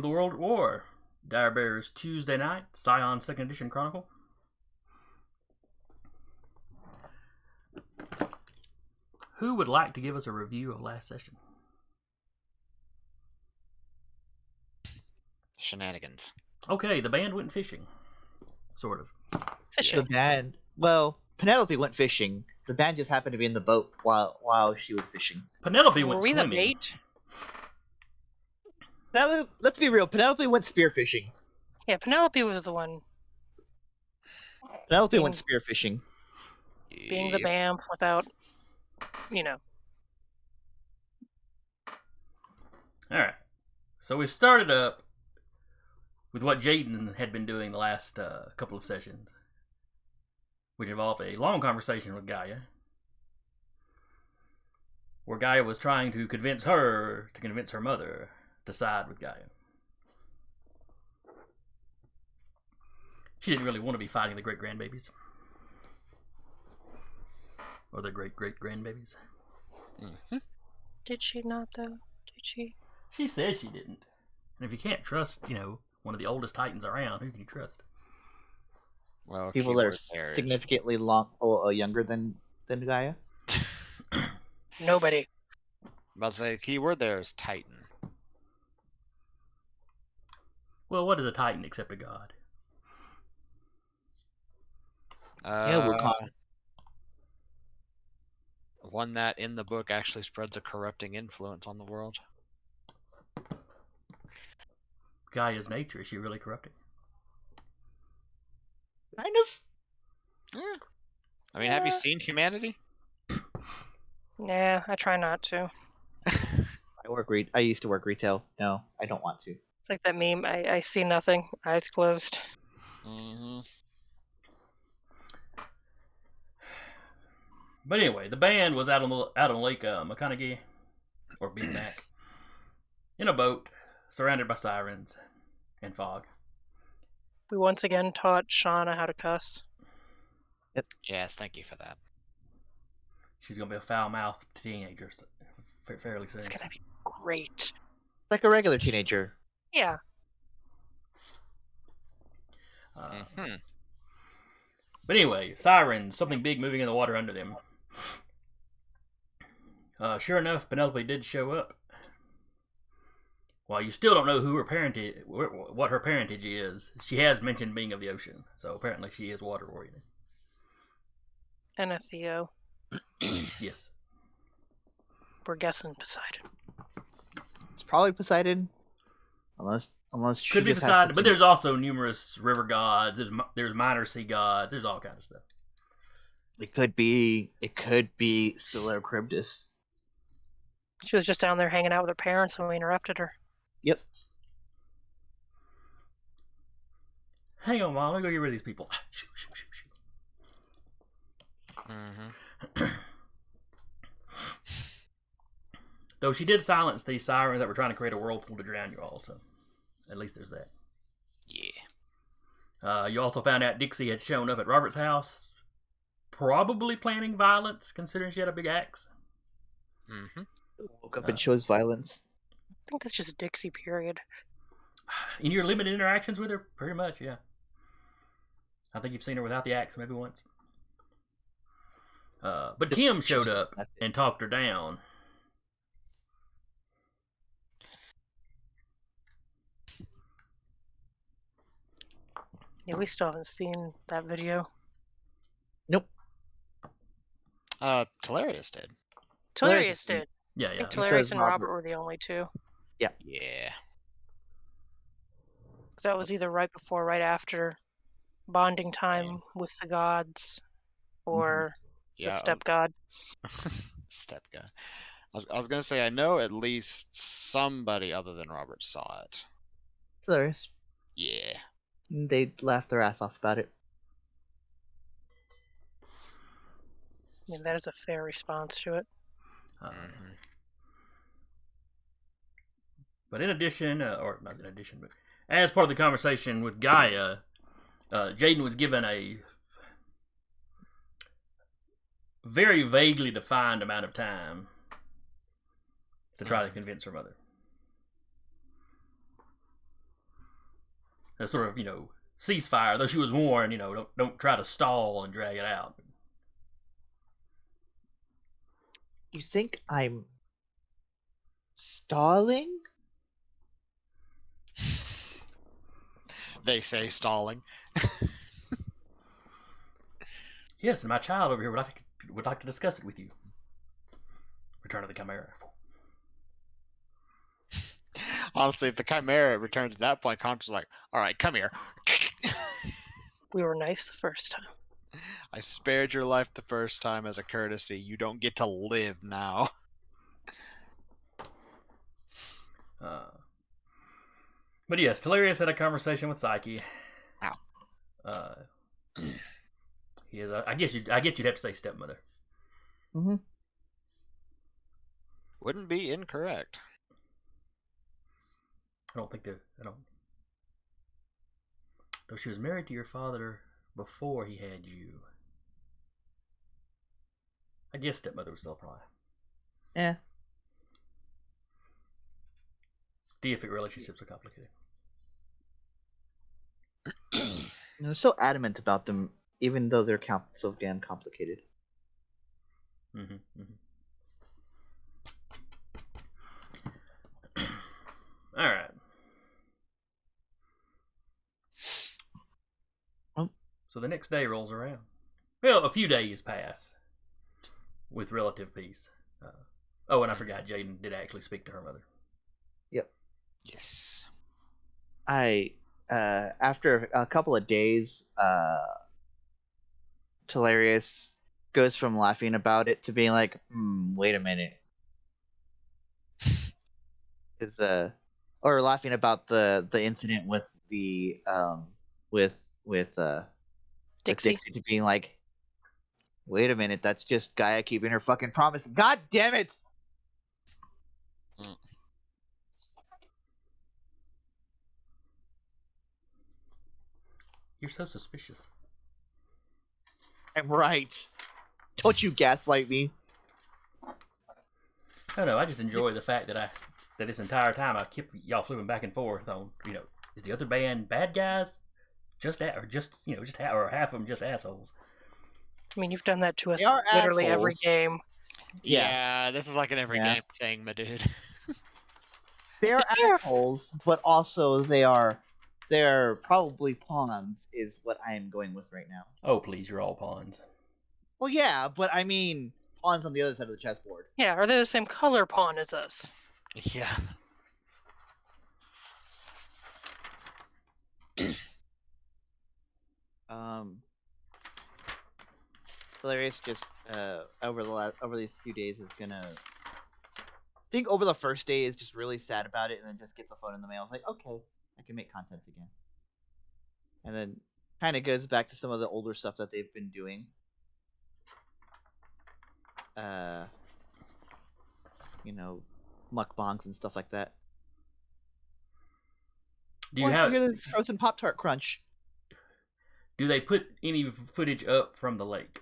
welcome to the World at War. Dire Bears Tuesday Night, Scion 2nd Edition Chronicle. Who would like to give us a review of last session? Shenanigans. Okay, the band went fishing. Sort of. Fishing. The band. Well, Penelope went fishing. The band just happened to be in the boat while she was fishing. Penelope Were went we the swimming. bait? Penelope, let's be real. Penelope went spearfishing. Yeah, Penelope was the one Penelope Being- went spearfishing. being the BAMF without, Alright. So we started up with what Jaden had been doing the last couple of sessions, which involved a long conversation with Gaia, where Gaia was trying to convince her to convince her mother to side with Gaia. She didn't really want to be fighting the great-grandbabies. Or the great-great-grandbabies. Mm-hmm. Did she not, though? Did she? She says she didn't. And if you can't trust, one of the oldest Titans around, who can you trust? Well, People that are keyword there is- significantly younger than Gaia. Nobody. About to say, the key word there is Titan. Well, what is a Titan except a god? Yeah, Wukong. One that in the book actually spreads a corrupting influence on the world. Gaia's nature, is she really corrupting? Kind of. Eh. I mean, have you Yeah. seen Humanity? Yeah, I try not to. I used to work retail. No, I don't want to. It's like that meme. I see nothing. Eyes closed. Mm-hmm. But anyway, the band was out on Lake McConaughey, or Big Mac, in a boat, surrounded by sirens and fog. We once again taught Shauna how to cuss. Yes, thank you for that. She's gonna be a foul-mouthed teenager fairly soon. It's gonna be great. Like a regular teenager. Yeah. Mm-hmm. But anyway, sirens, something big moving in the water under them. Sure enough, Penelope did show up. While you still don't know who her parentage, what her parentage is, she has mentioned being of the ocean, so apparently she is water oriented. NSEO. Yes. We're guessing Poseidon. It's probably Poseidon, unless she Could be just has Poseidon, but something- there's also numerous river gods. There's minor sea gods. There's all kinds of stuff. It could be Scylla Charybdis. She was just down there hanging out with her parents when we interrupted her. Yep. Hang on, Mom. Let me go get rid of these people. Shoot. Mm-hmm. Though she did silence these sirens that were trying to create a whirlpool to drown you all, so at least there's that. Yeah. You also found out Dixie had shown up at Robert's house, probably planning violence, considering she had a big axe. Mm-hmm. Woke up and shows violence. I think that's just Dixie, period. In your limited interactions with her, pretty much, yeah. I think you've seen her without the axe maybe once. But Just- Kim showed just- up and talked her down. Yeah, we still haven't seen that video. Nope. Talarius did. Talarius did. Yeah, I yeah. think so Talarius is and Robert. Robert were the only two. Yeah. 'Cause that was either right before or right after bonding time with the gods or Yeah. the step god. Step guy. I was gonna say I know at least somebody other than Robert saw it. Hilarious. Yeah. They laughed their ass off about it. I mean, that is a fair response to it. Mm-hmm. But in addition, or not in addition, but as part of the conversation with Gaia, Jaden was given a very vaguely defined amount of time to try to convince her mother. a sort of, ceasefire. Though she was warned, don't try to stall and drag it out. You think I'm stalling? They say stalling. Yes, and my child over here would like to discuss it with you. Return of the Chimera. Honestly, if the Chimera returns at that point, Contra's like, all right, come here. We were nice the first time. I spared your life the first time as a courtesy. You don't get to live now. But yes, Telarius had a conversation with Psyche. Ow. He is. I guess you'd have to say stepmother. Mm-hmm. Wouldn't be incorrect. I don't. Though she was married to your father before he had you. I guess stepmother would still apply. Yeah. Deific relationships are complicated. They're so adamant about them, even though they're so damn complicated. Mm-hmm. All right. So the next day rolls around. Well, a few days pass with relative peace. And I forgot, Jaden did actually speak to her mother. Yep. Yes. After a couple of days, Telarius goes from laughing about it to being like, wait a minute. Or laughing about the incident with the with Dixie. Dixie to being like, wait a minute, that's just Gaia keeping her fucking promise. God damn it! You're so suspicious. I'm right. Don't you gaslight me. I don't know. I just enjoy the fact that this entire time I kept y'all flipping back and forth on, is the other band bad guys, or half of them just assholes. I mean, you've done that to us They are literally every assholes. game. Yeah, this is like an every game thing, my dude. They are Fair. assholes, but also they're probably pawns, is what I am going with right now. Oh, please, you're all pawns. Well, yeah, but I mean pawns on the other side of the chessboard. Yeah, are they the same color pawn as us? Yeah. Telarius just over these few days is gonna. I think over the first day is just really sad about it, and then just gets a phone in the mail. It's like, okay, I can make content again, and then kind of goes back to some of the older stuff that they've been doing. Mukbangs and stuff like that. Do you have? Look at this frozen Pop-Tart crunch. Do they put any footage up from the lake?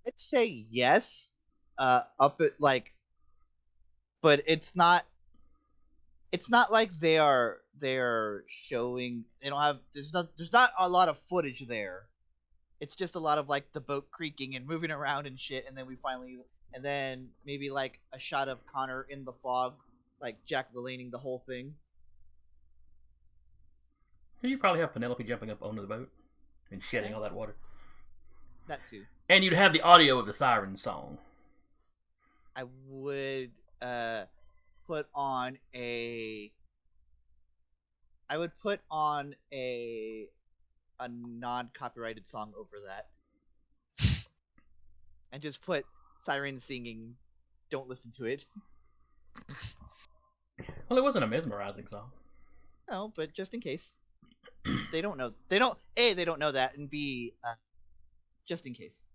I'd say yes. Up at but it's not. It's not like they are showing. They don't have. There's not a lot of footage there. It's just a lot of the boat creaking and moving around and shit, and then maybe a shot of Connor in the fog, Jack LaLanning the whole thing. You probably have Penelope jumping up onto the boat and shedding all that water. That too. And you'd have the audio of the siren song. I would put on a non-copyrighted song over that, and just put siren singing. Don't listen to it. Well, it wasn't a mesmerizing song. No, but just in case. They don't know. They don't know that, and B, just in case.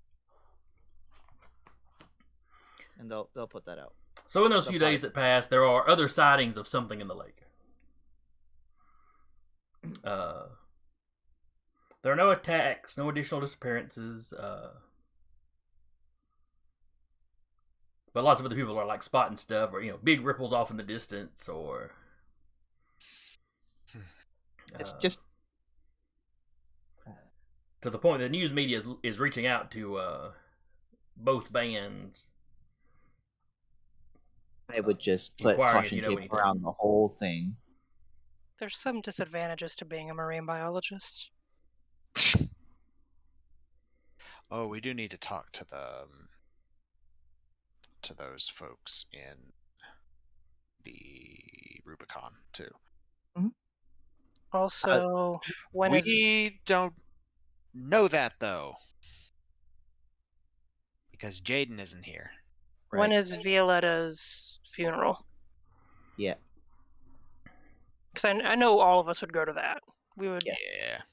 And they'll put that out. So in those few days that pass, there are other sightings of something in the lake. There are no attacks, no additional disappearances. But lots of other people are spotting stuff, or big ripples off in the distance, or It's Uh, just to the point that the news media is reaching out to both bands, I would just put inquiring if caution you know tape anything. around the whole thing. There's some disadvantages to being a marine biologist. Oh, we do need to talk to those folks in the Rubicon too. Also, when is We don't know that though, because Jaden isn't here. when Right. is Violetta's funeral? Yeah. Because I know all of us would go to that. We would. Yes. Yeah.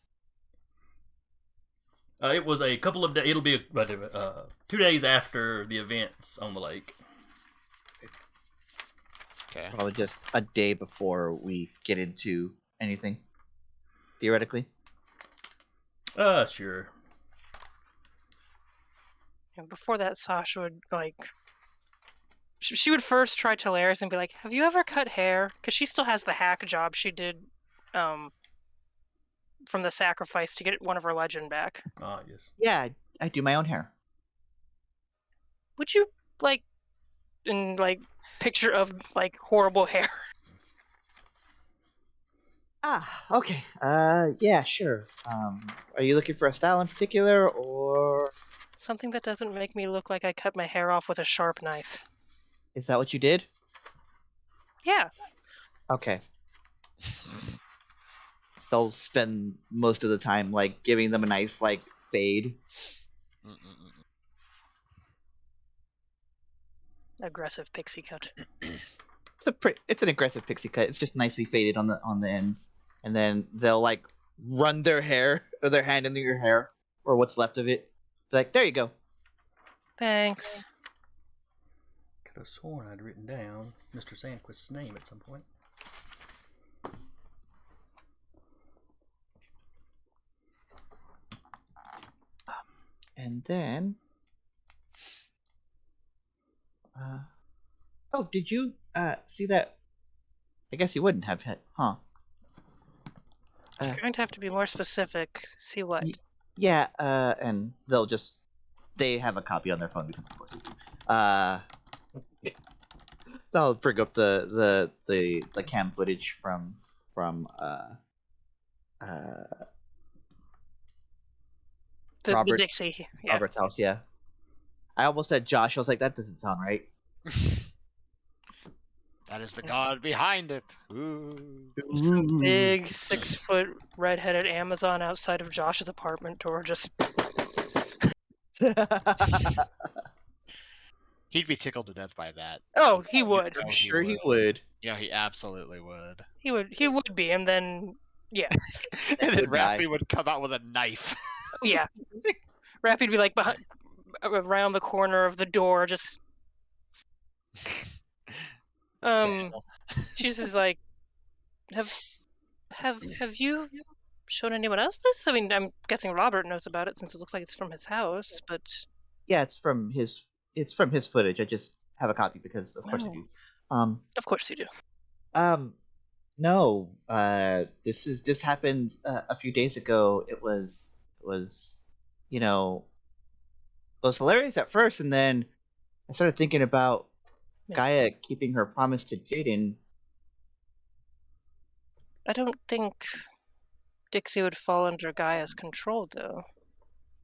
It was a couple of days. It'll be 2 days after the events on the lake. Okay. Probably just a day before we get into anything. Theoretically. Sure. And before that, Sasha would she would first try Talaris and be like, "Have you ever cut hair?" Because she still has the hack job she did, from the sacrifice to get one of her legend back. Ah, yes. Yeah, I do my own hair. Would you picture of horrible hair? Okay. Yeah, sure. Are you looking for a style in particular, or Something that doesn't make me look like I cut my hair off with a sharp knife. is that what you did? Yeah. Okay. They'll spend most of the time giving them a nice fade. Mm-mm-mm. Aggressive pixie cut. It's an aggressive pixie cut. It's just nicely faded on the ends, and then they'll run their hair or their hand into your hair or what's left of it. Be like, there you go. Thanks. Could have sworn I'd written down Mr. Sandquist's name at some point. And then, oh, did you see that? I guess you wouldn't have hit, huh? You're going to have to be more specific. See what? Yeah, and they have a copy on their phone because of course they do. They'll bring up the cam footage from The Robert- Dixie. Yeah. Robert's house. Yeah, I almost said Josh. I was like, that doesn't sound right. That is the god behind it. Ooh. Some big 6-foot redheaded Amazon outside of Josh's apartment door just. He'd be tickled to death by that. Oh, he would. I'm sure he would. Yeah, he absolutely would. He would be, and then And then Would die. Rappy would come out with a knife. yeah. Rappy'd be behind, around the corner of the door, just. Sandal. She's just like, have you shown anyone else this? I mean, I'm guessing Robert knows about it since it looks like it's from his house, but Yeah, it's from his footage. I just have a copy because of course I do. of course you do. No. This happened a few days ago. It was it was hilarious at first, and then I started thinking about Gaia keeping her promise to Jaden. I don't think Dixie would fall under Gaia's control, though.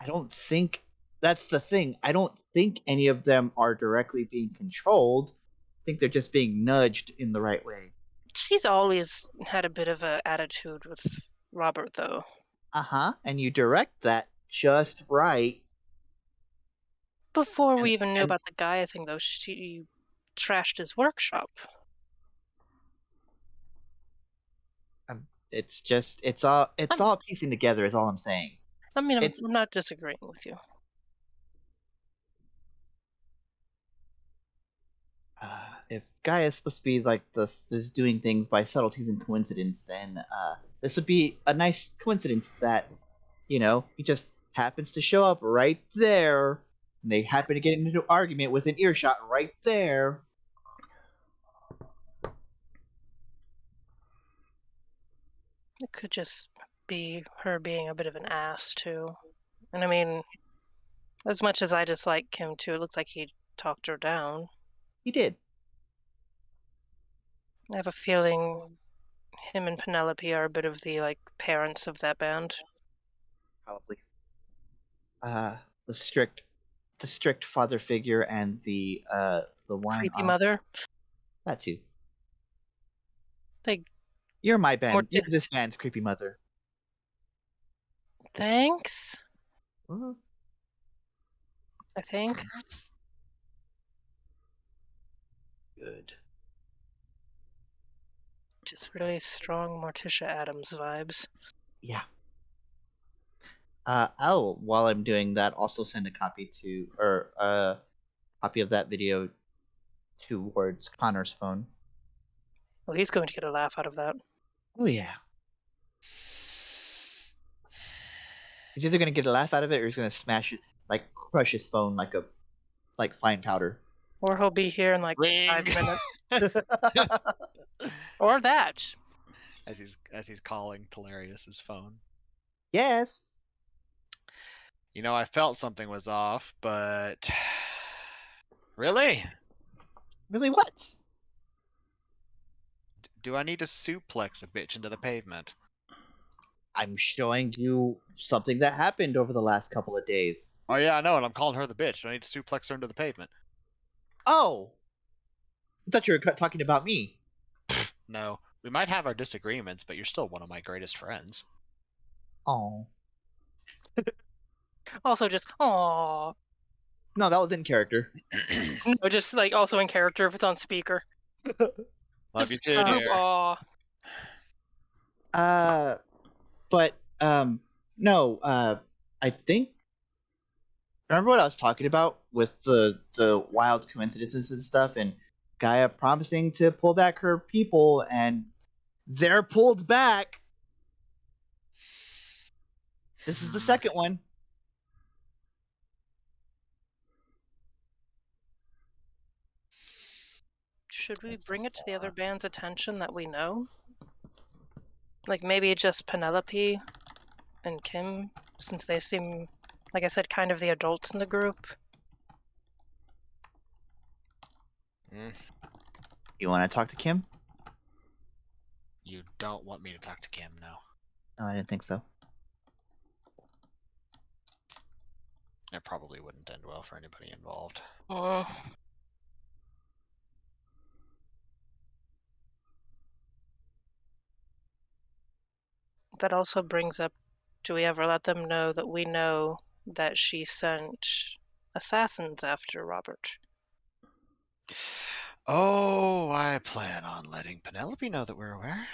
I don't think that's the thing. I don't think any of them are directly being controlled. I think they're just being nudged in the right way. She's always had a bit of an attitude with Robert, though. And you direct that just right. Before we And- even knew and- about the Gaia thing, though, she trashed his workshop. It's all piecing together is all I'm saying. I mean, It's- I'm not disagreeing with you. If Gaia is supposed to be this doing things by subtleties and coincidence, then this would be a nice coincidence that he just happens to show up right there, and they happen to get into an argument with an earshot right there. It could just be her being a bit of an ass, too. And I mean, as much as I dislike Kim, too, it looks like he talked her down. He did. I have a feeling him and Penelope are a bit of the, like, parents of that band. Probably. The strict father figure and the wine Creepy mother. That too. Like, You're my band. More You're this band's creepy mother. thanks, Well, I think. good. Just really strong Morticia Adams vibes. Yeah. I'll, while I'm doing that, also send a copy to, or a copy of that video towards Connor's phone. Well, he's going to get a laugh out of that. Oh yeah. He's either gonna get a laugh out of it or he's gonna smash it, like crush his phone like fine powder. Or he'll be here in like Ring. 5 minutes. Or that. As he's calling Telarius's phone. Yes. You know, I felt something was off, but really? Really, what? Do I need to suplex a bitch into the pavement? I'm showing you something that happened over the last couple of days. Oh yeah, I know, and I'm calling her the bitch. Do I need to suplex her into the pavement? Oh! I thought you were talking about me. No. We might have our disagreements, but you're still one of my greatest friends. Oh. Also just, aww. No, that was in character. No, just like also in character if it's on speaker. Love you too, Group dear. aw. But no, I think. Remember what I was talking about with the wild coincidences and stuff, and Gaia promising to pull back her people, and they're pulled back. This is the second one. Should we That's bring it to the other far. band's attention that we know? Like maybe just Penelope and Kim, since they seem, like I said, kind of the adults in the group. You want to talk to Kim? You don't want me to talk to Kim, no. No, I didn't think so. It probably wouldn't end well for anybody involved. That also brings up, do we ever let them know that we know that she sent assassins after Robert? Oh, I plan on letting Penelope know that we're aware.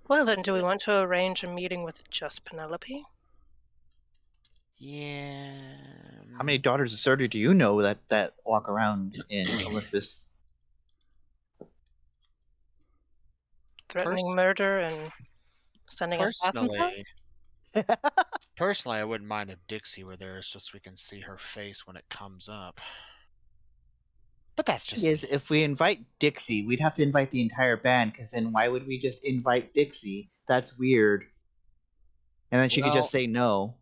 Well then, do we want to arrange a meeting with just Penelope? Yeah. How many daughters of Surtur do you know that walk around in Olympus? Threatening murder and sending assassins out? Personally, I wouldn't mind if Dixie were there. It's just we can see her face when it comes up. But that's just Is me. if we invite Dixie, we'd have to invite the entire band, because then why would we just invite Dixie? That's weird. And then she could Well- just say no.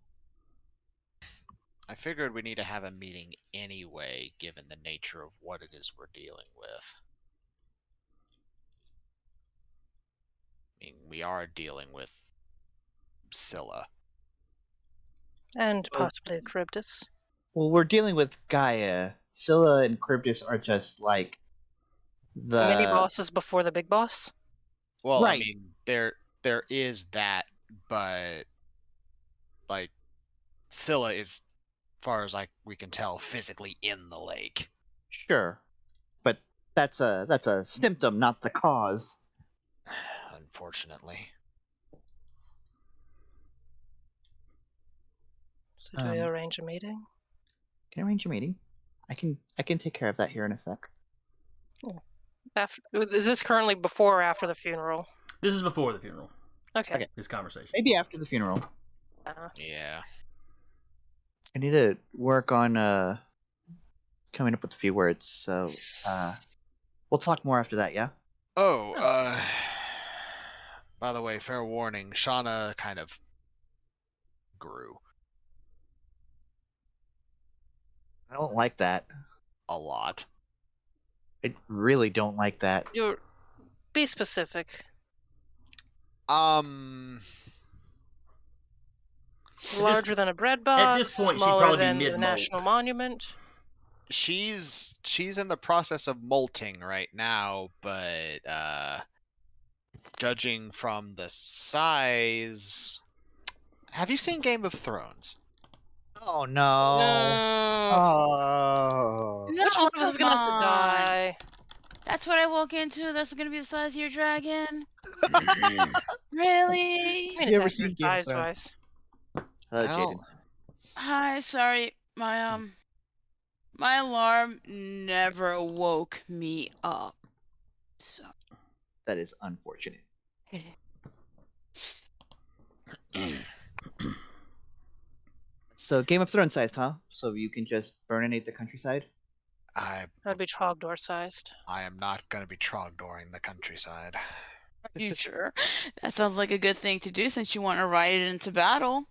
I figured we need to have a meeting anyway, given the nature of what it is we're dealing with. I mean, we are dealing with Scylla. And possibly Charybdis. Well, we're dealing with Gaia. Scylla and Charybdis are just like The mini bosses before the big boss? Well, Right. I mean, there is that, but like Scylla is, far as we can tell, physically in the lake. Sure, but that's a symptom, not the cause. Unfortunately. So do we arrange a meeting? Can I arrange a meeting? I can take care of that here in a sec. Is this currently before or after the funeral? This is before the funeral. Okay. This conversation. Maybe after the funeral. Yeah. I need to work on coming up with a few words. So we'll talk more after that. Yeah. Oh, Oh. by the way, fair warning, Shauna kind of grew I don't like that. a lot. I really don't like that. Be specific. Larger than a bread box. at this point, she'd smaller probably be than the mid-molt. National Monument. She's in the process of molting right now, but judging from the size, have you seen Game of Thrones? Oh no. No. Oh. Which one of us is come gonna have to on. die? That's what I woke into. That's gonna be the size of your dragon. Really? I mean, You ever it's seen accurate Game of Thrones? size-wise. Hello, Hell, Jaden. Hi, sorry. My alarm never woke me up. So That is unfortunate. So Game of Thrones sized, huh? So you can just burninate the countryside? That'd be Trogdor sized. I am not going to be Trogdoring the countryside. Are you sure? That sounds like a good thing to do since you want to ride it into battle.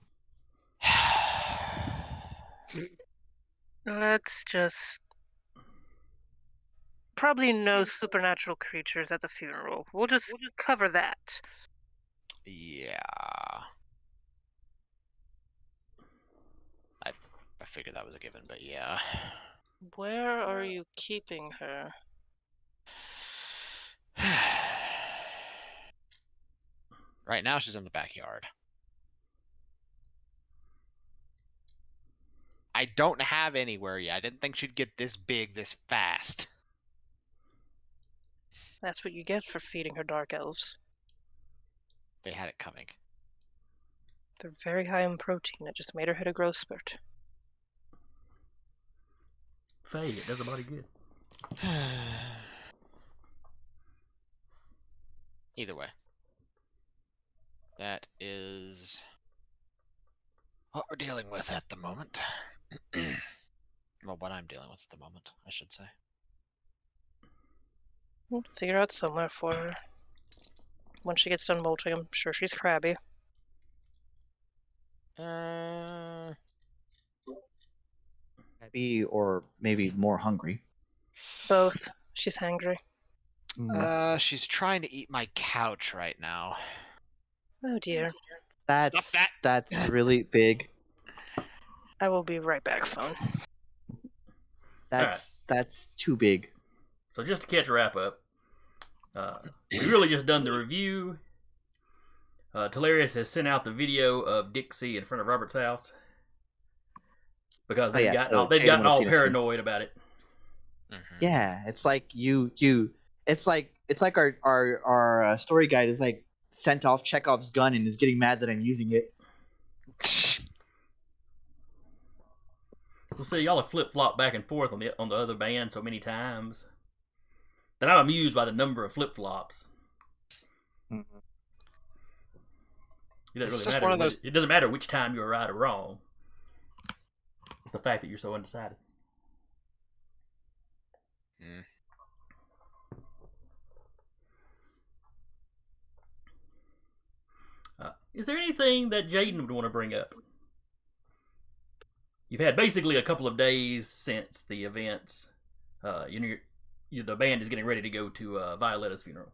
Let's just... Probably no supernatural creatures at the funeral. We'll just cover that. Yeah. I figured that was a given, but yeah. Where are you keeping her? Right now she's in the backyard. I don't have anywhere yet. I didn't think she'd get this big this fast. That's what you get for feeding her dark elves. They had it coming. They're very high in protein. It just made her hit a growth spurt. Faye, it does a body good. Either way. That is what we're dealing with at the moment. Well, what I'm dealing with at the moment, I should say. We'll figure out somewhere for her. When she gets done molting, I'm sure she's crabby. Happy or maybe more hungry. Both. She's hangry. She's trying to eat my couch right now. Oh dear. That's Stop that's really big. I will be right back, phone. That's too big. So just to catch a wrap up, we really just done the review. Telarius has sent out the video of Dixie in front of Robert's house because they've gotten all paranoid about it. Mm-hmm. Yeah, it's like it's like our story guide is like sent off Chekhov's gun and is getting mad that I'm using it. We'll see, y'all have flip flopped back and forth on the other band so many times that I'm amused by the number of flip flops. Mm-hmm. It doesn't It's really just matter. one of those- It doesn't matter which time you're right or wrong. It's the fact that you're so undecided. Mm. Is there anything that Jaden would want to bring up? You've had basically a couple of days since the events. The band is getting ready to go to Violetta's funeral.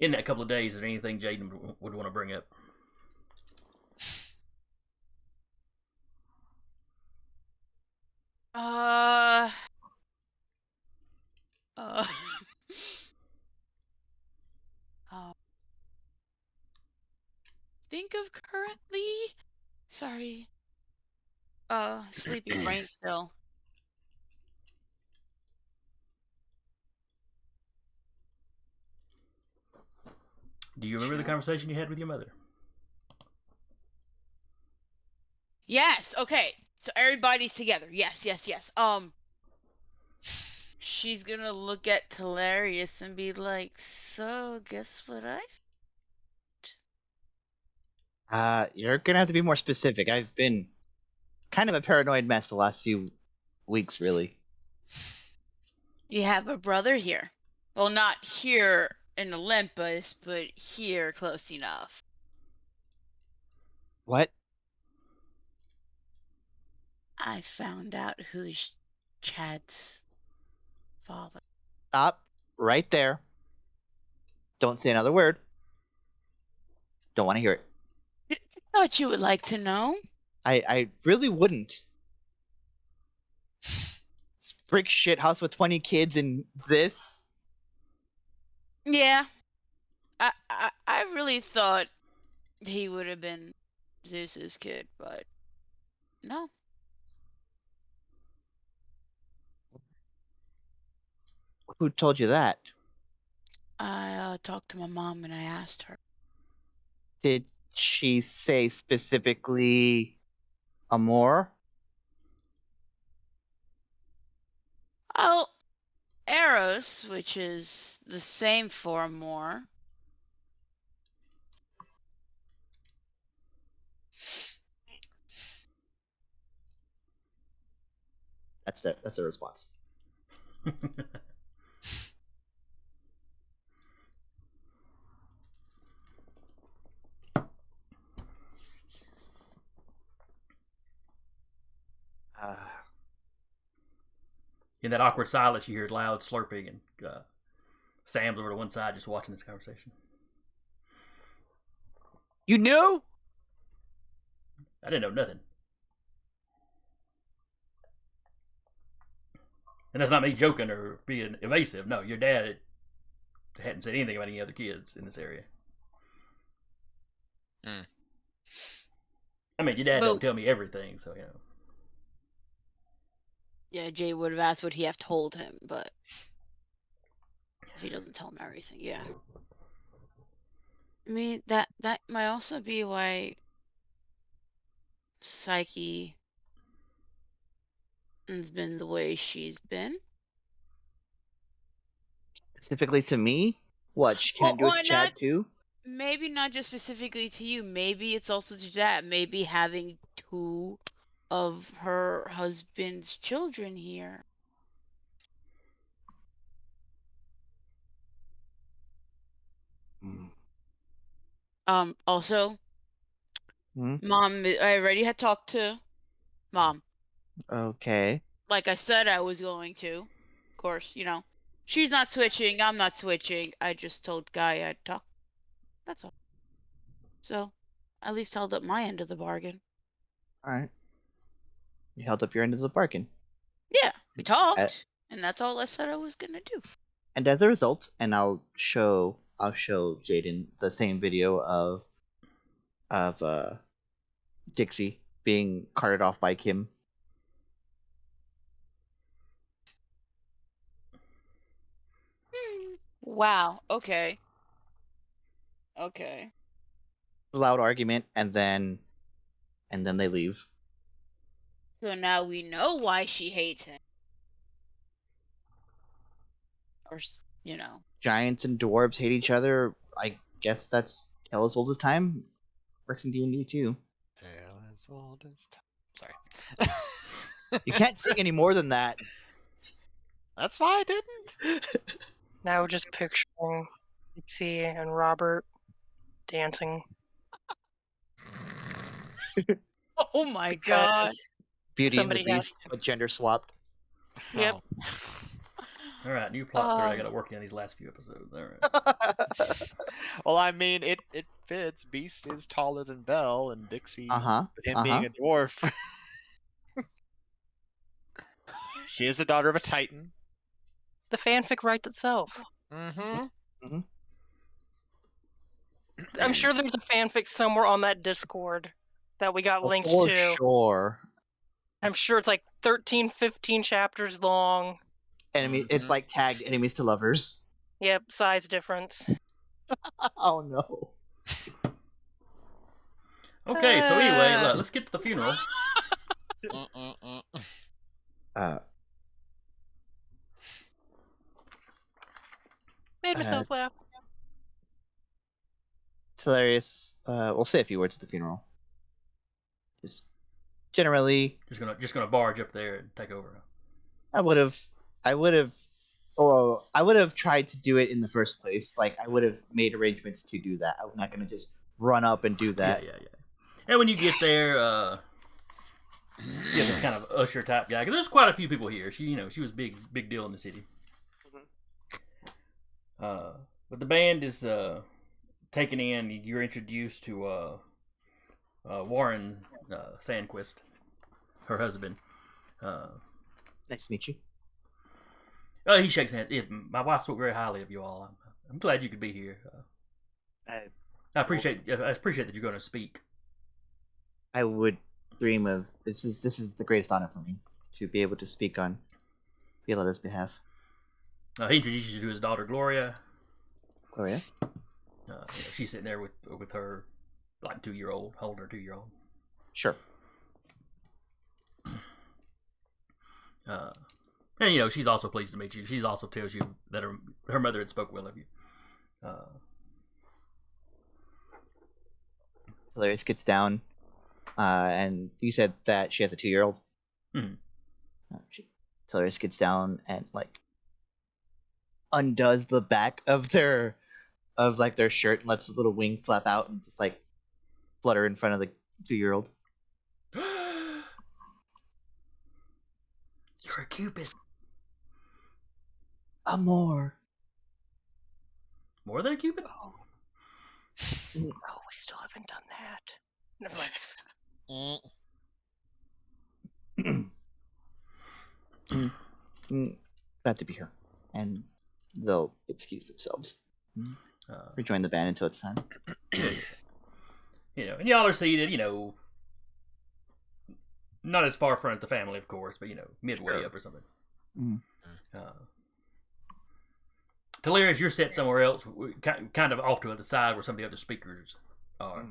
In that couple of days, is there anything Jaden would want to bring up? Think of currently. Sorry. Sleepy brain still. Do you remember the Sure. conversation you had with your mother? Yes. Okay. So everybody's together. Yes. She's gonna look at Telarius and be like, "So, guess what You're gonna have to be more specific. I've been kind of a paranoid mess the last few weeks, really. You have a brother here. Well, not here in Olympus, but here close enough. What? I found out who's Chad's father. Stop right there. Don't say another word. Don't want to hear it. I thought you would like to know. I really wouldn't. This brick shit house with 20 kids and this. Yeah. I really thought he would have been Zeus's kid, but no. Who told you that? I talked to my mom and I asked her. Did she say specifically Amor? Oh, Eros, which is the same for Amor. That's the response. In that awkward silence, you hear loud slurping, and Sam's over to one side just watching this conversation. You knew? I didn't know nothing. And that's not me joking or being evasive. No, your dad hadn't said anything about any other kids in this area. Hmm. I mean, your dad But- don't tell me everything, so you know. Yeah, Jay would have asked would he have told him, but if he doesn't tell him everything, yeah. I mean that might also be why Psyche has been the way she's been. Specifically to me? What, she can't do it Why to Chad not? too? Maybe not just specifically to you. Maybe it's also to that. Maybe having two of her husband's children here. Hmm. Also, Hmm? Mom, I already had talked to Mom. Okay. Like I said I was going to. Of course, you know. She's not switching, I'm not switching. I just told Guy I'd talk. That's all. So, at least held up my end of the bargain. Alright. You held up your end of the bargain. Yeah, we talked, and that's all I said I was gonna do. And as a result, and I'll show Jaden the same video of Dixie being carted off by Kim. Wow, okay. Okay. Loud argument, and then they leave. So now we know why she hates him. Or, you know. Giants and dwarves hate each other. I guess that's hell as old as time. Works in D&D too. Tale as old as time. Sorry. You can't sing any more than that. That's why I didn't. Now just picturing Dixie and Robert dancing. Oh my god. Because Beauty and the Somebody has Beast, but gender swapped. Yep. Oh. All right, new plot thread. I got to work in these last few episodes. All right. Well, I mean, it fits. Beast is taller than Belle, and Dixie, Uh-huh. with him being a dwarf. She is the daughter of a Titan. the fanfic writes itself. Mm-hmm. I'm sure there's a fanfic somewhere on that Discord that we got linked For to. sure. I'm sure it's like 13, 15 chapters long. Enemy. It's Mhm. like tagged enemies to lovers. Yep, size difference. Oh no. Okay, so anyway, let's get to the funeral. Made myself laugh. It's hilarious. We'll say a few words at the funeral. Just generally, Just gonna barge up there and take over. I would have Oh, I would have tried to do it in the first place. Like I would have made arrangements to do that. I'm not gonna just run up and do that. Yeah. And when you get there, this kind of usher type guy. 'Cause there's quite a few people here. She was big deal in the city. But the band is taken in. You're introduced to Warren Sandquist, her husband. Nice to meet you. He shakes hands. Yeah, my wife spoke very highly of you all. I'm glad you could be here. I appreciate that you're going to speak. I would dream of this is the greatest honor for me to be able to speak on Violetta's behalf. He introduces you to his daughter Gloria. Gloria? She's sitting there with her like 2-year-old, holding her 2-year-old. Sure. And she's also pleased to meet you. She's also tells you that her mother had spoke well of you. Hilarious gets down, and you said that she has a 2-year-old. Mm-hmm. Hilarious gets down and like undoes the back of their shirt and lets the little wing flap out and just like flutter in front of the 2-year-old. You're a Cupid. Amor. More than a Cupid? Oh, we still haven't done that. Never mind. Glad to be here, and they'll excuse themselves. Rejoin the band until it's time. And y'all are seated, not as far front the family, of course, but midway up or something. Talarius, you're set somewhere else, kind of off to the side where some of the other speakers are.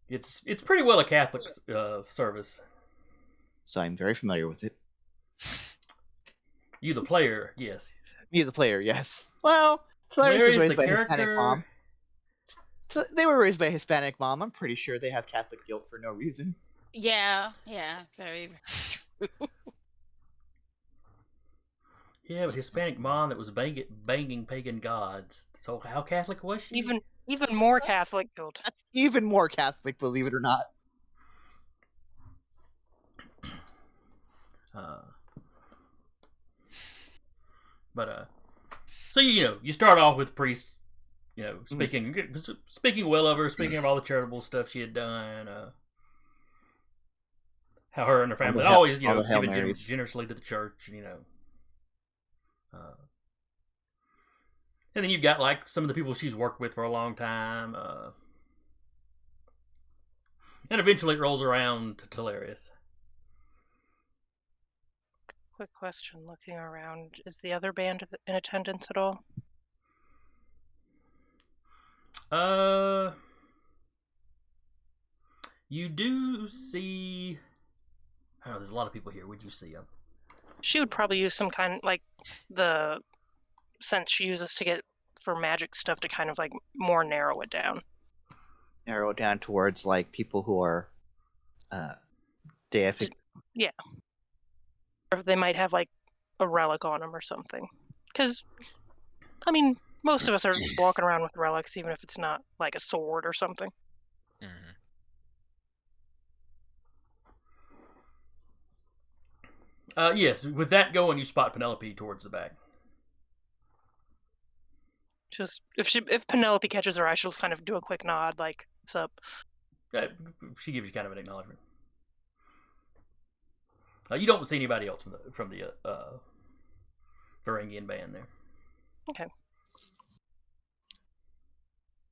It's pretty well a Catholic service. So I'm very familiar with it. You, the player, yes. Me, the player, yes. Well, Talarius was raised by a character... Hispanic mom. So they were raised by a Hispanic mom. I'm pretty sure they have Catholic guilt for no reason. Yeah, very true. Yeah, but Hispanic mom that was banging pagan gods. So how Catholic was she? Even more Catholic guilt. That's even more Catholic, believe it or not. So you start off with priests, speaking well of her, speaking of all the charitable stuff she had done, how her and her family always given generously to the church, and then you've got like some of the people she's worked with for a long time, and eventually it rolls around to Talarius. Quick question, looking around, is the other band in attendance at all? You do see... I don't know, there's a lot of people here. Would you see them? She would probably use some kind, like, the sense she uses to get for magic stuff to kind of, like, more narrow it down. Narrow it down towards, like, people who are, deific. Yeah. Or they might have, like, a relic on them or something. Because, I mean, most of us are walking around with relics, even if it's not, like, a sword or something. Yes, with that going, you spot Penelope towards the back. Just, if Penelope catches her eye, she'll just kind of do a quick nod, like, sup. She gives you kind of an acknowledgement. You don't see anybody else from the Varangian band there. Okay.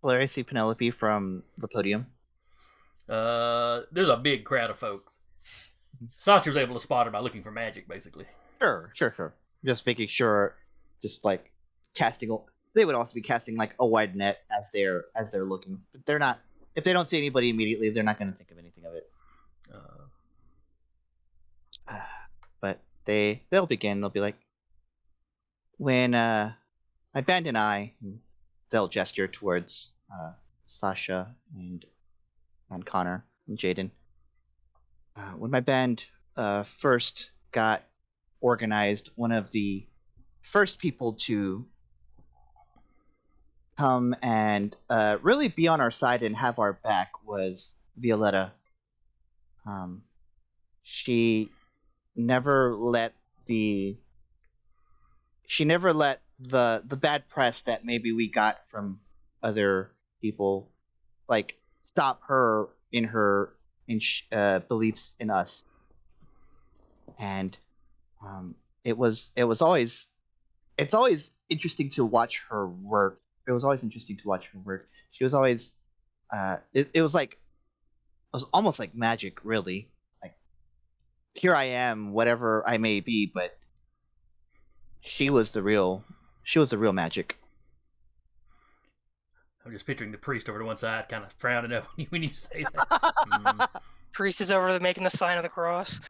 Larry, see Penelope from the podium. There's a big crowd of folks. Sasha was able to spot her by looking for magic, basically. Sure. Just making sure, just like casting. They would also be casting like a wide net as they're looking. But they're not. If they don't see anybody immediately, they're not going to think of anything of it. But they'll begin. They'll be like, when my band and I, they'll gesture towards Sasha and Connor and Jaden. when my band first got organized, one of the first people to come and really be on our side and have our back was Violetta. Um, she never let the the bad press that maybe we got from other people like stop her in her beliefs in us. And it was always it's always interesting to watch her work. It was always interesting to watch her work. She was always it was like it was almost like magic, really. Like, here I am, whatever I may be, but she was the real magic. I'm just picturing the priest over to one side, kind of frowning up when you say that. Priest is over there making the sign of the cross.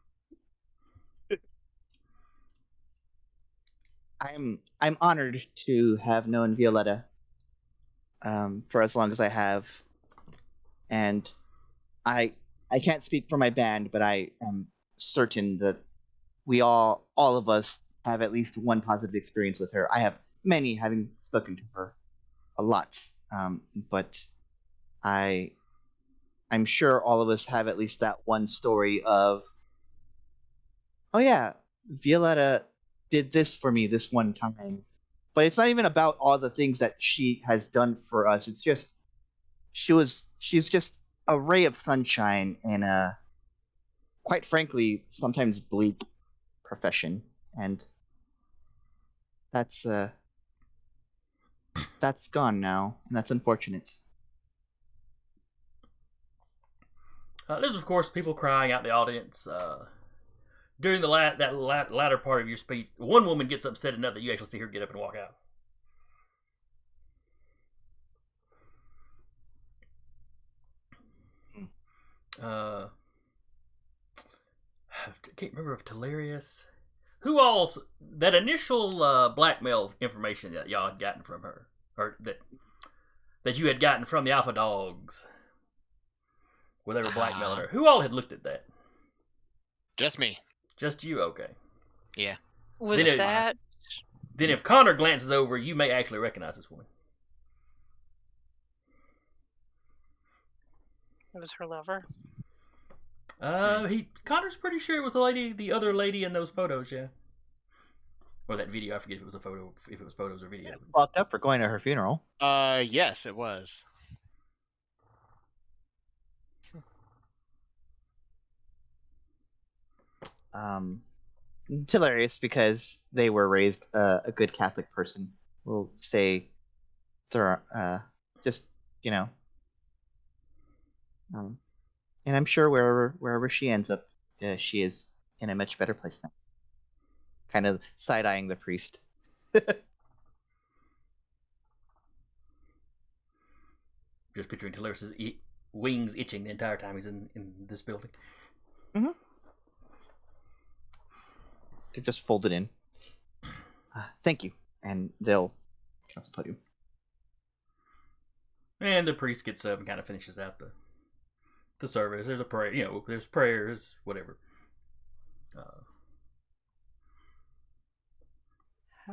I'm honored to have known Violetta for as long as I have, and I can't speak for my band, but I am certain that we all of us have at least one positive experience with her. I have many, having spoken to her a lot, but I'm sure all of us have at least that one story of, oh yeah, Violetta did this for me this one time. But it's not even about all the things that she has done for us. It's just she's just a ray of sunshine in a, quite frankly, sometimes bleak profession, and that's gone now, and that's unfortunate. There's, of course, people crying out in the audience. During the latter part of your speech, one woman gets upset enough that you actually see her get up and walk out. I can't remember if Telarius... Who all... That initial blackmail information that y'all had gotten from her, or that you had gotten from the Alpha Dogs, where they were blackmailing her. Who all had looked at that? Just me. Just you? Okay. Yeah. Was Then that... Then if Connor glances over, you may actually recognize this woman. It was her lover? Connor's pretty sure it was the other lady in those photos, yeah. Or that video, I forget if it was a photo, if it was photos or video. Walked up for going to her funeral. Yes, it was. It's hilarious because they were raised a good Catholic person. We'll say, just and I'm sure wherever she ends up, she is in a much better place now. Kind of side eyeing the priest. Just picturing Teleris's wings itching the entire time he's in this building. Mm-hmm. They're just folded in. Thank you, and they'll cancel podium. And the priest gets up and kind of finishes out the service. There's a prayer, there's prayers, whatever.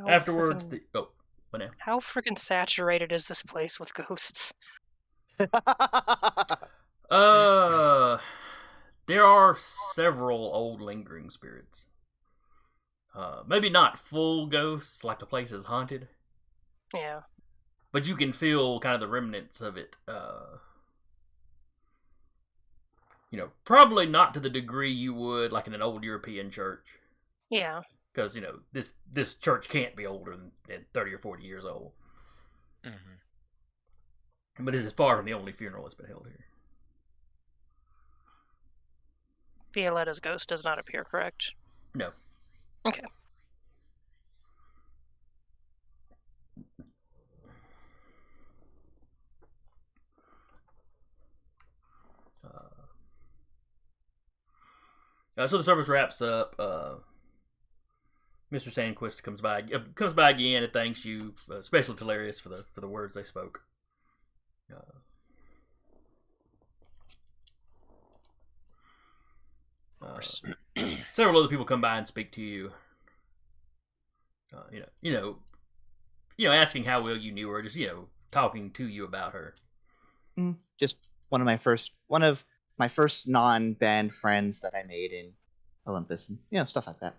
Afterwards, what now? How freaking saturated is this place with ghosts? There are several old lingering spirits. Maybe not full ghosts, like the place is haunted. Yeah. But you can feel kind of the remnants of it. Probably not to the degree you would like in an old European church. Yeah. Because, this church can't be older than 30 or 40 years old. Mm-hmm. But this is far from the only funeral that's been held here. Violetta's ghost does not appear, correct? No. Okay. So the service wraps up. Mr. Sandquist comes by again and thanks you, especially Telarius, for the words they spoke. course. Several other people come by and speak to you. Asking how well you knew her, just talking to you about her. Just one of my first non-band friends that I made in Olympus, and stuff like that.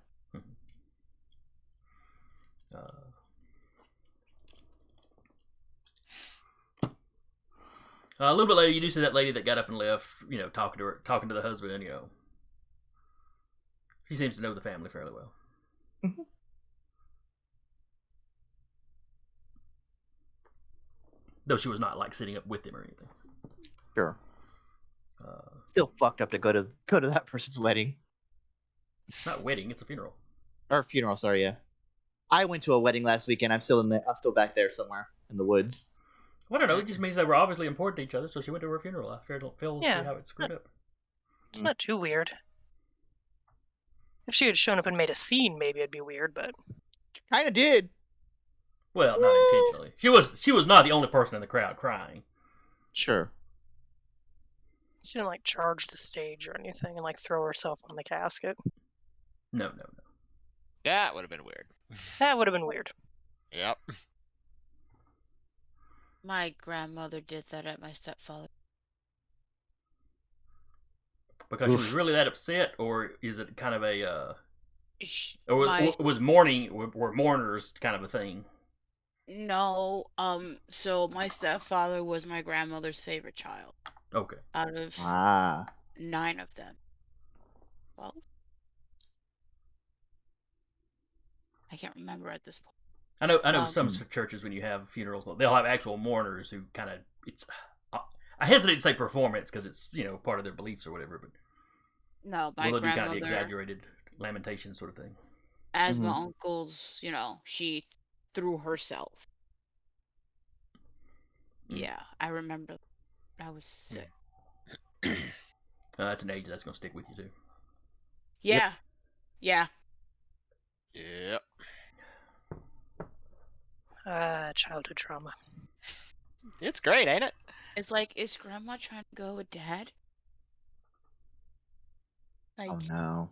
A little bit later, you do see that lady that got up and left. Talking to the husband. She seems to know the family fairly well. Mm-hmm. Though she was not like sitting up with him or anything. Sure. Still fucked up to go to that person's wedding. Not wedding, it's a funeral. Or funeral, sorry, yeah. I went to a wedding last weekend. I'm still back there somewhere in the woods. Well, I don't know. It just means they were obviously important to each other, so she went to her funeral. I don't feel see how it's screwed up. It's not too weird. If she had shown up and made a scene, maybe it'd be weird, but Kind of did. Well, not intentionally. She was not the only person in the crowd crying. Sure. she didn't like charge the stage or anything and like throw herself on the casket. No. That would have been weird. That would have been weird. Yep. My grandmother did that at my stepfather. Because she was really that upset, or is it kind of a My- was mourning, were mourners kind of a thing? No, so my stepfather was my grandmother's favorite child Okay. out of Ah. 9 of them. 12? I can't remember at this point. I know some churches, when you have funerals, they'll have actual mourners who kind of, it's, I hesitate to say performance because it's, part of their beliefs or whatever, but No, my they'll do kind of grandmother, the exaggerated lamentation sort of thing. as my Mhm. uncle's, she threw herself. Mm. Yeah, I remember. I was sick. That's an age that's going to stick with you too. Yeah. Yeah. Yep. Childhood trauma. It's great, ain't it? It's like, is grandma trying to go with dad? Like, Oh no.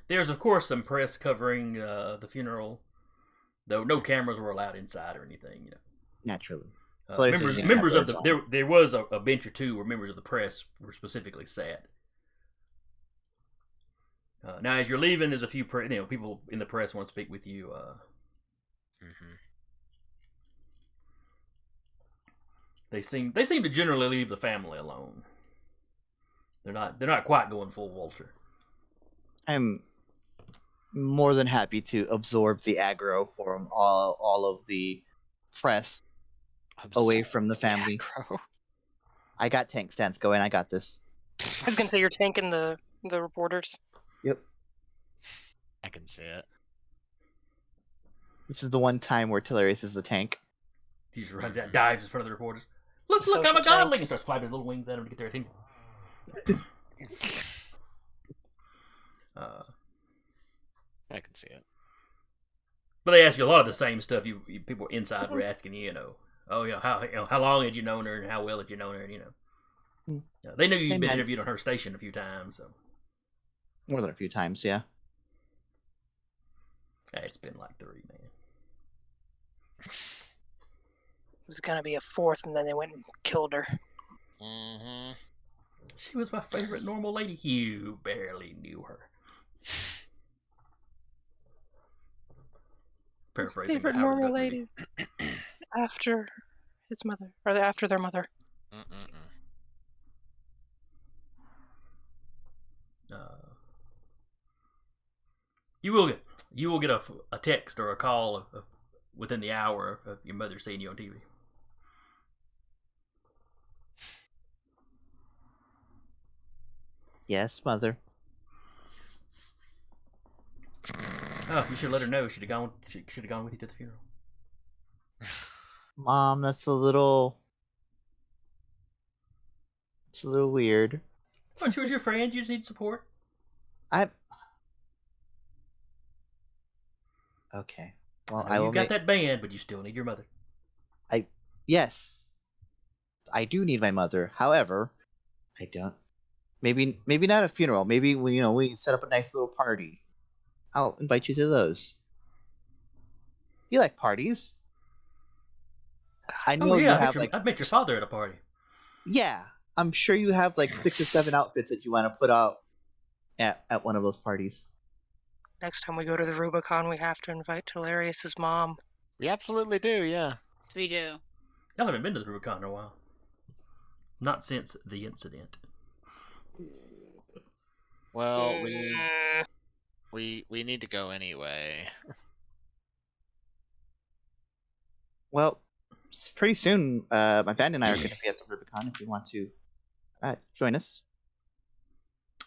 There's of course some press covering the funeral, though no cameras were allowed inside or anything. Naturally. Players Members, didn't members have of the lights there was a bench or two where members of the press were specifically sat. Now, as you're leaving, there's a few people in the press want to speak with you. They seem to generally leave the family alone. They're not quite going full vulture. I'm more than happy to absorb the aggro from all of the press away from the family. Aggro. I got tank stance going. I got this. I was gonna say you're tanking the reporters. Yep. I can see it. This is the one time where Tillarius is the tank. He just runs out, dives in front of the reporters. Look, I'm Social a godling! tank. And starts flapping his little wings at him to get their attention. I can see it. But they ask you a lot of the same stuff. People inside were asking you, how long had you known her and how well had you known her, They knew you'd been interviewed on her station a few times, so. More than a few times, yeah. It's been like 3, man. It was gonna be a 4th, and then they went and killed her. Mm-hmm. She was my favorite normal lady. You barely knew her. Paraphrasing. Favorite Howard normal Duck movie. lady. After his mother, or after their mother. You will get a text or a call within the hour of your mother seeing you on TV. Yes, mother. Oh, you should let her know. She should have gone with you to the funeral. Mom, that's a little... It's a little weird. Well, she was your friend. You just need support. Okay. Well, I know you got that band, but you still need your mother. yes, I do need my mother. However, I don't. Maybe not a funeral. Maybe we set up a nice little party. I'll invite you to those. You like parties? I Oh know you yeah, have like I'd met your father at a party. yeah. I'm sure you have like 6 or 7 outfits that you want to put out at one of those parties. Next time we go to the Rubicon, we have to invite Telarius's mom. We absolutely do, yeah. Yes, we do. Y'all haven't been to the Rubicon in a while. Not since the incident. Well, Mm, we need to go anyway. Well, pretty soon, my band and I are going to be at the Rubicon. If you want to join us,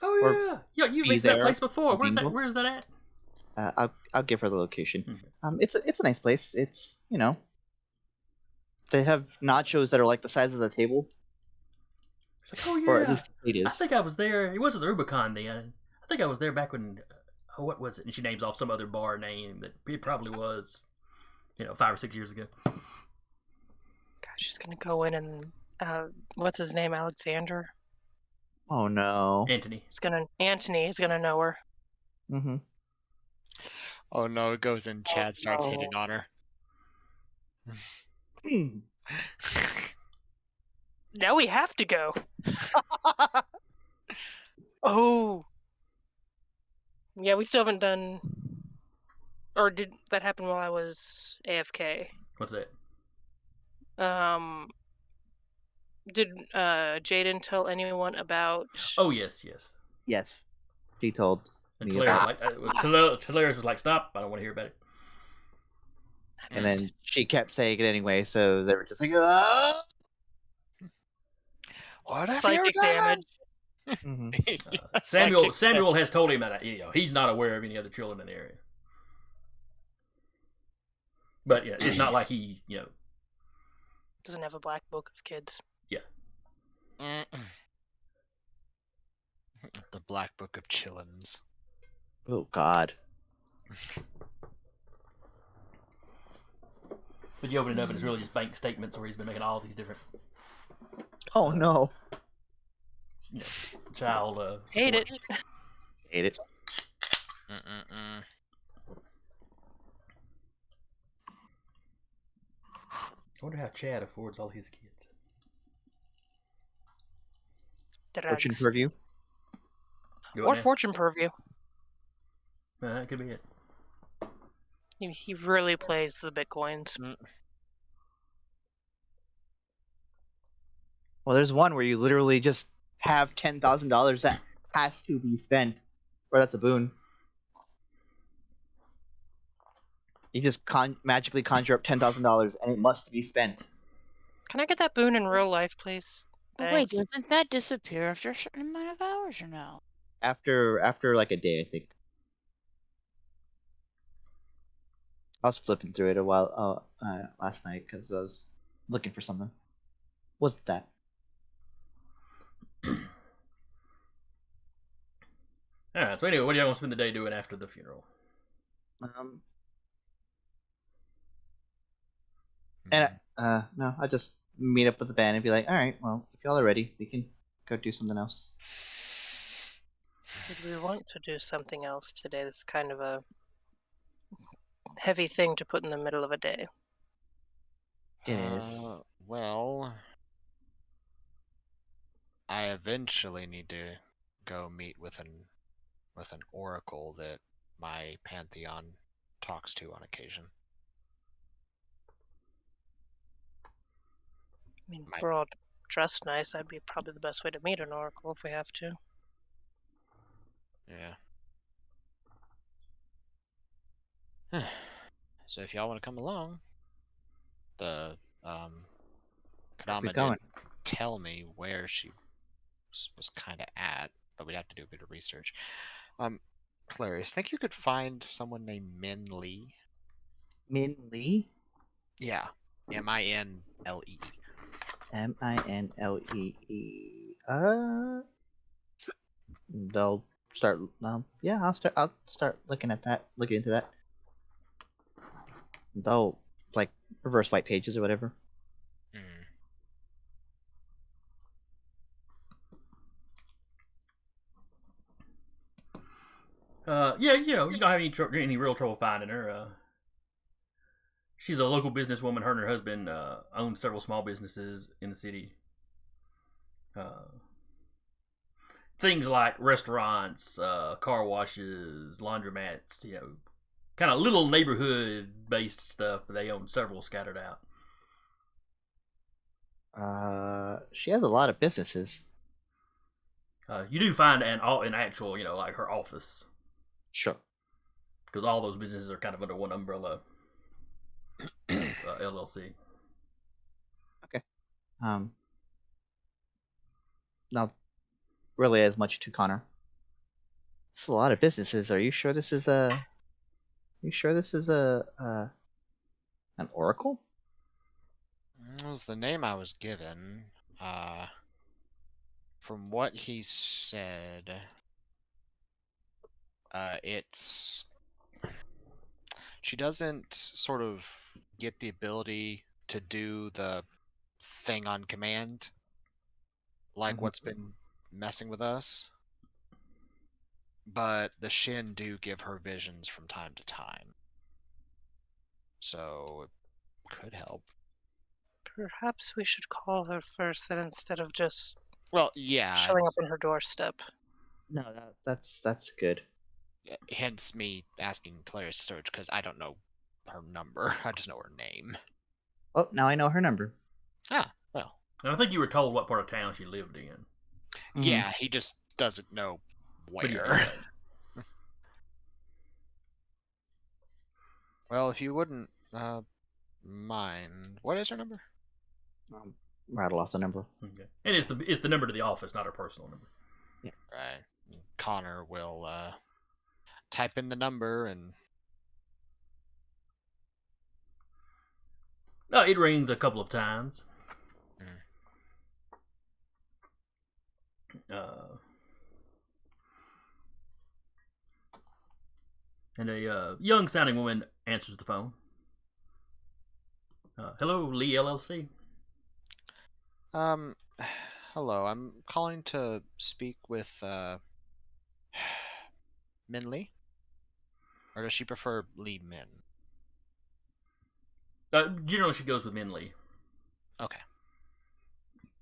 Oh Or yeah, yeah. You've be been to that there place before. or Where's that? bingo. Where's that at? I'll give her the location. Mhm. It's a nice place. It's they have nachos that are like the size of the table, She's like, oh or at yeah. least it I is. think I was there. It wasn't the Rubicon then. I think I was there back when. What was it? And she names off some other bar name that it probably was. 5 or 6 years ago. God, she's gonna go in and what's his name? Alexander. Oh no. Anthony. Antony is gonna know her. Mm-hmm. Oh no, it goes in. Chad starts no. hitting on her. Now we have to go. Oh. Yeah, we still haven't done. Or did that happen while I was AFK? What's that? Did Jaden tell anyone about? Oh yes. Yes. She told And me Talarius about Talarius was like, "Stop! I don't want to hear about it." and then she kept saying it anyway, so they were just like, "Ah!" What have you Psychic done? damage. Mhm. Samuel Psychic has told him that he's not aware of any other children in the area. But it's not like he Doesn't have a black book of kids. Mm-mm. The Black Book of Chillins. Oh God. But you open it up and it's really just bank statements where he's been making all these different Oh no. child. Hate support. it. Hate it. Mm-mm-mm. I wonder how Chad affords all his kids. Fortune Drugs. purview. Or fortune purview. That could be it. He really plays the bitcoins. Well, there's one where you literally just have $10,000 that has to be spent, or that's a boon. You just magically conjure up $10,000 and it must be spent. Can I get that boon in real life, please? But wait, Thanks. doesn't that disappear after a certain amount of hours or no? After like a day, I think. I was flipping through it a while last night because I was looking for something. What's that? Alright, so anyway, what do y'all want to spend the day doing after the funeral? No, I just meet up with the band and be like, all right, well, if y'all are ready, we can go do something else. Did we want to do something else today? This is kind of a heavy thing to put in the middle of a day. It is. Well, I eventually need to go meet with an oracle that my pantheon talks to on occasion. I mean, we're all dressed nice. That'd be probably the best way to meet an oracle if we have to. Yeah. So if y'all want to come along, the Kadama did tell me where she was kind of at, but we'd have to do a bit of research. Hilarious. Think you could find someone named Min Lee? Min Lee? Yeah. Minlee. Minlee. They'll start. Yeah, I'll start looking into that. They'll like reverse white pages or whatever. Yeah, you know, you don't have any real trouble finding her. She's a local businesswoman. Her and her husband own several small businesses in the city. Things like restaurants, car washes, laundromats, you know, kind of little neighborhood based stuff, but they own several scattered out. She has a lot of businesses. You do find an actual, you know, like her office, Sure. because all those businesses are kind of under one umbrella, LLC. Not really as much to Connor. This is a lot of businesses. Are you sure this is a? You sure this is an oracle? It was the name I was given. From what he said, it's she doesn't sort of get the ability to do the thing on command, like what's been messing with us. But the Shin do give her visions from time to time, so it could help. Perhaps we should call her first, then instead of just Well, yeah. showing up on her doorstep. No, that's good. Hence me asking Claire's search, because I don't know her number. I just know her name. Oh, now I know her number. Ah, well. And I think you were told what part of town she lived in. Yeah, he just doesn't know But yeah, where. Well, if you wouldn't mind, what is her number? Right, I lost the number. okay. And it's the number to the office, not her personal number. Right. Connor will type in the number and. It rings a couple of times. And a young sounding woman answers the phone. Hello, Lee LLC. Hello. I'm calling to speak with Min Lee, or does she prefer Lee Min? Generally, she goes with Min Lee. Okay.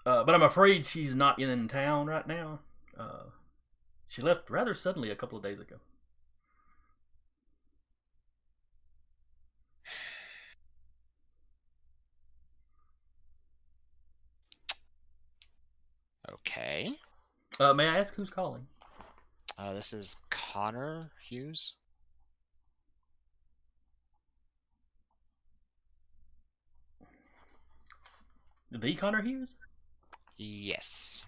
But I'm afraid she's not in town right now. She left rather suddenly a couple of days ago. Okay. May I ask who's calling? This is Connor Hughes. The Connor Hughes? Yes.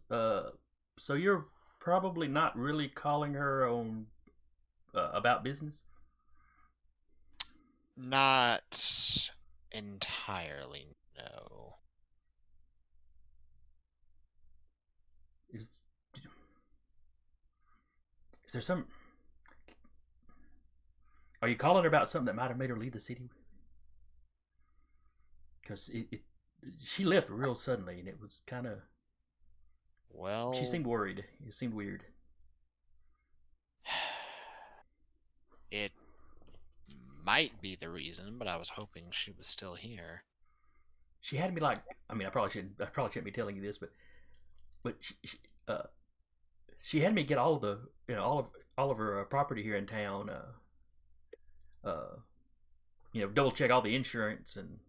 So you're probably not really calling her on about business? Not entirely, no. Is there some... Are you calling her about something that might have made her leave the city? Because she left real suddenly, and it was kind of... Well... She seemed worried. It seemed weird. It might be the reason, but I was hoping she was still here. She had me like... I mean, I probably shouldn't be telling you this, but she had me get all of the... You know, all of her property here in town... you know, double check all the insurance and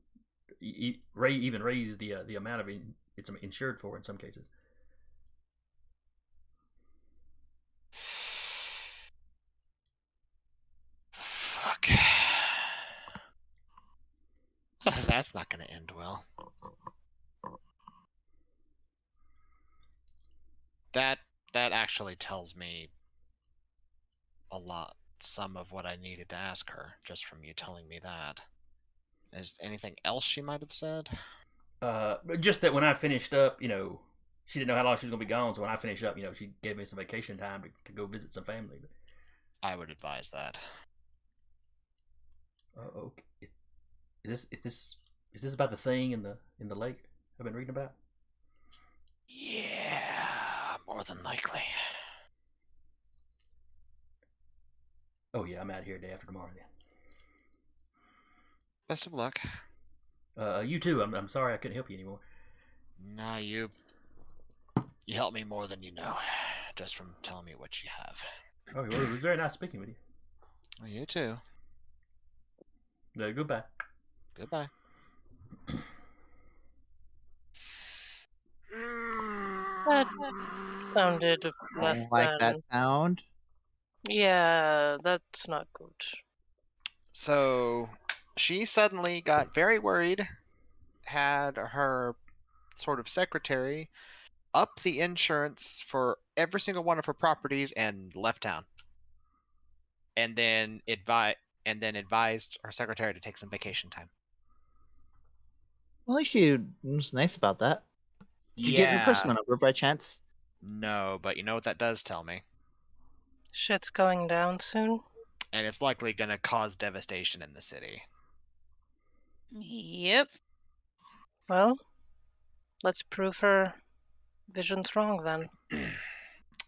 even raise the amount of it's insured for in some cases. Fuck. That's not gonna end well. That actually tells me a lot. Some of what I needed to ask her, just from you telling me that. Is anything else she might have said? Just that when I finished up, you know, she didn't know how long she was going to be gone, so when I finished up, you know, she gave me some vacation time to go visit some family. But... I would advise that. Okay. Is this about the thing in the lake I've been reading about? Yeah. More than likely. Oh yeah, I'm out here day after tomorrow then. Best of luck. You too. I'm sorry I couldn't help you anymore. Nah, you help me more than you know, just from telling me what you have. Oh, well, it was very nice speaking with you. Well, you too. Goodbye. Goodbye. That sounded I less don't like that than. sound. Yeah, that's not good. So she suddenly got very worried, had her sort of secretary up the insurance for every single one of her properties and left town. And then advised her secretary to take some vacation time. Well, at least she was nice about that. Did you get your personal number by chance? No, but you know what that does tell me? Shit's going down soon. And it's likely going to cause devastation in the city. Yep. Well, let's prove her vision's wrong then.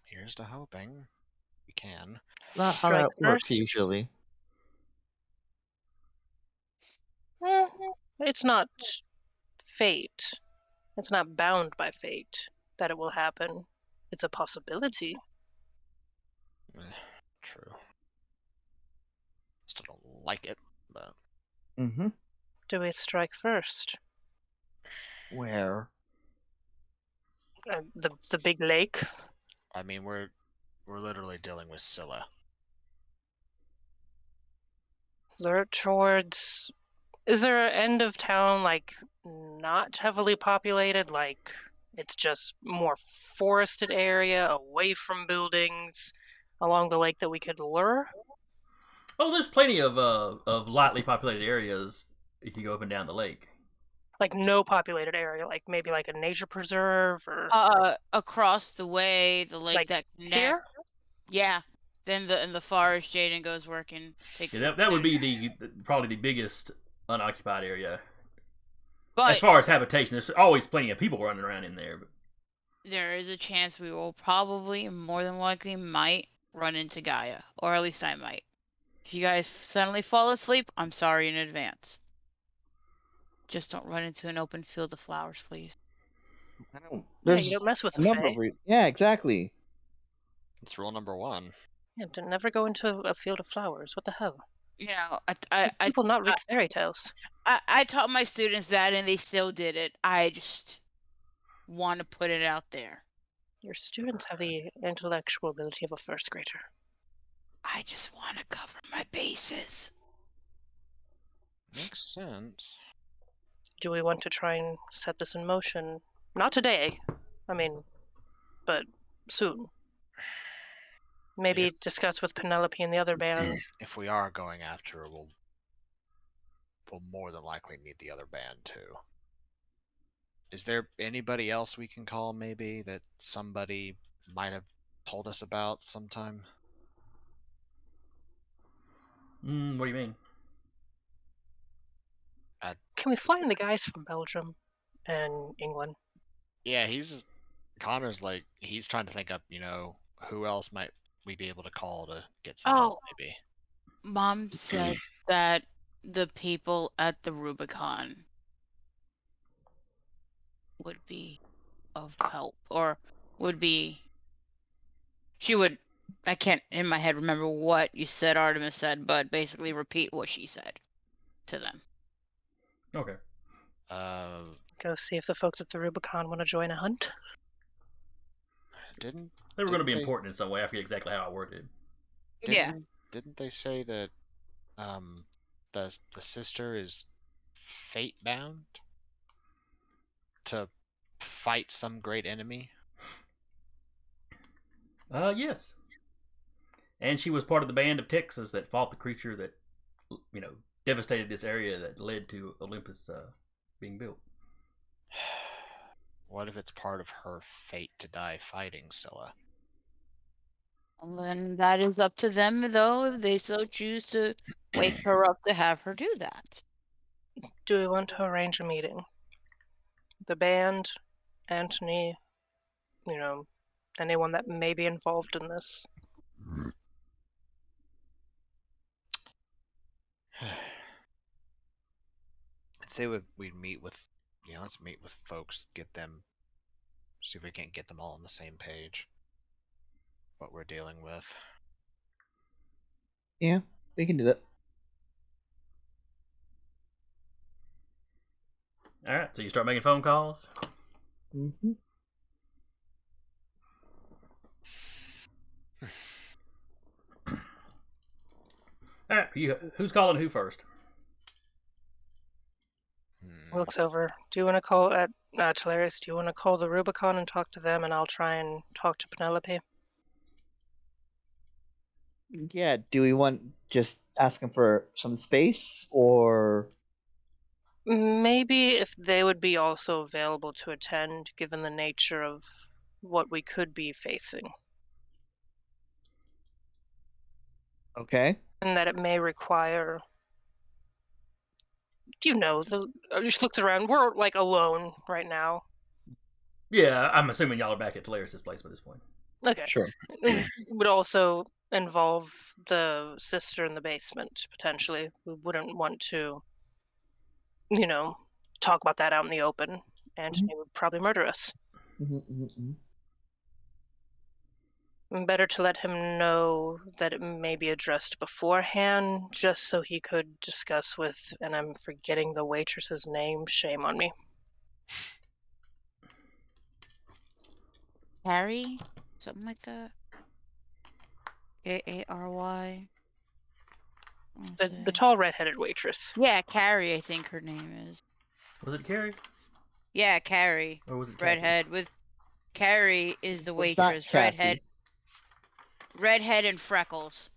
Here's to hoping we can. Not how Strike that works first. usually. It's not fate. It's not bound by fate that it will happen. It's a possibility. True. Still don't like it, but Mm-hmm. Do we strike first? Where? The big lake? I mean we're literally dealing with Scylla. Lure towards. Is there an end of town like not heavily populated? Like it's just more forested area away from buildings along the lake that we could lure? Oh, there's plenty of lightly populated areas if you go up and down the lake. Like no populated area, like maybe like a nature preserve or Across the way, the lake Like that connects. here? Yeah. Then in the forest, Jaden goes working. Yeah, that would be probably the biggest unoccupied area. But As far as habitation, there's always plenty of people running around in there. But there is a chance we will probably, more than likely, might run into Gaia. Or at least I might. If you guys suddenly fall asleep, I'm sorry in advance. Just don't run into an open field of flowers, please. I don't. Yeah, There's you don't mess with a the number Fae. of yeah, exactly. It's rule number 1. Yeah, never go into a field of flowers. What the hell? You know, People not read fairy tales. I taught my students that and they still did it. I just want to put it out there. Your students have the intellectual ability of a first grader. I just want to cover my bases. Makes sense. Do we want to try and set this in motion? Not today. I mean, but soon. Maybe If- discuss with Penelope and the other band. If we are going after her, we'll more than likely need the other band too. Is there anybody else we can call maybe that somebody might have told us about sometime? what do you mean? Can we fly in the guys from Belgium and England? Yeah, Connor's like, he's trying to think up, who else might we be able to call to get some help, maybe. Mom said that the people at the Rubicon would be of help, or would be. I can't in my head remember what you said, Artemis said, but basically repeat what she said to them. Okay. Go see if the folks at the Rubicon want to join a hunt. They were going to be Didn't they- important in some way. I forget exactly how I worded it. Yeah. Didn't they say that the sister is fate bound to fight some great enemy? Yes. And she was part of the band of Texas that fought the creature that, devastated this area that led to Olympus being built. What if it's part of her fate to die fighting Scylla? And then that is up to them, though, if they so choose to wake her up to have her do that. Do we want to arrange a meeting? The band, Anthony, anyone that may be involved in this. I'd say we'd meet with, let's meet with folks, get them, see if we can't get them all on the same page. What we're dealing with. Yeah, we can do that. All right, so you start making phone calls. Mm-hmm. All right, who's calling who first? Looks over. Do you want to call at Talarius? Do you want to call the Rubicon and talk to them, and I'll try and talk to Penelope? Yeah, do we want just asking for some space, or Maybe if they would be also available to attend, given the nature of what we could be facing, okay? and that it may require. Just looks around. We're like alone right now. Yeah, I'm assuming y'all are back at Talarius' place by this point. Okay. Sure. It would also involve the sister in the basement, potentially. We wouldn't want to, talk about that out in the open, and Mhm. they would probably murder us. Mm-hmm. Better to let him know that it may be addressed beforehand, just so he could discuss with, and I'm forgetting the waitress's name, shame on me. Carrie? Something like that? Kary? The tall red-headed waitress. Yeah, Carrie, I think her name is. Was it Carrie? Yeah, Carrie. Or was it Kathy? Redhead with Carrie is the It's not waitress. Kathy. Redhead and freckles.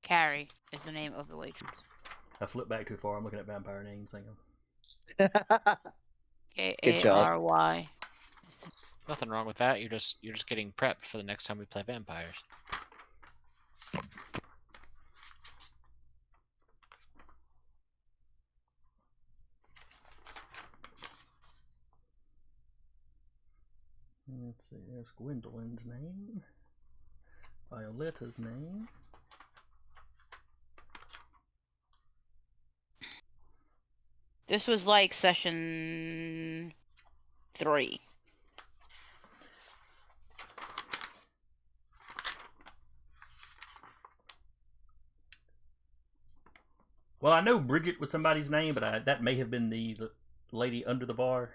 Carrie is the name of the waitress. I flipped back too far. I'm looking at vampire names. Hang on. Good job. Kary. Nothing wrong with that. You're just getting prepped for the next time we play vampires. Let's see. There's Gwendolyn's name. Violetta's name. This was like session 3. Well, I know Bridget was somebody's name, but that may have been the lady under the bar.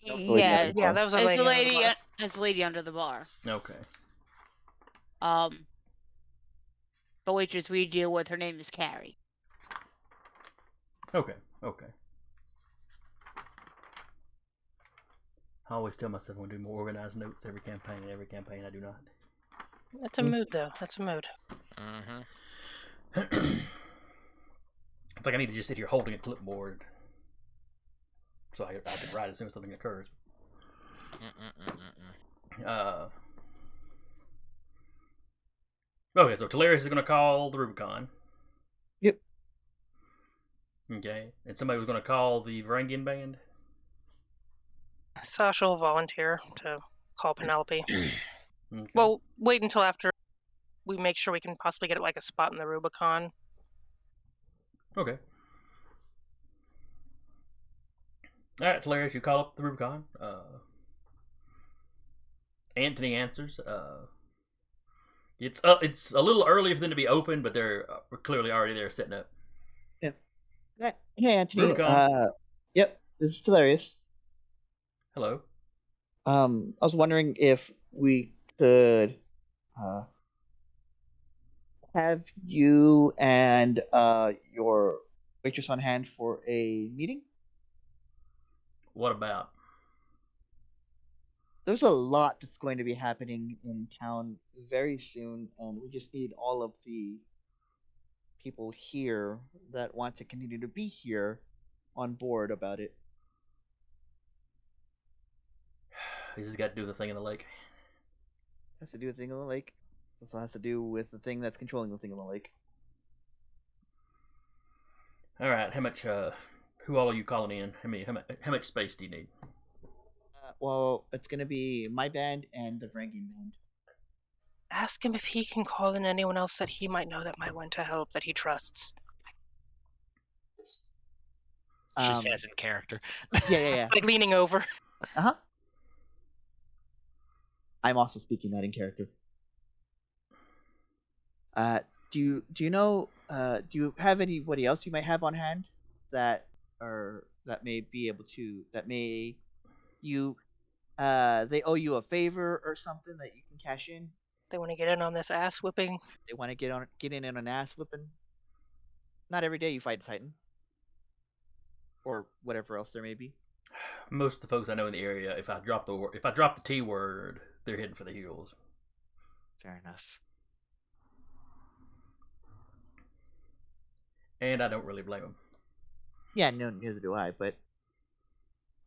That was the lady Yeah, under the Yeah, bar. that was a it's lady. the on the lady. bar. It's the lady under the bar. Okay. The waitress we deal with, her name is Carrie. Okay. I always tell myself I'm going to do more organized notes every campaign, and every campaign I do not. That's a mood, though. That's a mood. Mm-hmm. It's like I need to just sit here holding a clipboard so I can write as soon as something occurs. Okay, so Talarius is going to call the Rubicon. Yep. Okay, and somebody was going to call the Varangian band. Sasha will volunteer to call Penelope. Okay. Well, wait until after we make sure we can possibly get like a spot in the Rubicon. Okay. All right, Talarius, you call up the Rubicon. Anthony answers. It's a little early for them to be open, but they're clearly already there setting up. Hey, Anthony. Rubicon. Yep, this is Talarius. Hello. I was wondering if we could have you and your waitress on hand for a meeting. What about? There's a lot that's going to be happening in town very soon, and we just need all of the people here that want to continue to be here on board about it. This has got to do with the thing in the lake. Has to do with the thing in the lake. It also has to do with the thing that's controlling the thing in the lake. All right. How much? Who all are you calling in? How much space do you need? Well, it's going to be my band and the Varangian band. Ask him if he can call in anyone else that he might know that might want to help, that he trusts. She Um, says in character. yeah. Like leaning over. Uh-huh. I'm also speaking that in character. Do you know? Do you have anybody else you might have on hand that may be able to they owe you a favor or something that you can cash in? They want to get in on this ass whipping. They want to get in on an ass whipping. Not every day you fight a Titan, or whatever else there may be. Most of the folks I know in the area, if I drop the T word, they're heading for the hills. Fair enough. And I don't really blame them. Yeah, no, neither do I. But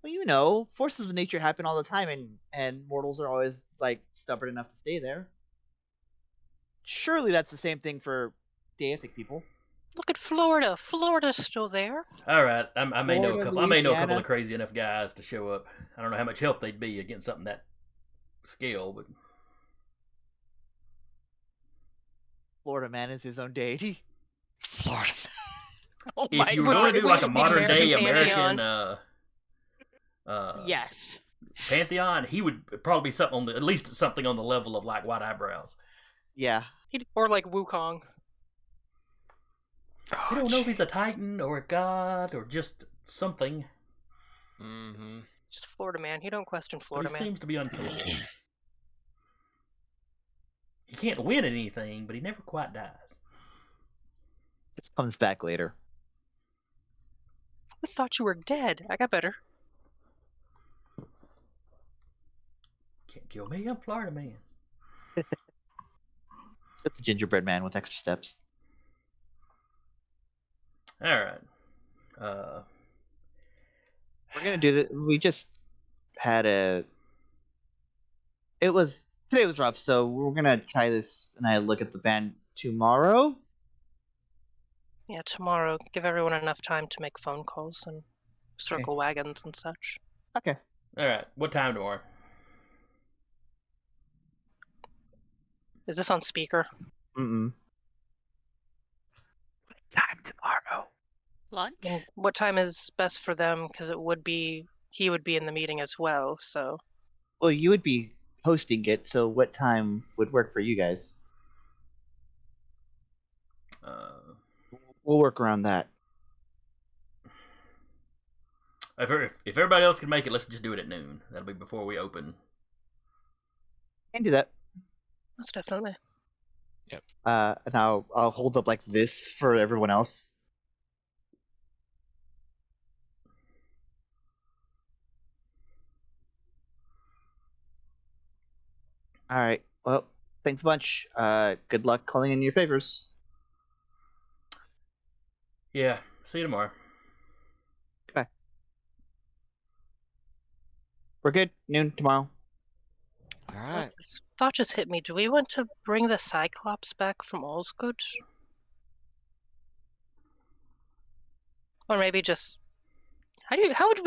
well, forces of nature happen all the time, and mortals are always like stubborn enough to stay there. Surely that's the same thing for deific people. Look at Florida. Florida's still there. All right, I may know a Florida, couple. I may know a couple Louisiana. of crazy enough guys to show up. I don't know how much help they'd be against something that scale, but Florida man is his own deity. Florida. Oh if you were going to do like a modern day American Yes. pantheon, he would probably be something at least something on the level of like White Eyebrows. Yeah. Or like Wukong. I don't know if he's a Titan or a god or just something. Mm-hmm. Just Florida man. You don't question But Florida he man. seems to be unkillable. He can't win at anything, but he never quite dies. This comes back later. I thought you were dead. I got better. Can't kill me. I'm Florida man. It's just the gingerbread man with extra steps. All right. We're gonna do this. We just had today was rough, so we're gonna try this, and I look at the band tomorrow. Yeah, tomorrow. Give everyone enough time to make phone calls and circle wagons and such. Okay. All right. What time tomorrow? Is this on speaker? Mm-mm. Time tomorrow. Lunch? And what time is best for them? Because he would be in the meeting as well. So Well, you would be hosting it, so what time would work for you guys? We'll work around that. If everybody else can make it, let's just do it at noon. That'll be before we open. Can do that. most definitely. And I'll hold up like this for everyone else. All right. Well, thanks a bunch. Good luck calling in your favors. Yeah. See you tomorrow. We're good. Noon tomorrow. All right. Thought just hit me. Do we want to bring the Cyclops back from Osgood? Or maybe just how would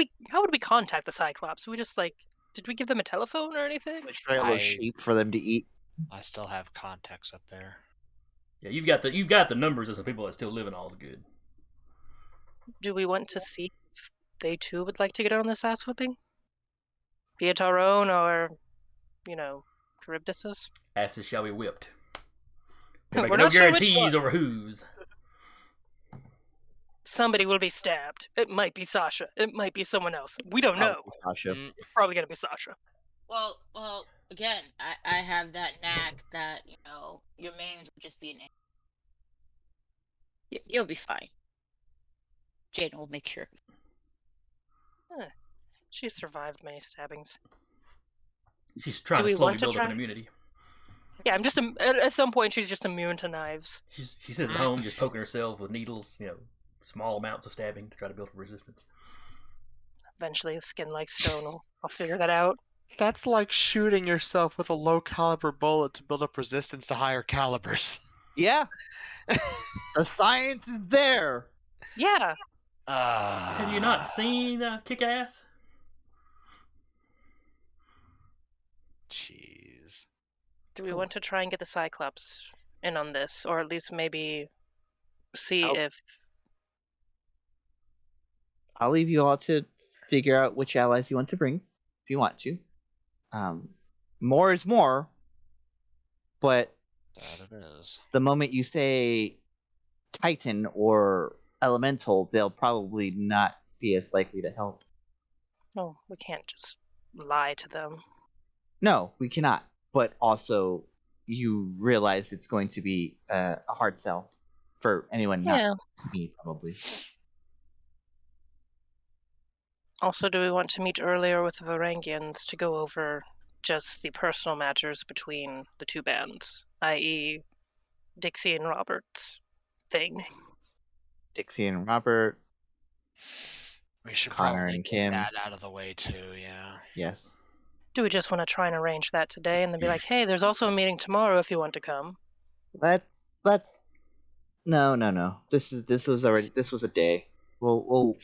we contact the Cyclops? We just did we give them a telephone or anything? A trail of sheep for them to eat. I still have contacts up there. Yeah, you've got the numbers of some people that still live in Osgood. Do we want to see if they too would like to get on this ass whipping? Be it our own or, Charybdis's? Asses shall be whipped. We're We're making not no sure which guarantees one. over whose. Somebody will be stabbed. It might be Sasha. It might be someone else. We don't know. Sasha. Probably gonna be Sasha. Well, again, I have that knack that, your mains will just be an you'll be fine. Jane will make sure. She survived many stabbings. She's trying Do to we slowly want to build up an try? immunity. Yeah, I'm just at some point she's just immune to knives. She sits at home just poking herself with needles, small amounts of stabbing to try to build up resistance. Eventually, skin like stone. I'll figure that out. That's like shooting yourself with a low caliber bullet to build up resistance to higher calibers. Yeah. The science is there. Yeah. Have you not seen Kick-Ass? Jeez. Do we want to try and get the Cyclops in on this, or at least maybe see I'll- if... I'll leave you all to figure out which allies you want to bring, if you want to. More is more, but That it is. the moment you say Titan or Elemental, they'll probably not be as likely to help. Oh, we can't just lie to them. No, we cannot. But also, you realize it's going to be a hard sell for anyone, not Yeah. me, probably. Also, do we want to meet earlier with the Varangians to go over just the personal matters between the two bands, i.e., Dixie and Robert's thing? Dixie and Robert, We should Connor probably and get Kim. that out of the way too. Yeah. Yes. Do we just want to try and arrange that today and then be like, hey, there's also a meeting tomorrow if you want to come? Let's no. This was a day. We'll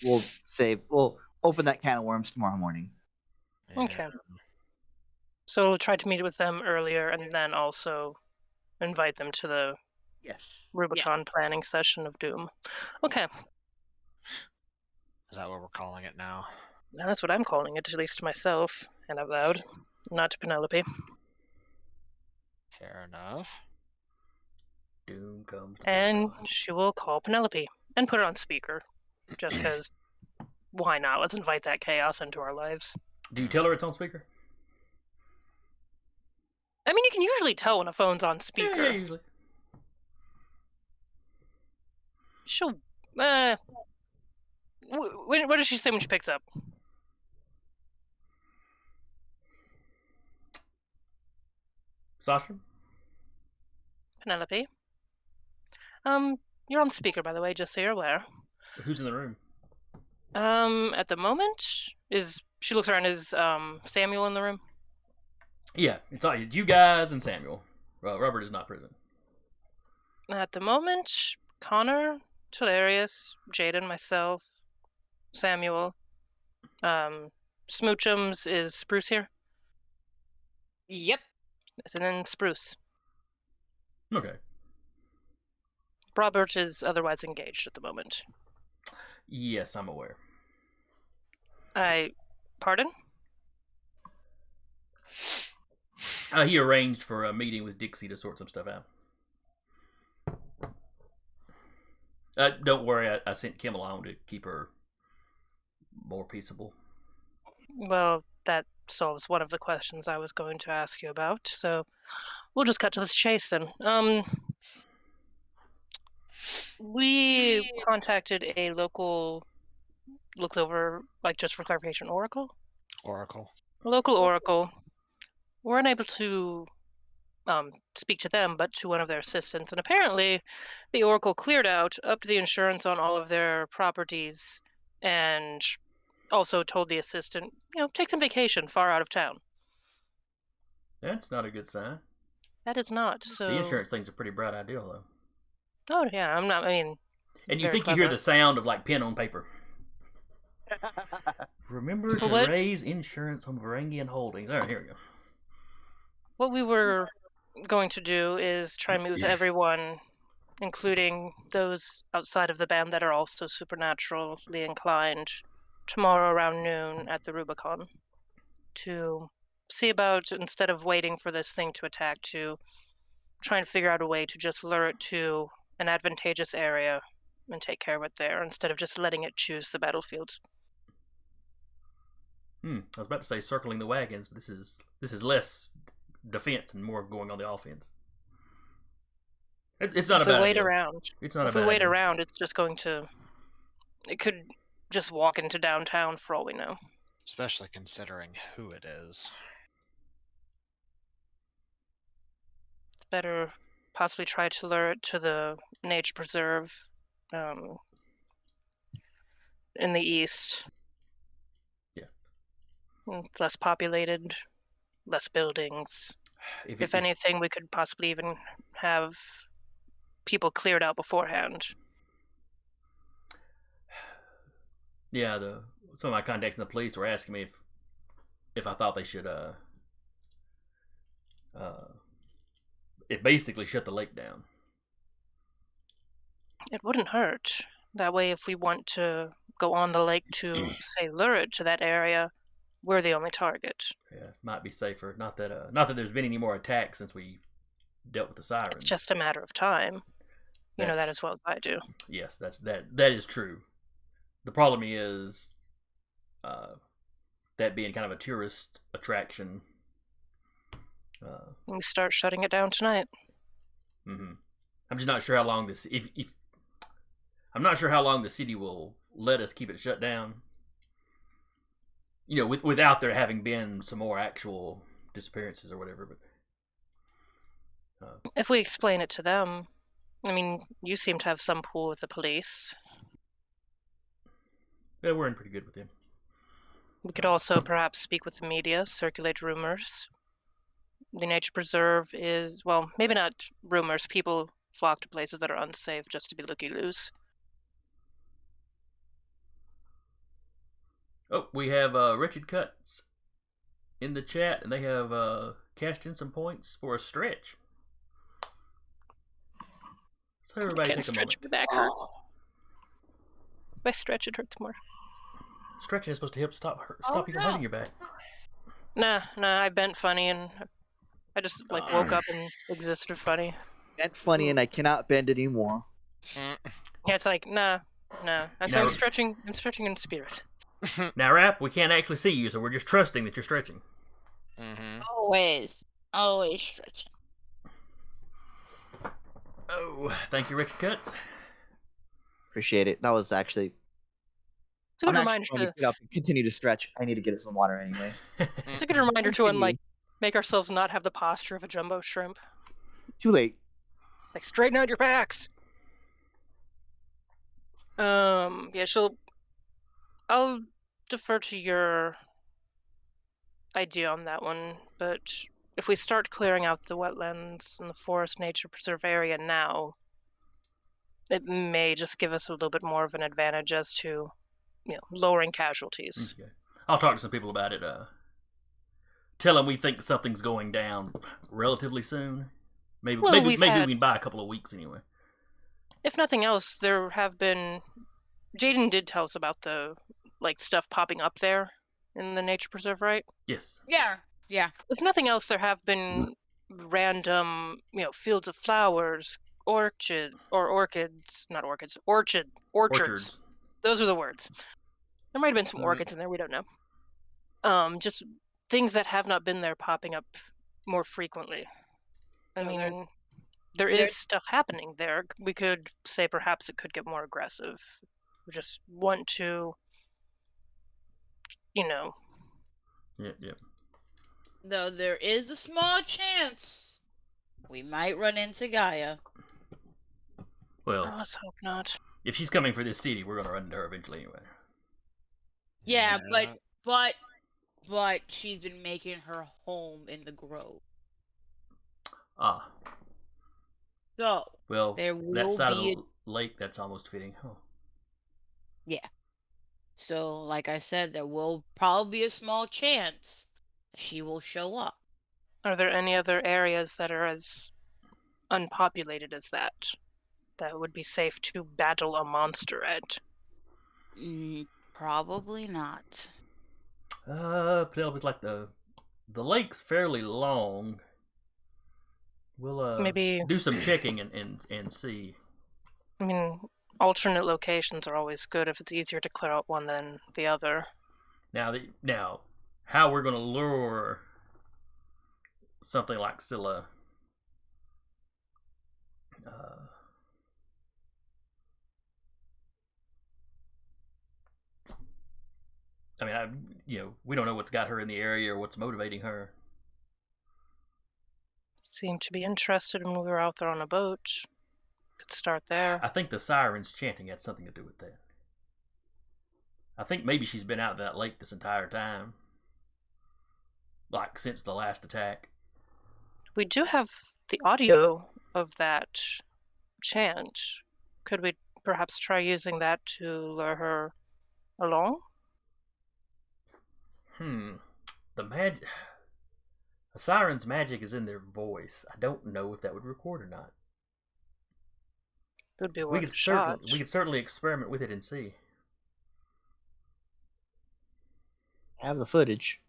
open that can of worms tomorrow morning. Okay. Yeah. So we'll try to meet with them earlier and then also invite them to the Yes. Rubicon planning session of Doom. Okay, Is that what we're calling it now? now that's what I'm calling it, at least to myself and out loud, not to Penelope. Fair enough. Doom comes. to And Rubicon. she will call Penelope and put her on speaker, just because. Why not? Let's invite that chaos into our lives. Do you tell her it's on speaker? I mean, you can usually tell when a phone's on speaker. Yeah, usually. She'll. What does she say when she picks up? Sasha? Penelope. You're on speaker, by the way, just so you're aware. Who's in the room? At the moment, she looks around, is Samuel in the room? Yeah, it's you guys and Samuel. Robert is not present. At the moment, Connor, Tillarius, Jaden, myself, Samuel, Smoochums, is Spruce here? Yep. Yes, and then Spruce. Okay. Robert is otherwise engaged at the moment. Yes, I'm aware. Pardon? He arranged for a meeting with Dixie to sort some stuff out. Don't worry, I sent Kim along to keep her more peaceable. Well, that solves one of the questions I was going to ask you about, so we'll just cut to the chase then. We contacted a local, looks over, like, just for clarification, Oracle? Oracle. A local Oracle. We're unable to speak to them, but to one of their assistants, and apparently the Oracle cleared out, upped the insurance on all of their properties, and also told the assistant, take some vacation far out of town. That's not a good sign. That is not, so... The insurance thing's a pretty bright idea, though. Oh, yeah, I mean... And you very think you hear clever. the sound of, like, pen on paper. Remember to What? raise insurance on Varangian Holdings. All right, here we go. What we were going to do is try and meet with everyone, including those outside of the band that are also supernaturally inclined, tomorrow around noon at the Rubicon, to see about, instead of waiting for this thing to attack, to try and figure out a way to just lure it to an advantageous area and take care of it there, instead of just letting it choose the battlefield. I was about to say circling the wagons, but this is less defense and more going on the offense. It's not If a we bad wait idea. around, It's not a if we bad wait idea. around, it's just going to... It could just walk into downtown for all we know. Especially considering who it is. It's better possibly try to lure it to the nature preserve in the east. Yeah. It's less populated, less buildings. If anything, we could possibly even have people cleared out beforehand. Yeah, some of my contacts in the police were asking me if I thought they should it basically shut the lake down. It wouldn't hurt. That way, if we want to go on the lake to, say, lure it to that area, we're the only target. Yeah, might be safer. Not that there's been any more attacks since we dealt with the sirens. It's just a matter of time. You know that That's- as well as I do. Yes, that is true. The problem is that being kind of a tourist attraction. We start shutting it down tonight. I'm just not sure how long this. If I'm not sure how long the city will let us keep it shut down. You know, without there having been some more actual disappearances or whatever. But If we explain it to them, I mean, you seem to have some pull with the police. yeah, we're in pretty good with them. We could also perhaps speak with the media, circulate rumors. The nature preserve is, well, maybe not rumors. People flock to places that are unsafe just to be looky-loose. Oh, we have Wretched Cuts in the chat, and they have cashed in some points for a stretch. So everybody Can't take a stretch moment. my back hurt. If I stretch, it hurts more. Stretching is supposed to help stop Oh, you from no. hurting your back. Nah, I bent funny and I just woke up and existed funny. That's funny, and I cannot bend anymore. Yeah, it's like nah. So No. I'm stretching in spirit. Now, Rap, we can't actually see you, so we're just trusting that you're stretching. Mm-hmm. Always stretching. Oh, thank you, Wretched Cuts. Appreciate it. That was actually. It's a good I'm reminder actually going to to get up and continue to stretch. I need to get some water anyway. it's a good reminder to Continue. make ourselves not have the posture of a jumbo shrimp. Too late. Like straighten out your backs. Yeah, I'll defer to your idea on that one, but if we start clearing out the wetlands and the forest nature preserve area now, it may just give us a little bit more of an advantage as to, lowering casualties. Okay. I'll talk to some people about it. Tell them we think something's going down relatively soon. Maybe Well, maybe we've we had- can buy a couple of weeks anyway. If nothing else, there have been. Jaden did tell us about the stuff popping up there in the nature preserve, right? Yes. Yeah. If nothing else, there have been random, fields of flowers, orchids, orchards. Orchards. Those are the words. There might have been some Mhm. orchids in there, we don't know. Just things that have not been there popping up more frequently. I No, mean, there there- is stuff happening there. We could say perhaps it could get more aggressive. We just want to, Yeah. Though there is a small chance we might run into Gaia. Well, let's hope not. if she's coming for this city, we're gonna run into her eventually anyway. Yeah, but she's been making her home in the Grove. Ah, So well, there that will side be of the lake, that's almost fitting. Huh. So like I said, there will probably be a small chance she will show up. Are there any other areas that are as unpopulated as that would be safe to battle a monster at? Probably not. Penelope's like the lake's fairly long. We'll Maybe, do some checking and see. I mean, alternate locations are always good if it's easier to clear out one than the other. Now, how we're gonna lure something like Scylla? I mean, we don't know what's got her in the area or what's motivating her. Seemed to be interested when we were out there on a boat. Could start there. I think the sirens chanting had something to do with that. I think maybe she's been out of that lake this entire time. Like, since the last attack. We do have the audio of that chant. Could we perhaps try using that to lure her along? The magic... A siren's magic is in their voice. I don't know if that would record or not. It would be We worth could a shot. certainly experiment with it and see. Have the footage.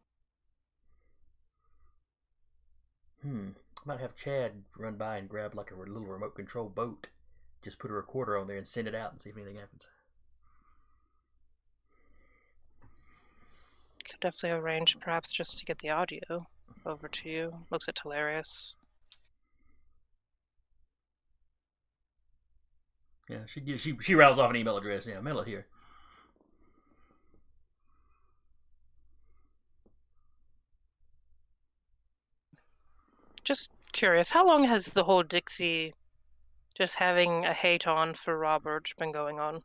I might have Chad run by and grab like a little remote control boat. Just put a recorder on there and send it out and see if anything happens. Could definitely arrange, perhaps, just to get the audio over to you. Looks at Hilarious. Yeah, she rattles off an email address. Yeah, mail it here. Just curious, how long has the whole Dixie just having a hate on for Robert been going on?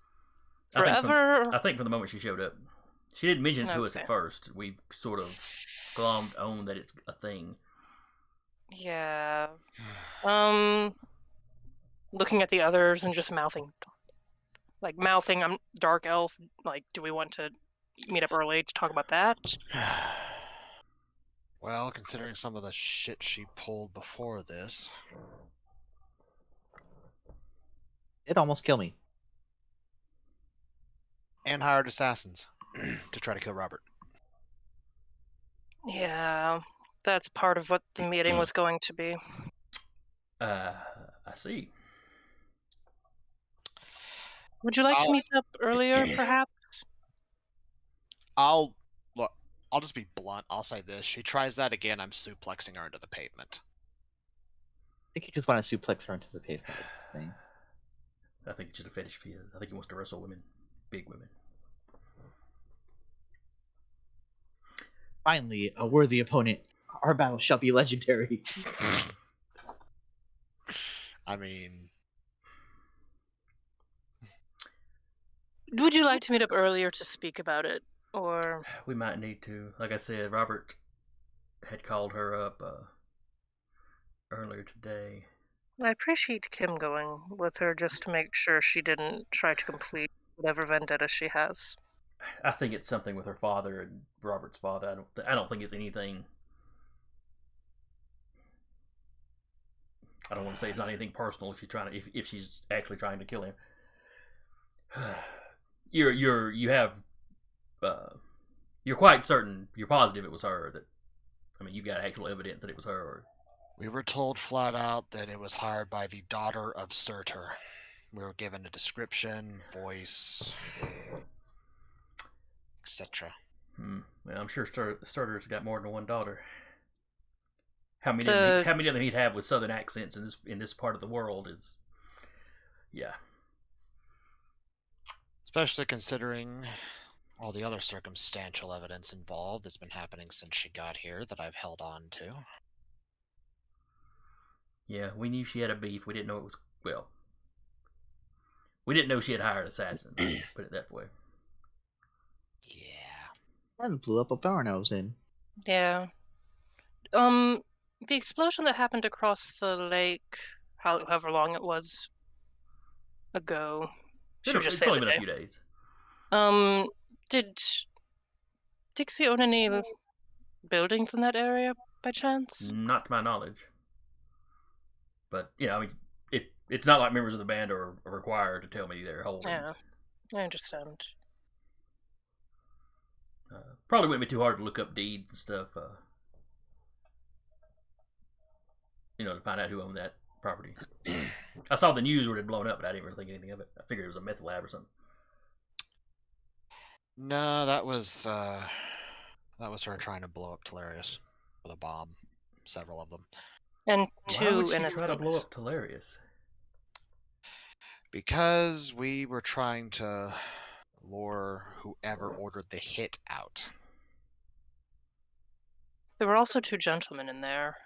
Forever? I think from the moment she showed up. She didn't mention it to us at Okay. first. We sort of glommed on that it's a thing. Yeah. Looking at the others and just mouthing. Like, mouthing, I'm Dark Elf. Like, do we want to meet up early to talk about that? Well, considering some of the shit she pulled before this. It almost killed me. And hired assassins to try to kill Robert. Yeah, that's part of what the meeting was going to be. I see. Would you like to meet up earlier, perhaps? I'll just be blunt. I'll say this. She tries that again, I'm suplexing her into the pavement. I think you just want to suplex her into the pavement. That's the thing. I think it's just a fetish for you. I think he wants to wrestle women. Big women. Finally, a worthy opponent. Our battle shall be legendary. I mean, Would you like to meet up earlier to speak about it? Or We might need to. Like I said, Robert had called her up earlier today. I appreciate Kim going with her just to make sure she didn't try to complete whatever vendetta she has. I think it's something with her father and Robert's father. I don't think it's anything. I don't want to say it's not anything personal if she's actually trying to kill him. You're quite certain, you're positive it was her. That, I mean, you've got actual evidence that it was her. Or, we were told flat out that it was hired by the daughter of Surtur. We were given a description, voice, etc. Well, I'm sure Surtur's got more than one daughter. How many of them he'd have with southern accents in this part of the world is, yeah. Especially considering all the other circumstantial evidence involved that's been happening since she got here that I've held on to. Yeah, we knew she had a beef. We didn't know it was, well, we didn't know she had hired assassins. Put it that way. Yeah. And blew up a power nose in. Yeah. The explosion that happened across the lake, however long it was ago, should we just It's say only the been a day? few days. Did Dixie own any buildings in that area by chance? Not to my knowledge. But, I mean, it's not like members of the band are required to tell me their holdings. Yeah, I understand. Probably wouldn't be too hard to look up deeds and stuff, to find out who owned that property. I saw the news where it had blown up, but I didn't really think anything of it. I figured it was a meth lab or something. No, that was her trying to blow up Telarius with a bomb. Several of them. And Why two would she innocents. try to blow up Telarius? Because we were trying to lure whoever ordered the hit out. There were also two gentlemen in there.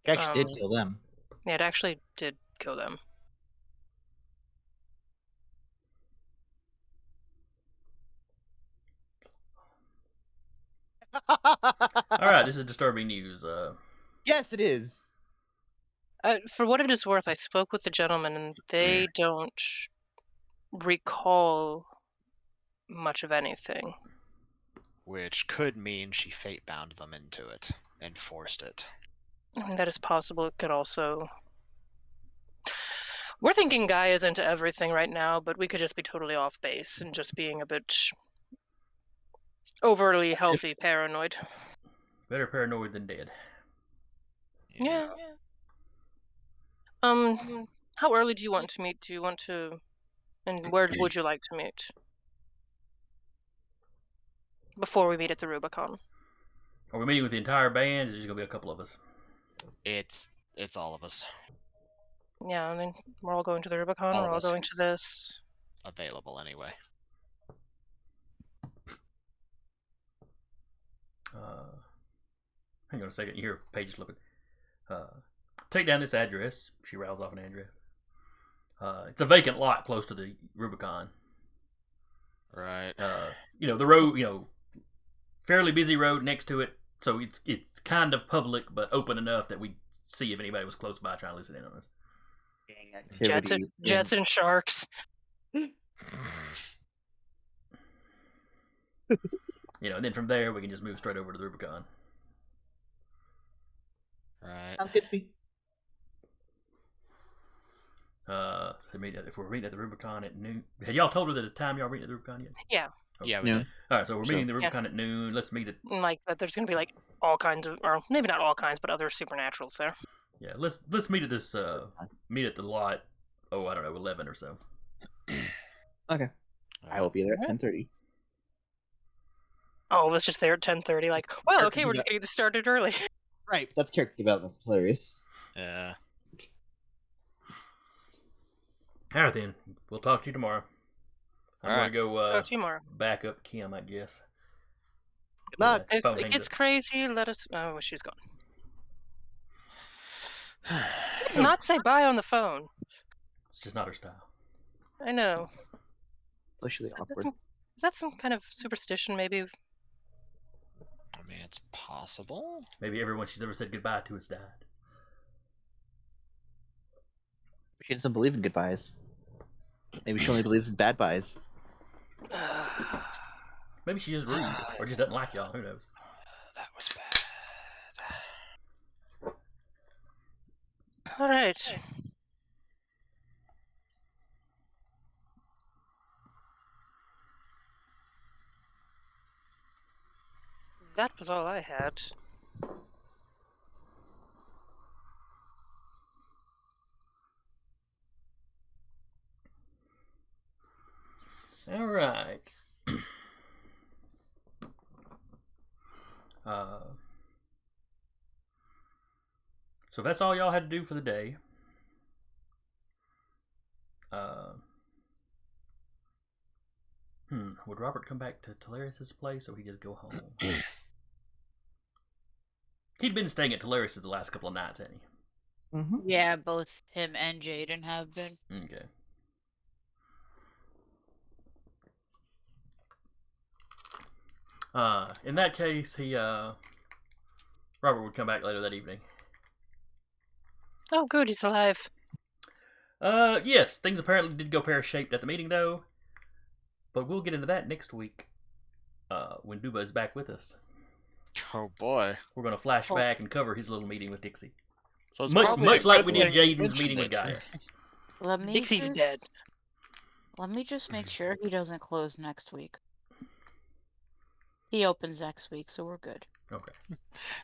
He actually did kill them. Yeah, it actually did kill them. Alright, this is disturbing news. Yes, it is. For what it is worth, I spoke with the gentleman, and they don't recall much of anything. Which could mean she fate-bound them into it. enforced it. I mean, that is possible. It could also. We're thinking Guy is into everything right now, but we could just be totally off base and just being a bit overly healthy paranoid. Better paranoid than dead. Yeah. How early do you want to meet? Do you want to, and where would you like to meet? Before we meet at the Rubicon. Are we meeting with the entire band? Or is there going to be a couple of us? It's all of us Yeah, I mean, we're all going to the Rubicon. All We're of all us. going to this. available anyway. Hang on a second. You hear Paige flipping. Take down this address. She rattles off an address. It's a vacant lot close to the Rubicon. Right. The road, fairly busy road next to it. So it's kind of public, but open enough that we see if anybody was close by trying to listen in on us. Jets and sharks. And then from there we can just move straight over to the Rubicon. Right. Sounds good to me. So if we're meeting at the Rubicon at noon, had y'all told her the time y'all meeting at the Rubicon yet? Yeah. Okay. Yeah, we Yeah. did. All right, so we're Sure. meeting the Rubicon at noon. Let's meet at Like that, there's gonna be like all kinds of, or maybe not all kinds, but other supernaturals there. let's meet at this meet at the lot. Oh, I don't know, 11 or so. Okay. I will be there at 10:30. Oh, let's just there at 10:30. Like, well, Character okay, we're just getting this started early. Right. That's character development. It's hilarious. Yeah. All right, then we'll talk to you tomorrow. I'm All gonna go Talk to you tomorrow. back up Kim, I guess. Good luck. If Phone it hangs gets up. crazy, let us. Oh, she's gone. Let's not say bye on the phone. It's just not her style. I know. Socially Is that, awkward. is that some kind of superstition, maybe? I mean, it's possible. Maybe everyone she's ever said goodbye to has died. She doesn't believe in goodbyes. Maybe she only believes in bad byes. Maybe she's just rude or just doesn't like y'all. Who knows? That was bad. All right. That was all I had. All right. So that's all y'all had to do for the day. Would Robert come back to Talarius's place, or would he just go home? He'd been staying at Talarius's the last couple of nights, hadn't he? Mm-hmm. Yeah, both him and Jaden have been. Okay. In that case, Robert would come back later that evening. Oh, good, he's alive. Yes, things apparently did go pear-shaped at the meeting, though. But we'll get into that next week, when Duba is back with us. Oh boy. We're going to flash back and cover his little meeting with Dixie. So it's Much, probably much a like good we did thing you Jaden's meeting with mentioned Gaia. Let me Dixie's just, dead. Let me just make sure he doesn't close next week. He opens next week, so we're good. Okay.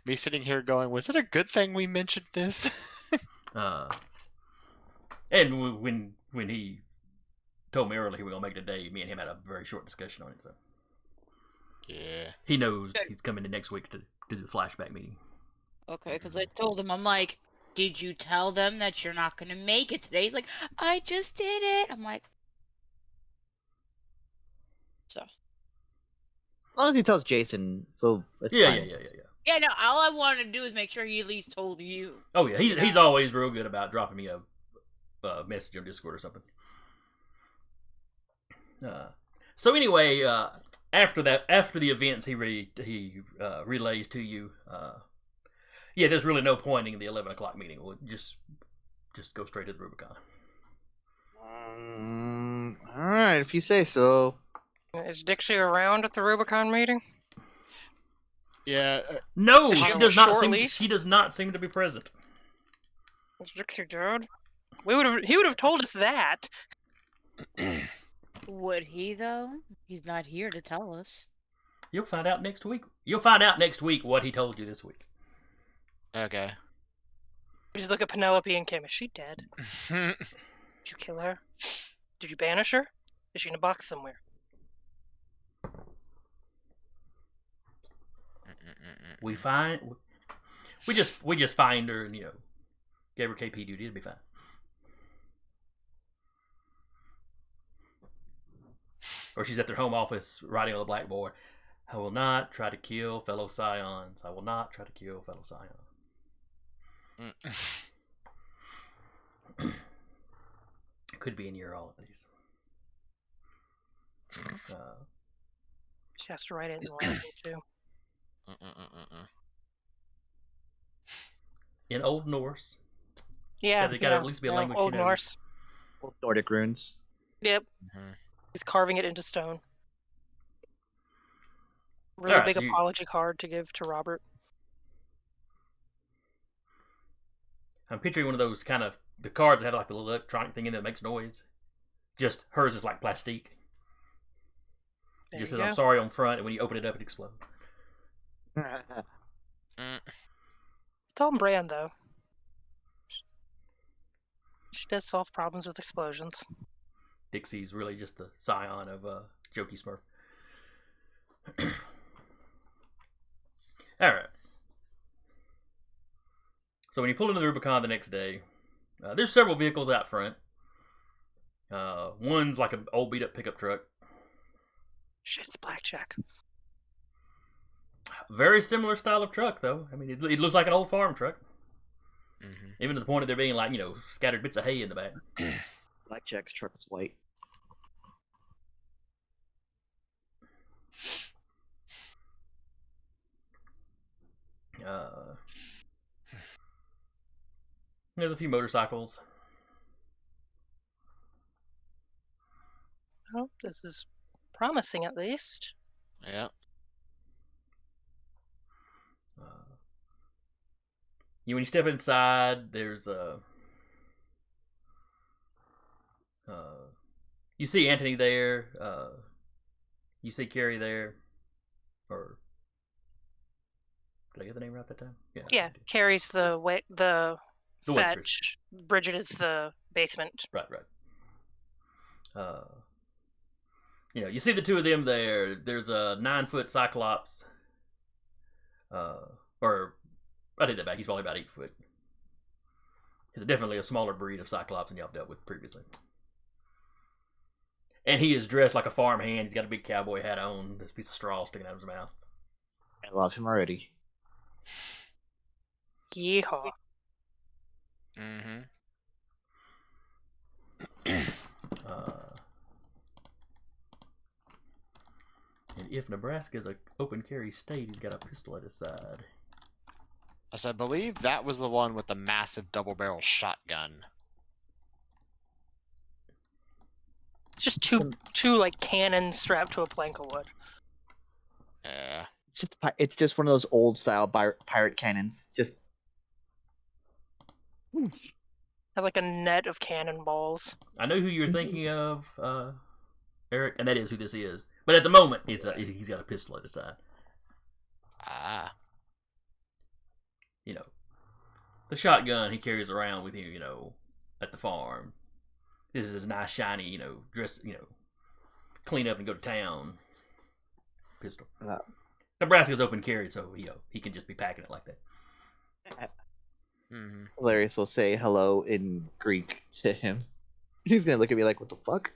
Me sitting here going, was it a good thing we mentioned this? And when he told me earlier he was going to make it today, me and him had a very short discussion on it. So Yeah. he knows he's coming in next week to do the flashback meeting. Okay, because I told him, I'm like, did you tell them that you're not going to make it today? He's like, I just did it. I'm like, so. As long as he tells Jason, so it's Yeah. fine. Yeah, no, all I wanted to do is make sure he at least told you. Oh yeah, he's always real good about dropping me a message on Discord or something. So anyway, after the events he relays to you, there's really no pointing in the 11 o'clock meeting. We'll just go straight to the Rubicon. All right, if you say so. Is Dixie around at the Rubicon meeting? Yeah. No, Is she she on does a not short seem. leash? She does not seem to be present. It's Dixie, dude. He would have told us that. Would he though? He's not here to tell us. You'll find out next week. You'll find out next week what he told you this week. Okay. We just look at Penelope and Kim. Is she dead? Did you kill her? Did you banish her? Is she in a box somewhere? We just find her and gave her KP duty. It'll be fine. Or she's at their home office writing on the blackboard. I will not try to kill fellow scions. I will not try to kill fellow scions. Could be in here all of these. She has to write it in Latin too. In Old Norse. Yeah, they gotta at least be a language Old she knows. Norse. Old Nordic runes. Yep. Mhm. He's carving it into stone. Really Alright, big so you- apology card to give to Robert. I'm picturing one of those kind of the cards that had like the little electronic thing in it that makes noise. Just hers is like plastique. It There just you says go. I'm sorry on front, and when you open it up, it explodes. It's on brand though. She does solve problems with explosions. Dixie's really just the scion of Jokey Smurf. Alright. So when you pull into the Rubicon the next day, there's several vehicles out front. One's like an old beat up pickup truck. Shit, it's Blackjack. Very similar style of truck, though. I mean, it looks like an old farm truck. Mhm. Even to the point of there being like, scattered bits of hay in the back. Blackjack's truck is white. There's a few motorcycles. Oh, this is promising at least. Yeah. When you step inside, there's you see Anthony there. You see Carrie there, or did I get the name right that time? Yeah, Carrie's the The waitress. fetch. Bridget is the basement. Right. You see the two of them there. There's a 9-foot Cyclops. Or I take that back. He's probably about 8 foot. He's definitely a smaller breed of Cyclops than y'all have dealt with previously. And he is dressed like a farmhand. He's got a big cowboy hat on. There's a piece of straw sticking out of his mouth. I love him already. Yeehaw. Mm-hmm. And if Nebraska's an open carry state, he's got a pistol at his side. As I believe that was the one with the massive double-barrel shotgun. It's just two like cannons strapped to a plank of wood. Yeah. It's just one of those old style pirate cannons. Just Has like a net of cannonballs. I know who you're thinking of, Eric, and that is who this is. But at the moment, he's got a pistol at his side. Ah. The shotgun he carries around with him, at the farm. This is his nice, shiny, dress, clean up and go to town pistol. Nebraska's open carry, so, he can just be packing it like that. Mm-hmm. Hilarious will say hello in Greek to him. He's gonna look at me like, what the fuck?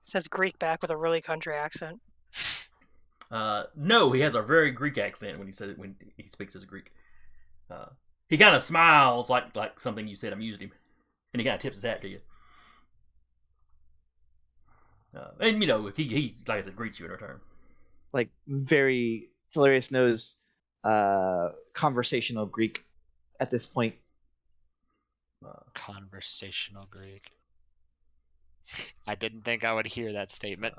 Says Greek back with a really country accent. No, he has a very Greek accent when he speaks as Greek. He kind of smiles like something you said amused him, and he kind of tips his hat to you. And he like I said greets you in return. Like very Hilarious knows conversational Greek at this point. Conversational Greek. I didn't think I would hear that statement.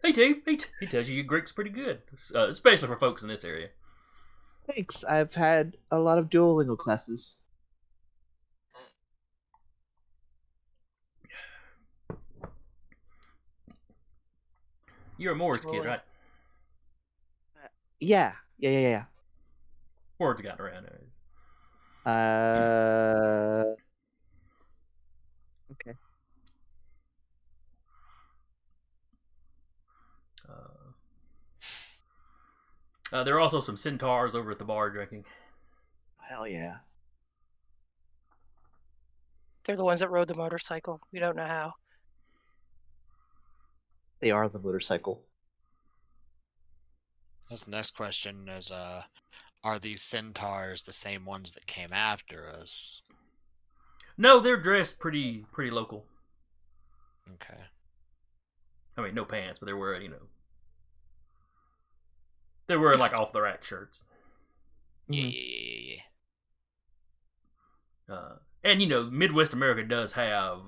He tells you your Greek's pretty good, especially for folks in this area. Thanks. I've had a lot of Duolingo classes. You're a Morris kid, Totally. right? Yeah. Word's gotten around. Okay. There are also some centaurs over at the bar drinking. Hell yeah. They're the ones that rode the motorcycle. We don't know how. They are the motorcycle. That's the next question is, are these centaurs the same ones that came after us? No, they're dressed pretty local. Okay. I mean, no pants, but they're wearing, they're wearing like off the rack shirts. Yeah. And Midwest America does have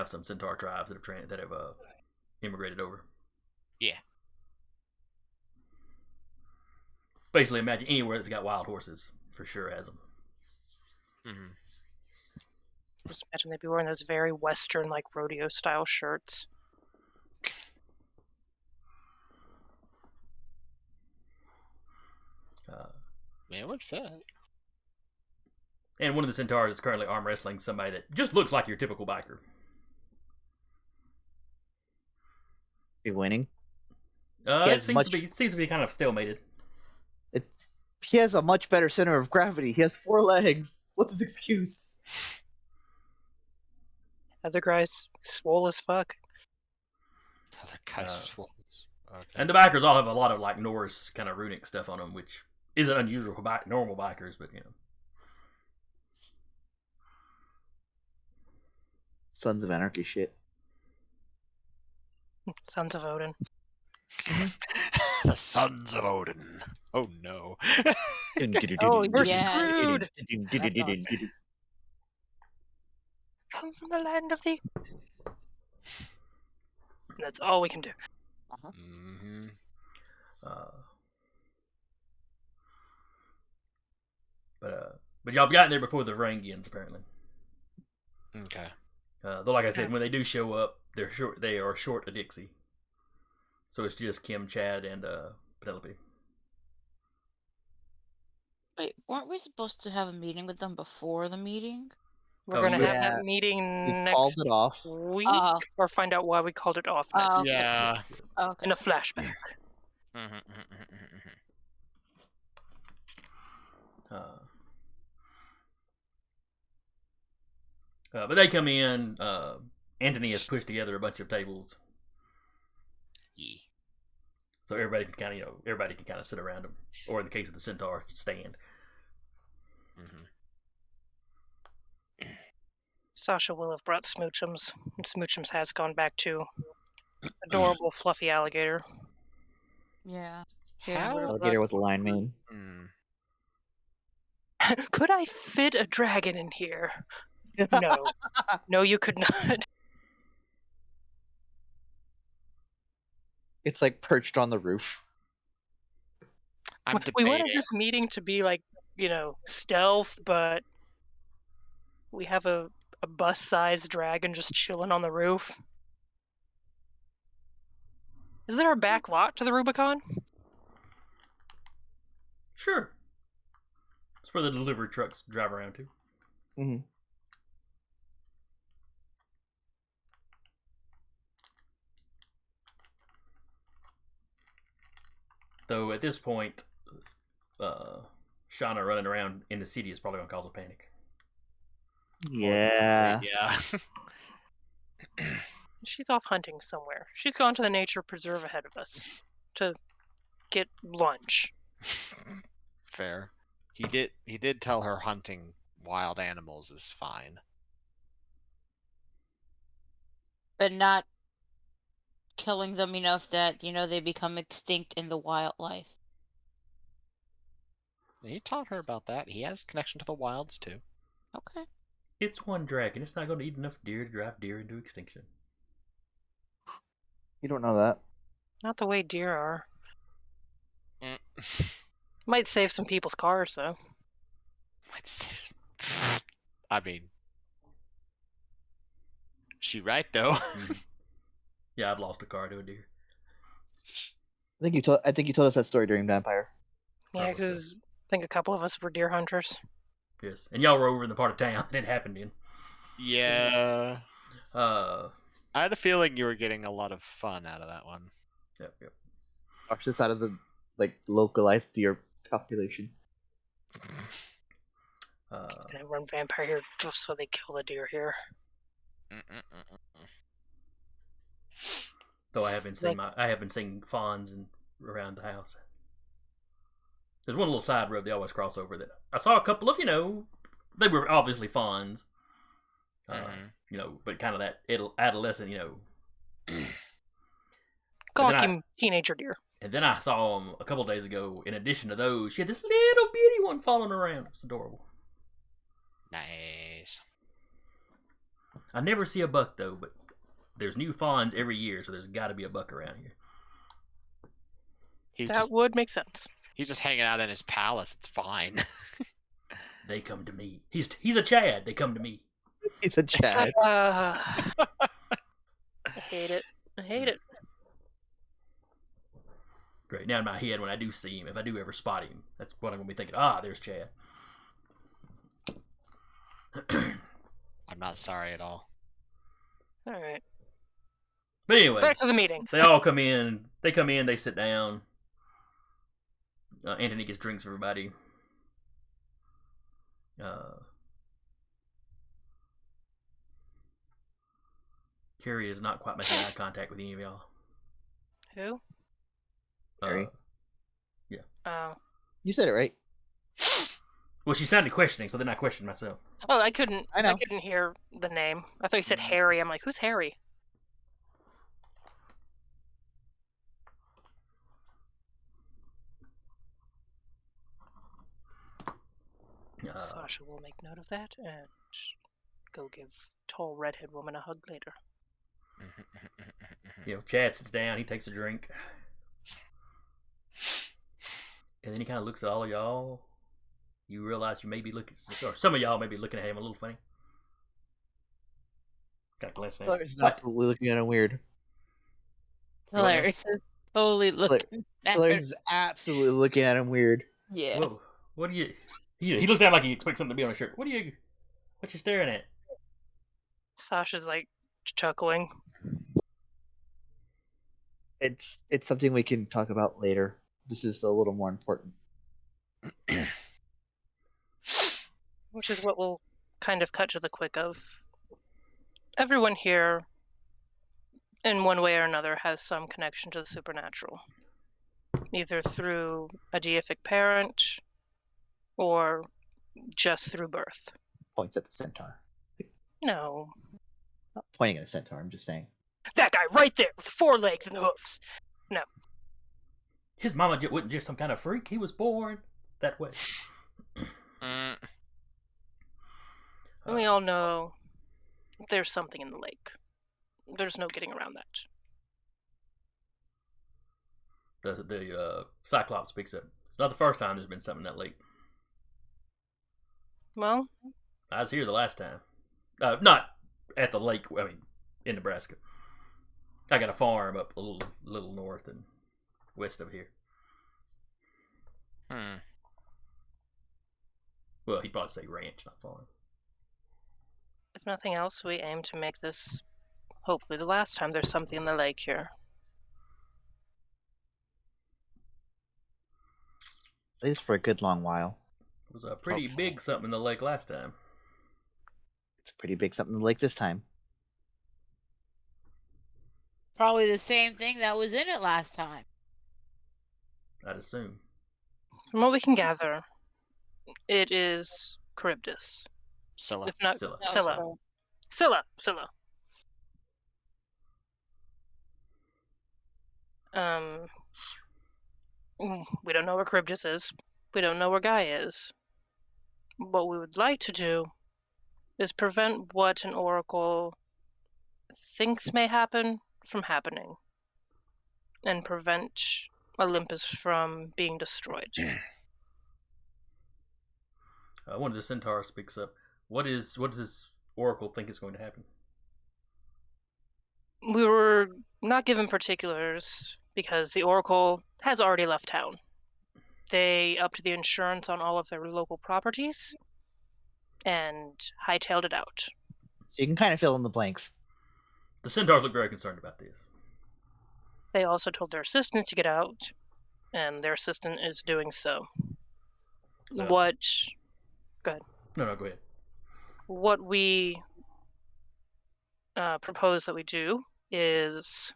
some centaur tribes that have immigrated over. Yeah. Basically, imagine anywhere that's got wild horses for sure has them. Mm-hmm. Just imagine they'd be wearing those very Western, like rodeo style shirts. Yeah, it would fit. And one of the centaurs is currently arm wrestling somebody that just looks like your typical biker. Be winning. It seems to be kind of stalemated. He has a much better center of gravity. He has 4 legs. What's his excuse? Other guys swole as fuck. Other guys. Okay. And the bikers all have a lot of like Norse kind of runic stuff on them, which isn't unusual for normal bikers, but Sons of Anarchy shit. Sons of Odin. The Sons of Odin. Oh no. Oh, you're Yeah. screwed! Come from the land of the... That's all we can do. Mm-hmm. But y'all have gotten there before the Varangians, apparently. Okay. Though, like I said, when they do show up, they are short a Dixie. So it's just Kim, Chad, and Penelope. Wait, weren't we supposed to have a meeting with them before the meeting? We're Oh, gonna yeah. have that meeting We called next it off. week, Oh. or find out why we called it off next Oh. week. Yeah. Yes, yes. Okay. In a flashback. But they come in. Anthony has pushed together a bunch of tables, Yeah. so everybody can kind of sit around them, or in the case of the centaur, stand. Mm-hmm. Sasha will have brought Smoochums, and Smoochums has gone back to adorable, fluffy alligator. Yeah. How? Alligator with a line mane. Mm. Could I fit a dragon in here? No. No, you could not. It's like perched on the roof. I'm We debating. wanted this meeting to be like, stealth, but we have a bus-sized dragon just chilling on the roof. Is there a back lot to the Rubicon? Sure. That's where the delivery trucks drive around to. Mm-hmm. Though at this point, Shauna running around in the city is probably going to cause a panic. Yeah. Yeah. She's off hunting somewhere. She's gone to the nature preserve ahead of us to get lunch. Fair. He did tell her hunting wild animals is fine. But not killing them enough that, they become extinct in the wildlife. He taught her about that. He has connection to the wilds too. Okay. It's one dragon. It's not going to eat enough deer to drive deer into extinction. You don't know that. Not the way deer are. Mm. Might save some people's cars, though. I mean, she right though. Mhm. Yeah, I've lost a car to a deer. I think you told us that story during Vampire. Yeah, Probably so. because I think a couple of us were deer hunters. Yes, and y'all were over in the part of town that it happened in. Yeah. Uh, I had a feeling you were getting a lot of fun out of that one. yep, yep. Watch this out of the localized deer population. Just gonna run vampire here just so they kill the deer here. Though I have been seeing fawns around the house. There's one little side road they always cross over that I saw a couple of. They were obviously fawns. But kind of that adolescent, Gawky teenager deer. And then I saw them a couple days ago. In addition to those, she had this little bitty one following around. It's adorable. Nice. I never see a buck though, but there's new fawns every year, so there's got to be a buck around here. He's Would make sense. He's just hanging out in his palace. It's fine. They come to me. He's a Chad. They come to me. It's a Chad. I hate it. I hate it. Great. Now in my head, when I do see him, if I do ever spot him, that's what I'm gonna be thinking. There's Chad. I'm not sorry at all. All right. But anyway, Back to the meeting. they all come in. They come in. They sit down. Anthony gets drinks for everybody. Carrie is not quite making eye contact with any of y'all. Who? Carrie. Yeah. Oh. You said it right. Well, she sounded questioning, so then I questioned myself. Oh, I couldn't. I know. I couldn't hear the name. I thought you said Harry. I'm like, who's Harry? Sasha will make note of that and go give tall redhead woman a hug later. Chad sits down. He takes a drink, and then he kind of looks at all of y'all. You realize you may be looking, or some of y'all may be looking at him a little funny. Kind of glancing at him. It's absolutely looking at him weird. Hilarious. Totally looking. Hilarious is absolutely looking at him weird. Yeah. Whoa, what do you? He looks down like he expects something to be on his shirt. What you staring at? Sasha's like chuckling. It's something we can talk about later. This is a little more important. Which is what we'll kind of cut to the quick of. Everyone here, in one way or another, has some connection to the supernatural. Either through a deific parent, or just through birth. Points at the centaur. No. Not pointing at a centaur, I'm just saying. That guy right there with the 4 legs and the hoofs. No. His mama wasn't just some kind of freak. He was born that way. We all know there's something in the lake. There's no getting around that. The Cyclops speaks up. It's not the first time there's been something in that lake. Well, I was here the last time. Not at the lake. I mean, in Nebraska. I got a farm up a little north and west of here. Well, he'd probably say ranch, not farm. if nothing else, we aim to make this hopefully the last time there's something in the lake here. At least for a good long while. It was a pretty big something in the lake last time. It's a pretty big something in the lake this time. Probably the same thing that was in it last time. I'd assume. From what we can gather, it is Charybdis. Scylla. If not Scylla. No, Scylla. Scylla. We don't know where Charybdis is. We don't know where Guy is. What we would like to do is prevent what an oracle thinks may happen from happening. and prevent Olympus from being destroyed. One of the centaurs speaks up. What does this oracle think is going to happen? We were not given particulars because the Oracle has already left town. They upped the insurance on all of their local properties and hightailed it out. So you can kind of fill in the blanks. The centaurs look very concerned about this. They also told their assistant to get out, and their assistant is doing so. What? Go ahead. No, go ahead. What we propose that we do is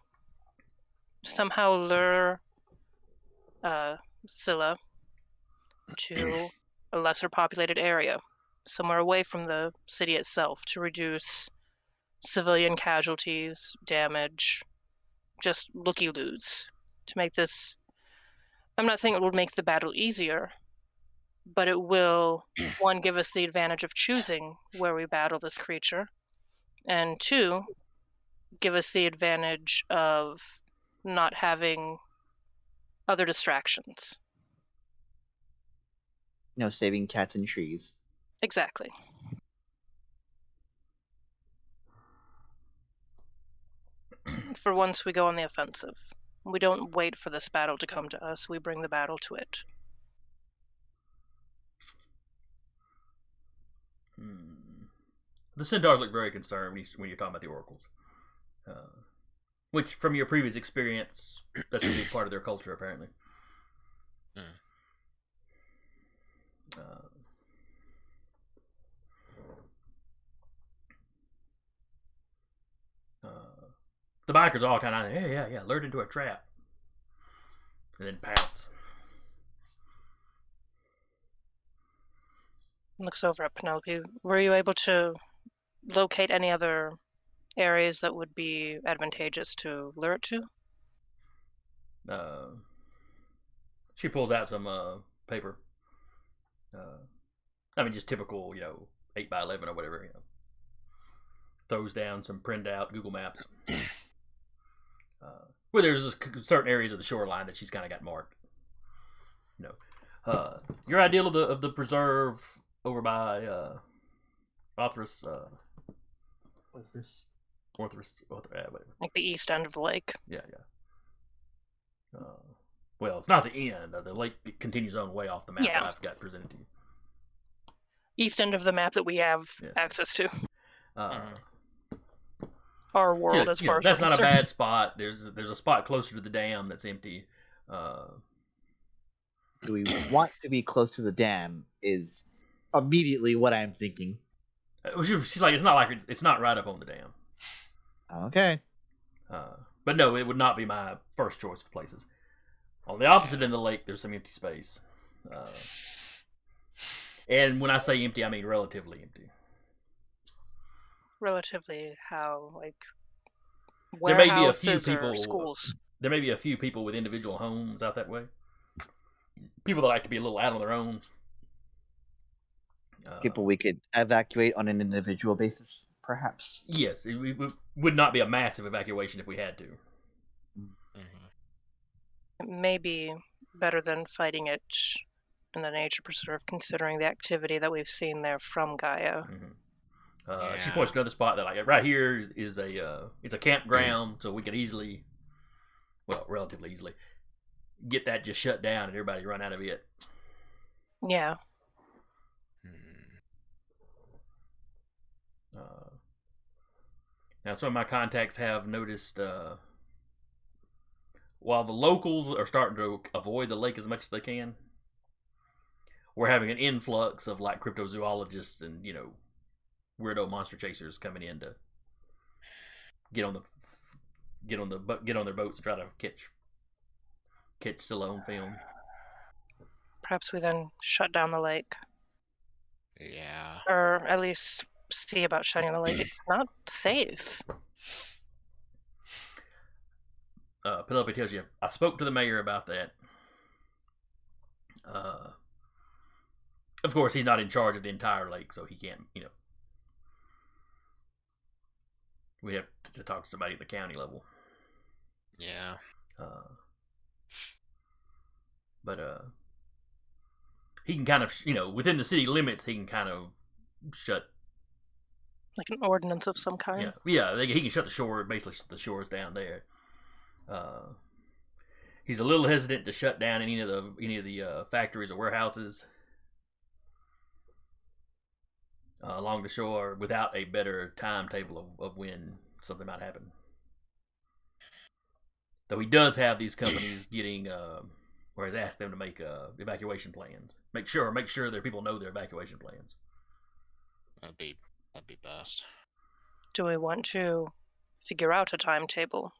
somehow lure Scylla to a lesser populated area, somewhere away from the city itself, to reduce civilian casualties, damage, just looky-loos. To make this... I'm not saying it will make the battle easier, but it will, one, give us the advantage of choosing where we battle this creature, and two, give us the advantage of not having other distractions. Saving cats in trees. Exactly. For once, we go on the offensive. We don't wait for this battle to come to us, we bring the battle to it. The centaurs look very concerned when you're talking about the oracles. Which, from your previous experience, that's a big part of their culture, apparently. The bikers all kind of, yeah, lured into a trap. And then pounce. Looks over at Penelope. Were you able to locate any other areas that would be advantageous to lure it to? She pulls out some paper. Just typical, 8x11 or whatever. Throws down some printed out Google Maps. Where there's just certain areas of the shoreline that she's kind of got marked. Your ideal of the preserve over by Orthrus. Whatever. Like the east end of the lake. Yeah. Well, it's not the end. The lake continues on way off the map that I've got presented to you. East end of the map that we have access to. Our world, as far as that's we're not a concerned. bad spot. There's a spot closer to the dam that's empty. Do we want to be close to the dam? Is immediately what I'm thinking. She's like, it's not right up on the dam. Okay. But no, it would not be my first choice of places. On the opposite end of the lake, there's some empty space. And when I say empty, I mean relatively empty. Relatively how, like, There may be a few warehouses or people. schools? There may be a few people with individual homes out that way. People that like to be a little out on their own. People we could evacuate on an individual basis, perhaps. Yes, it would not be a massive evacuation if we had to. It may be better than fighting it in the nature preserve, considering the activity that we've seen there from Gaia. She points to another spot that, like, right here is it's a campground, so we could easily, relatively easily, get that just shut down and everybody run out of it. Yeah. Now, some of my contacts have noticed, while the locals are starting to avoid the lake as much as they can, we're having an influx of, like, cryptozoologists and, weirdo monster chasers coming in to get on their boats and try to catch Scylla on film. Perhaps we then shut down the lake. Yeah. Or at least see about shutting the lake. It's not safe. Penelope tells you, I spoke to the mayor about that. Of course, he's not in charge of the entire lake, so he can't, we have to talk to somebody at the county level. Yeah. But he can kind of, within the city limits, he can kind of shut. Like an ordinance of some kind. Yeah. He can shut the shore, basically shut the shores down there. He's a little hesitant to shut down any of the factories or warehouses along the shore without a better timetable of when something might happen. Though he does have these companies getting, or has asked them to make evacuation plans. Make sure their people know their evacuation plans. That'd be best. Do we want to figure out a timetable?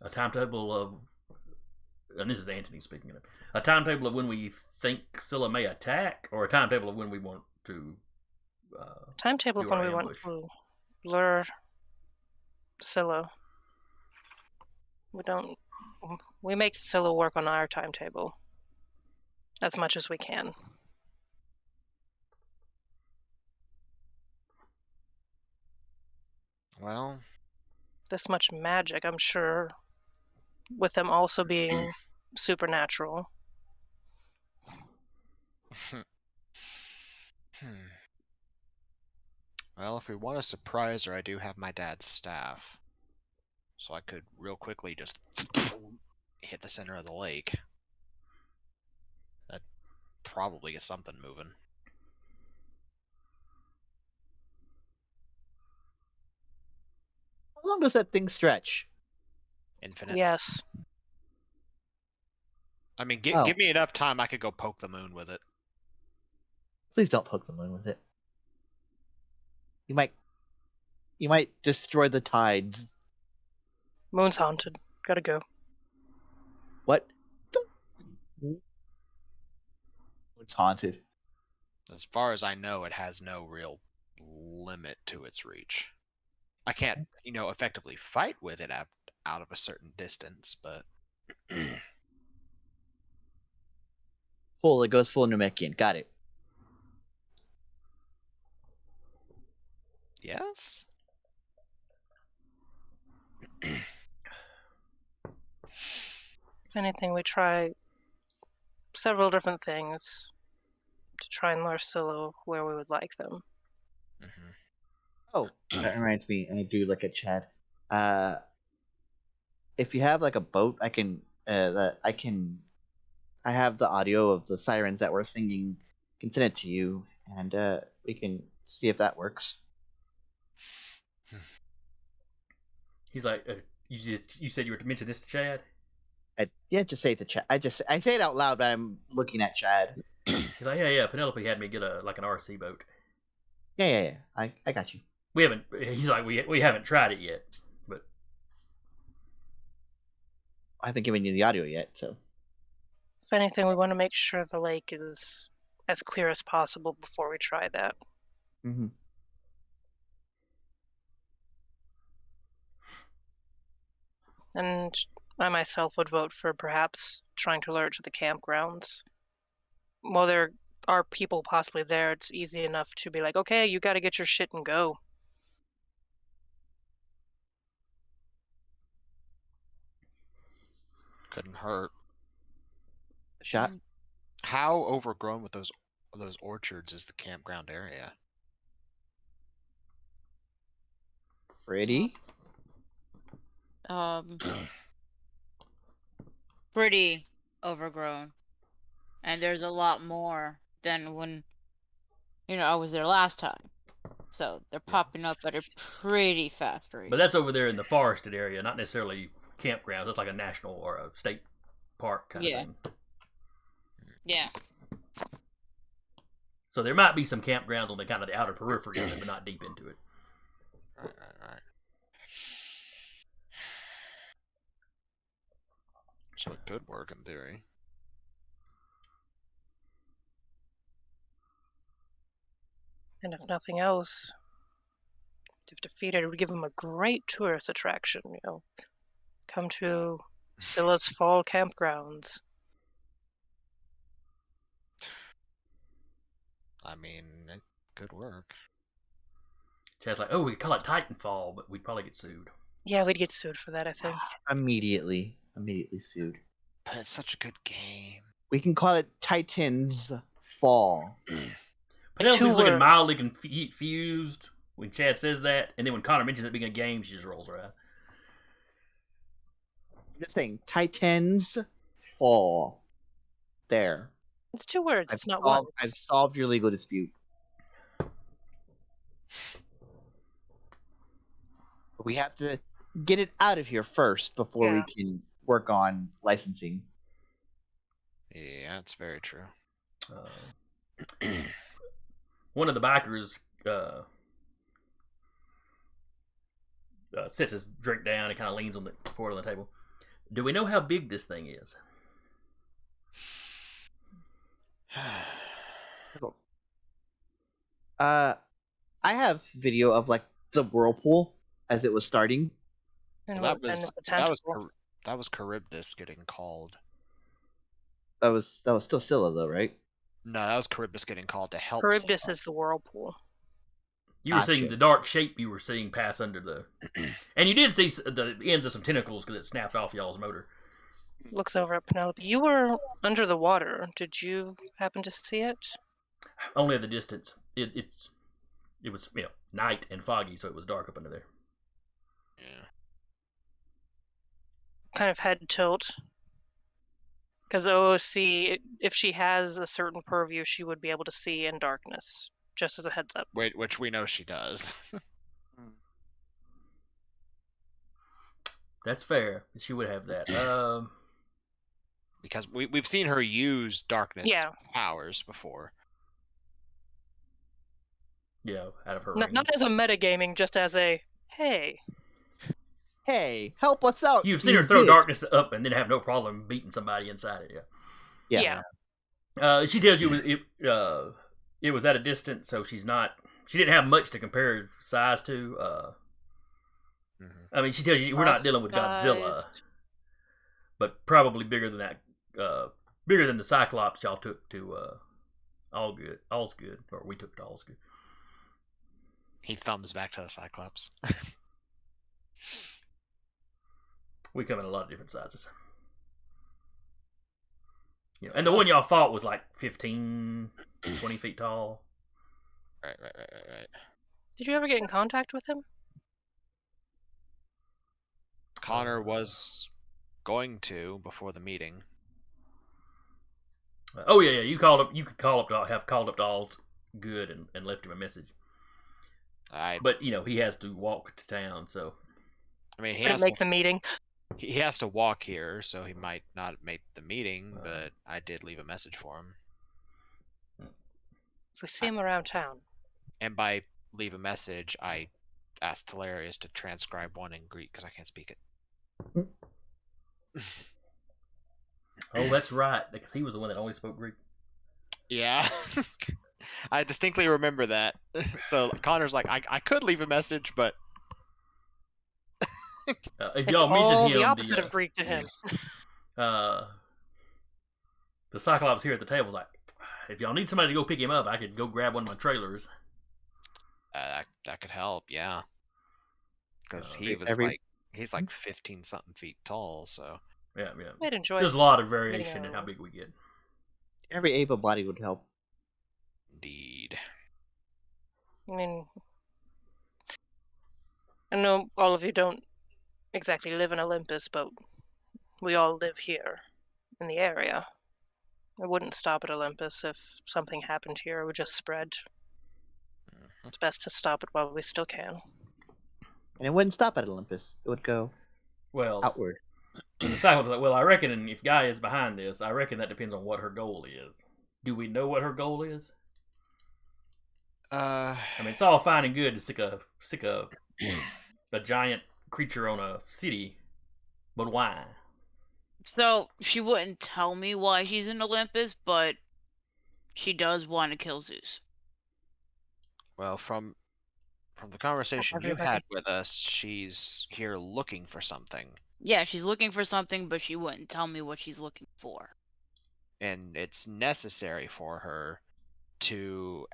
A timetable of, and this is Anthony speaking, a timetable of when we think Scylla may attack, or a timetable of when we want to. Timetable of when we want to lure Scylla. We make Scylla work on our timetable as much as we can. Well, this much magic, I'm sure, with them also being supernatural. Well, if we want to surprise her, I do have my dad's staff. So I could real quickly just hit the center of the lake. That'd probably get something moving. How long does that thing stretch? Infinite. Yes. I mean, give me enough time, I could go poke the moon with it. Please don't poke the moon with it. You might destroy the tides. Moon's haunted. Gotta go. What? It's haunted. As far as I know, it has no real limit to its reach. I can't, effectively fight with it out of a certain distance, but... It goes full Namekian. Got it. Yes? If anything, we try several different things to try and lure Scylla where we would like them. Mm-hmm. Oh, that reminds me. I do look at Chad. If you have like a boat, I have the audio of the sirens that we're singing. I can send it to you, and we can see if that works. He's like, you said you were to mention this to Chad? Just say it to Chad. I say it out loud, but I'm looking at Chad. He's like, yeah. Penelope had me get an RC boat. Yeah. I got you. We haven't. He's like, we haven't tried it yet, but I haven't given you the audio yet, so. If anything, we want to make sure the lake is as clear as possible before we try that. Mm-hmm. And I myself would vote for perhaps trying to lure it to the campgrounds. While there are people possibly there, it's easy enough to be like, okay, you got to get your shit and go. Couldn't hurt. Shot. How overgrown with those orchards is the campground area? Pretty. Pretty overgrown, and there's a lot more than when I was there last time. So they're popping up at a pretty fast rate. But that's over there in the forested area, not necessarily campgrounds. That's like a national or a state park kind of thing. Yeah. So there might be some campgrounds on the kind of the outer periphery of it, but not deep into it. Right. So it could work in theory. And if nothing else, if defeated, it would give them a great tourist attraction, Come to Scylla's fall campgrounds. I mean, it could work. Chad's like, oh, we call it Titanfall, but we'd probably get sued. Yeah, we'd get sued for that, I think. Immediately sued. But it's such a good game. We can call it Titans Fall. Penelope's Two looking words. mildly confused when Chad says that, and then when Connor mentions it being a game, she just rolls her eyes. I'm just saying Titans Fall. There. It's 2 words. I've It's not solved, one. I've solved your legal dispute. But we have to get it out of here first before we Yeah. can work on licensing. Yeah, that's very true. One of the bikers sets his drink down and kind of leans on the forward on the table. Do we know how big this thing is? I have video of like the whirlpool as it was starting. And Well, the that tentacle. was Charybdis getting called. That was still Scylla though, right? No, that was Charybdis getting called to help. Charybdis Scylla. is the whirlpool. You were Gotcha. seeing the dark shape you were seeing pass under the... And you did see the ends of some tentacles because it snapped off y'all's motor. Looks over at Penelope. You were under the water. Did you happen to see it? Only at the distance. It was night and foggy, so it was dark up under there. Yeah. Kind of head tilt. Because OOC, if she has a certain purview, she would be able to see in darkness. Just as a heads up. Which we know she does. That's fair. She would have that. Because we've seen her use darkness Yeah. powers before. Yeah, out of her Not, range. not as a metagaming, just as a, hey. Hey, help us out! You've seen her throw darkness up and then have no problem beating somebody inside it. Yeah. Yeah. She tells you it was at a distance, so she didn't have much to compare size to. Mhm. I mean, she tells you we're not dealing with Godzilla, Sized. but probably bigger than that. Bigger than the Cyclops y'all took to All's Good, or we took to All's Good. He thumbs back to the Cyclops. We come in a lot of different sizes. And the one y'all fought was like 15, 20 feet tall. Right. Did you ever get in contact with him? Connor was going to before the meeting. Oh yeah. You called up. You could have called up to All's Good and left him a message. But he has to walk to town, so. I mean, he Didn't has make to, the meeting. he has to walk here, so he might not make the meeting. But I did leave a message for him. If we see him around town. And by leave a message, I asked Hilarious to transcribe one in Greek because I can't speak it. Oh, that's right, because he was the one that only spoke Greek. Yeah. I distinctly remember that. So Connor's like, I could leave a message, but If It's y'all mention all him, the opposite of Greek to him. the Cyclops here at the table is like, if y'all need somebody to go pick him up, I could go grab one of my trailers. that could help, yeah. Because he's like 15 something feet tall, so Yeah. I'd enjoy There's it. a lot of variation in how big we get. Every able body would help. indeed. I mean, I know all of you don't exactly live in Olympus, but we all live here in the area. It wouldn't stop at Olympus if something happened here. It would just spread. Mhm. It's best to stop it while we still can. And it wouldn't stop at Olympus. It would go Well, outward. the Cyclops is like, well, I reckon if Guy is behind this, I reckon that depends on what her goal is. Do we know what her goal is? I mean, it's all fine and good to stick a giant creature on a city, but why? So she wouldn't tell me why she's in Olympus, but she does want to kill Zeus. Well, from the conversation you everybody. had with us, she's here looking for something, Yeah, she's looking for something, but she wouldn't tell me what she's looking for. and it's necessary for her to,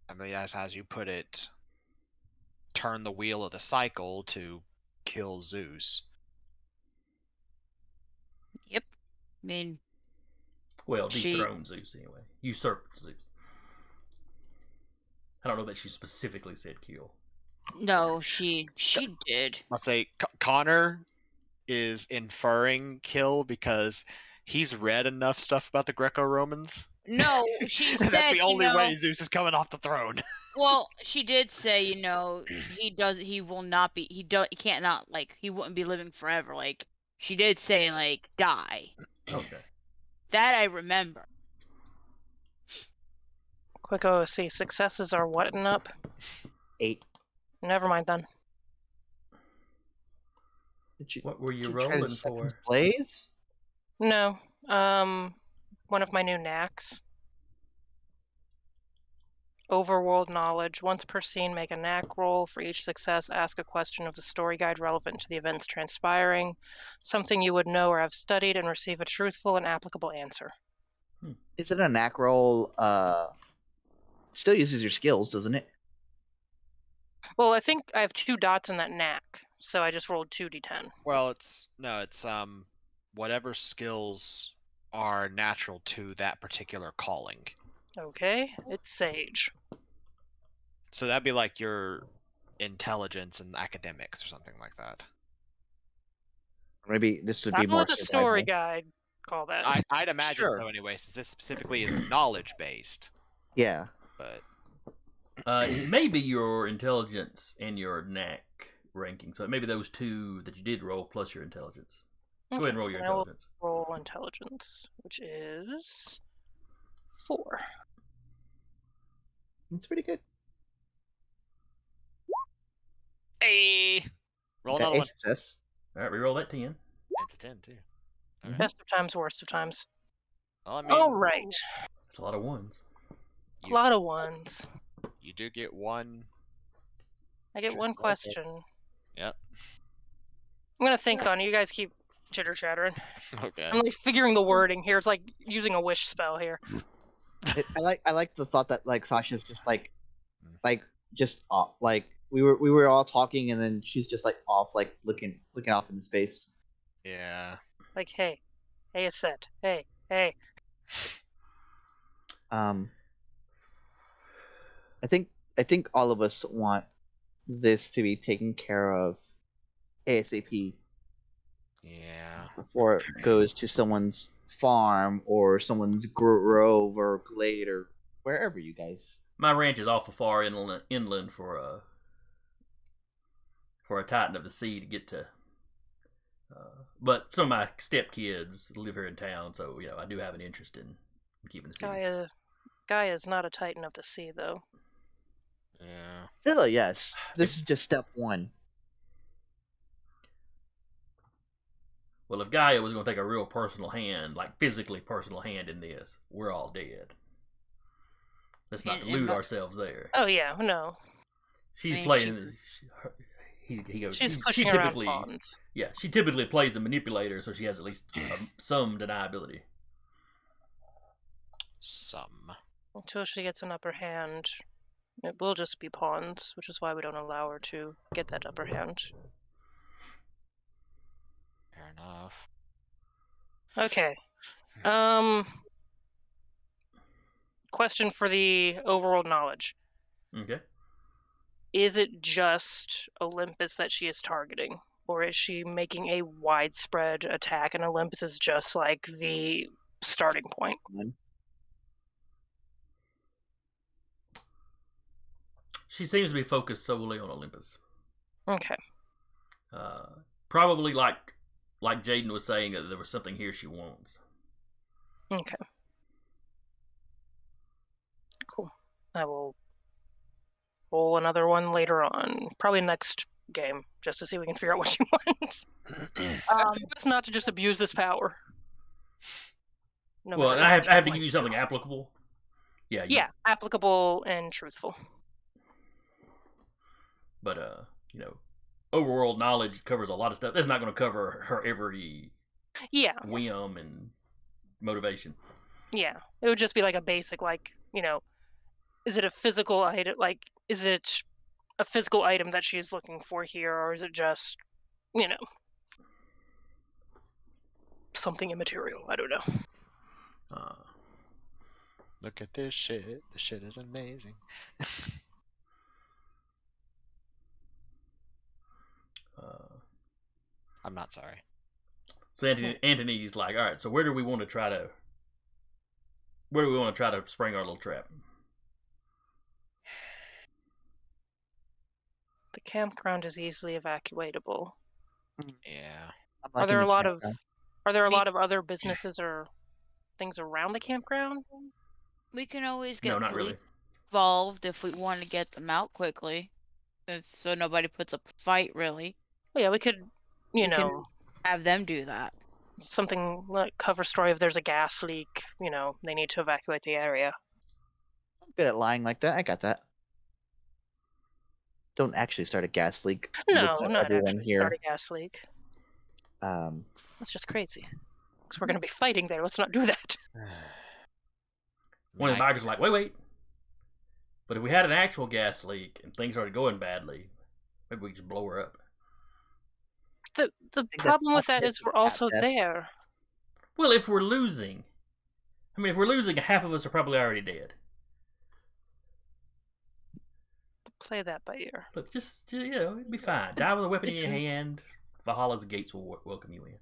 I mean, as you put it, turn the wheel of the cycle to kill Zeus. Yep. I mean, Well, She- dethrone Zeus anyway. Usurp Zeus. I don't know that she specifically said kill. no, she did. Let's say Connor is inferring kill because he's read enough stuff about the Greco-Romans. No, she said, That's the only you know, way Zeus is coming off the throne. well, she did say, you know, he will not be, he can't not, like, he wouldn't be living forever. Like, she did say, like, die. Okay. That I remember. Quick OOC. Successes are what and up? 8. Never mind then. Did you, What were you did try to rolling second for? Blaze? No. One of my new knacks. Overworld knowledge. Once per scene, make a knack roll. For each success, ask a question of the story guide relevant to the events transpiring. Something you would know or have studied, and receive a truthful and applicable answer. Isn't a knack roll still uses your skills, doesn't it? Well, I think I have 2 dots in that knack, so I just rolled 2d10. Well, it's whatever skills are natural to that particular calling. Okay, it's Sage. So that'd be like your intelligence and academics or something like that. Maybe this would be Not more what the survival. story guide call that. I'd imagine Sure. so anyway, since this specifically is knowledge based. Yeah. But It may be your intelligence and your knack ranking. So maybe those 2 that you did roll plus your intelligence. Go ahead and roll your then I will intelligence. roll intelligence, which is 4. It's pretty good. hey, roll Okay, another a one. success. All right, reroll that 10. It's a 10 too. Alright. Best of times, worst of times. Well, I mean, All right, That's a lot of ones. a lot of ones. you do get one. I get one Truthful answer. question. Yep. I'm gonna think on it. You guys keep chitter chattering. Okay. I'm like figuring the wording here. It's like using a wish spell here. I like the thought that like Sasha's just like just off, like we were all talking and then she's just like off, like looking off into space. Yeah. Like, hey, it's said. Hey. I think all of us want this to be taken care of ASAP Yeah. before it goes to someone's farm or someone's grove or glade or wherever you guys. My ranch is awful far inland for a Titan of the Sea to get to. But some of my stepkids live here in town, so I do have an interest in keeping the cities. Gaia is not a Titan of the Sea, though. Yeah. Still, yes. This is just step 1. Well, if Gaia was going to take a real personal hand, like physically personal hand in this, we're all dead. Let's not And- delude and- ourselves there. Oh yeah, no. She's I mean, playing. He goes. She's she pushing around typically, pawns. yeah, she typically plays the manipulator, so she has at least some deniability. Some. Until she gets an upper hand, it will just be pawns, which is why we don't allow her to get that upper hand. Fair enough. Okay. Question for the overworld knowledge. Okay. Is it just Olympus that she is targeting? Or is she making a widespread attack and Olympus is just like the starting point? She seems to be focused solely on Olympus. Okay. Probably like Jaden was saying, that there was something here she wants. Okay. Cool. I will roll another one later on. Probably next game, just to see if we can figure out what she wants. It's not to just abuse this power. No Well, matter and I how have much to want give you to. something applicable. Yeah. Yeah, applicable and truthful. But overworld knowledge covers a lot of stuff. That's not going to cover her every Yeah, whim and motivation. yeah. It would just be like a basic, like, is it a physical item? Like, is it a physical item that she's looking for here, or is it just, you know, something immaterial? I don't know. Look at this shit. The shit is amazing. I'm not sorry. So Antony's like, all right, so where do we want to try to spring our little trap? The campground is easily evacuatable. Yeah. Are there a lot of other businesses or things around the campground? We can always No, get not police really. involved if we want to get them out quickly. So nobody puts up a fight, really. Well, yeah, we could, We can have them do that. something like cover story if there's a gas leak, they need to evacuate the area. I'm good at lying like that. I got that. Don't actually start a gas leak. No, Looks like not everyone actually here. start a gas leak. That's just crazy. Because we're going to be fighting there. Let's not do that. One of the bikers like, wait. But if we had an actual gas leak and things started going badly, maybe we could just blow her up. The problem with that is we're also there. Well, if we're losing, half of us are probably already dead. Play that by ear. Look, just it'd be fine. Die with a weapon in your hand. Valhalla's gates will welcome you in.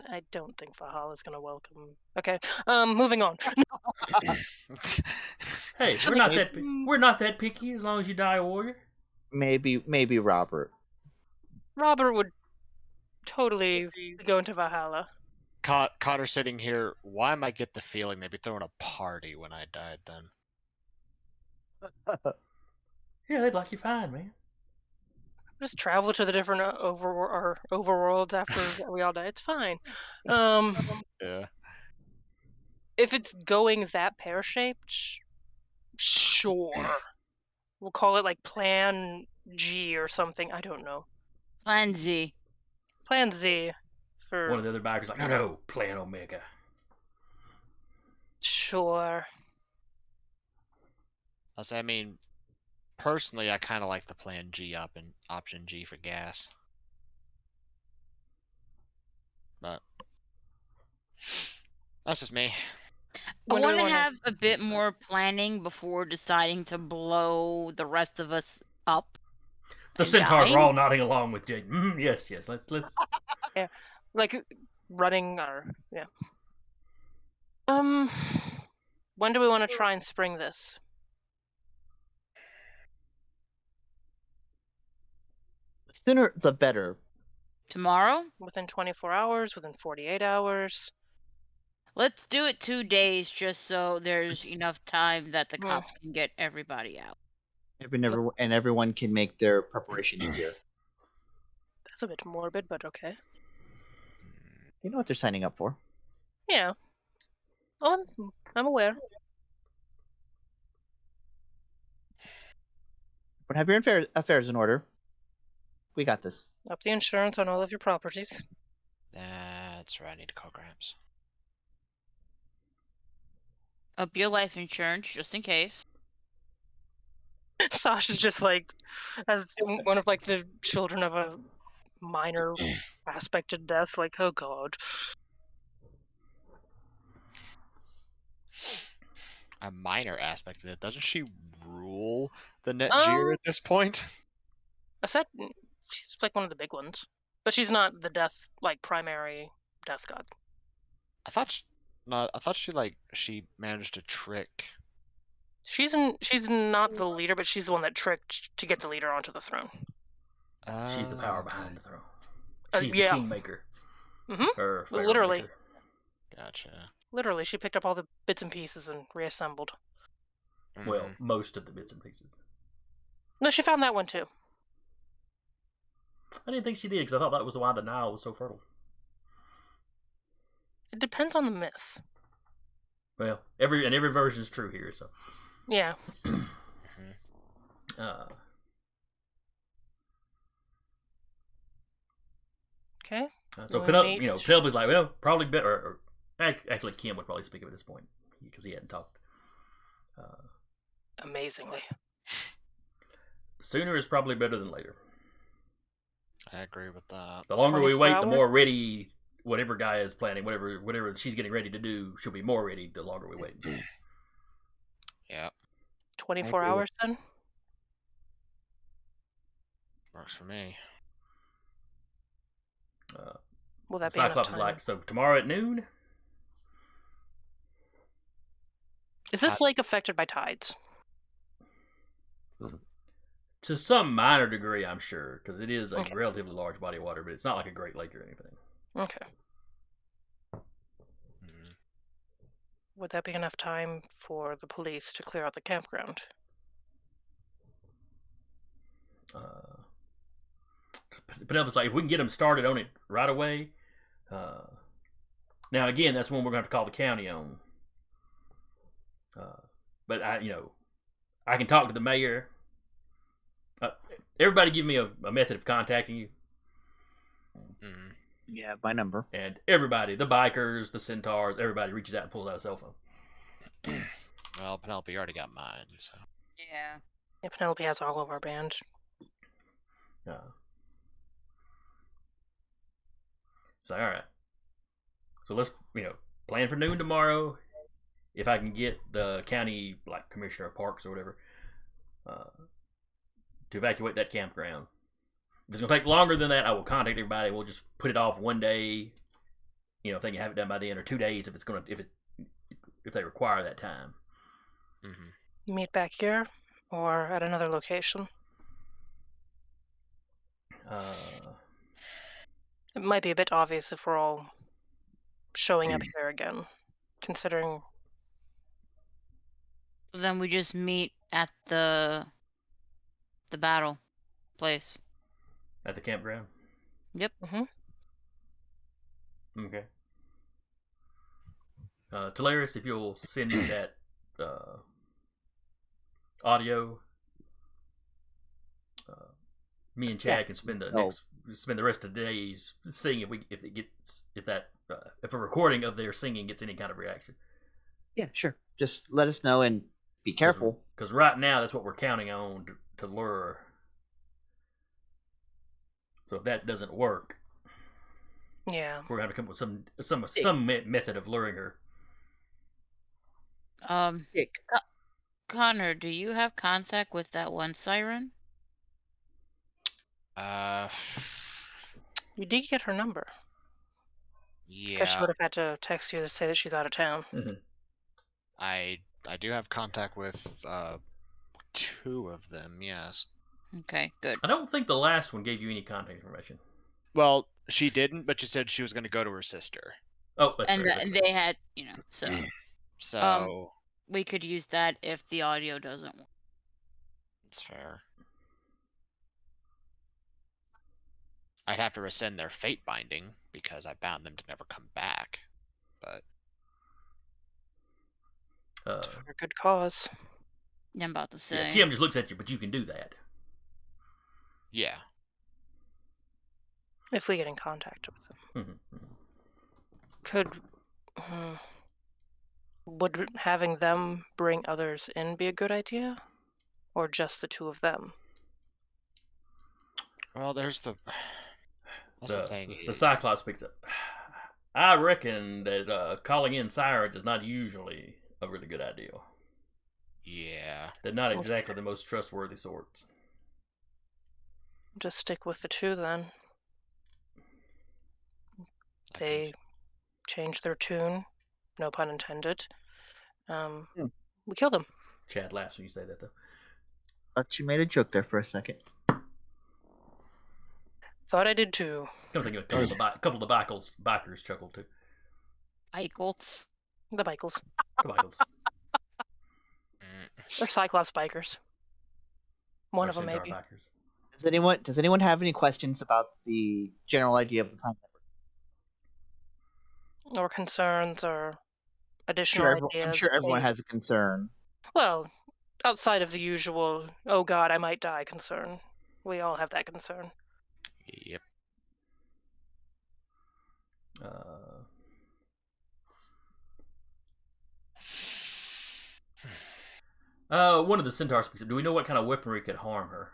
I don't think Valhalla's going to welcome. Okay, moving on. Hey, we're not that picky as long as you die a warrior. Maybe Robert. Robert would totally go into Valhalla. Cotter sitting here. Why am I get the feeling they'd be throwing a party when I died then? Yeah, they'd like you fine, man. Just travel to the different overworlds after we all die. It's fine. Yeah. If it's going that pear-shaped, sure. We'll call it like Plan G or something. I don't know. Plan Z. Plan Z. For one of the other bikers like, no, Plan Omega. Sure. I mean, personally, I kind of like the Plan G option G for gas. But that's just me. I want to have a bit more planning before deciding to blow the rest of us up. The centaurs are all nodding along with Jade. Yes. Let's. Yeah, like running or yeah. When do we want to try and spring this? The sooner the better. Tomorrow? Within 24 hours, within 48 hours. Let's do it 2 days just so there's enough time that the cops can get everybody out. And everyone can make their preparations here. That's a bit morbid, but okay. You know what they're signing up for. Yeah. Oh, I'm aware. But have your affairs in order. We got this. Up the insurance on all of your properties. That's right. I need to call Gramps. Up your life insurance, just in case. Sasha's just like, as one of like the children of a minor aspected death, like, oh god. A minor aspect of it. Doesn't she rule the Netgear at this point? I said she's like one of the big ones, but she's not the primary death god. I thought she managed to trick. She's not the leader, but she's the one that tricked to get the leader onto the throne. She's the power behind the throne. She's the kingmaker. Mm-hmm. Literally. Maker. Gotcha. Literally, she picked up all the bits and pieces and reassembled. Well, most of the bits and pieces. No, she found that one too. I didn't think she did because I thought that was why the Nile was so fertile. It depends on the myth. Well, every version is true here, so. Yeah. Okay. So Penelope's like, well, probably better. Or actually, Kim would probably speak of it at this point because he hadn't talked. Amazingly. sooner is probably better than later. I agree with that. The longer we 24 wait, the hours? more ready whatever guy is planning, whatever she's getting ready to do, she'll be more ready the longer we wait. Yeah, 24 agree with- hours then? works for me. Will that be enough Cyclops is time? like, so tomorrow at noon? Is this lake affected by tides? To some minor degree, I'm sure, because it is a Okay. relatively large body of water, but it's not like a Great Lake or anything. Okay. Mhm. Would that be enough time for the police to clear out the campground? Penelope's like, if we can get them started on it right away. Now, again, that's one we're going to have to call the county on. But I can talk to the mayor. Everybody give me a method of contacting you. Mhm. Yeah, my number. And everybody, the bikers, the centaurs, everybody reaches out and pulls out a cell phone. Well, Penelope already got mine, so. Yeah. Yeah, Penelope has all of our band. So, all right. So let's, plan for noon tomorrow. If I can get the county, like, commissioner of parks or whatever, to evacuate that campground. If it's going to take longer than that, I will contact everybody. We'll just put it off one day, if they can have it done by then, or 2 days if they require that time. Mm-hmm. Meet back here or at another location. It might be a bit obvious if we're all showing up here again, considering. So then we just meet at the battle place. At the campground? Yep. Okay. Talaris, if you'll send me that audio, me and Chad can spend the rest of the days seeing if a recording of their singing gets any kind of reaction. Yeah, sure. Just let us know and be careful. Because right now that's what we're counting on to lure. So if that doesn't work, Yeah. we're going to come up with some method of luring her. Dick. Connor, do you have contact with that one siren? You did get her number. Because she Yeah, would have had to text you to say that she's out of town. I do have contact with 2 of them. Yes. Okay, good. I don't think the last one gave you any contact information. Well, she didn't, but she said she was going to go to her sister. Oh, that's And fair, that's fair. they had, so So we could use that if the audio doesn't work. it's fair. I'd have to rescind their fate binding because I bound them to never come back. But It's for a good cause. I'm about to Yeah, say. Kim just looks at you, but you can do that. yeah, If we get in contact with them. Would having them bring others in be a good idea? Or just the 2 of them? well, that's the thing. The Cyclops picks up. I reckon that calling in sirens is not usually a really good idea. Yeah. They're not exactly the most trustworthy sorts. Just stick with the 2 then. They change their tune, no pun intended. We kill them. Chad laughs when you say that, though. Thought you made a joke there for a second. Thought I did too. Come think of it, a couple of the bikers chuckled too. Eichholz. The Bikers. The bikers. They're Cyclops bikers. One Or of them, Centaur maybe. bikers. Does anyone have any questions about the general idea of the time network? Or concerns or additional ideas. I'm sure everyone please. has a concern. Well, outside of the usual, oh god, I might die concern. We all have that concern. Yep. One of the centaurs speaks up. Do we know what kind of weaponry could harm her?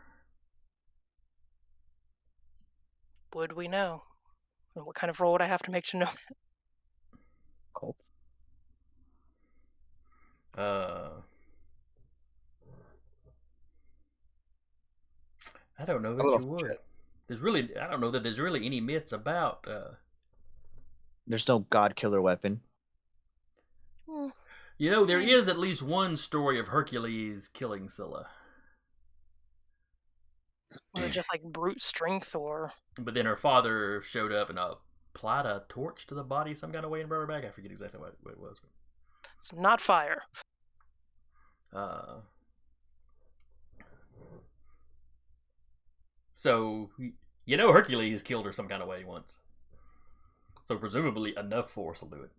would we know? And what kind of roll would I have to make to know? Cool. I don't know A that little you would. shit. I don't know that there's really any myths about. There's no god killer weapon. Hmm. You know, there is at least one story of Hercules killing Scylla. Was it just like brute strength or? But then her father showed up and applied a torch to the body some kind of way and brought her back. I forget exactly what it was. It's not fire. So, you know Hercules killed her some kind of way once. So presumably enough force will do it.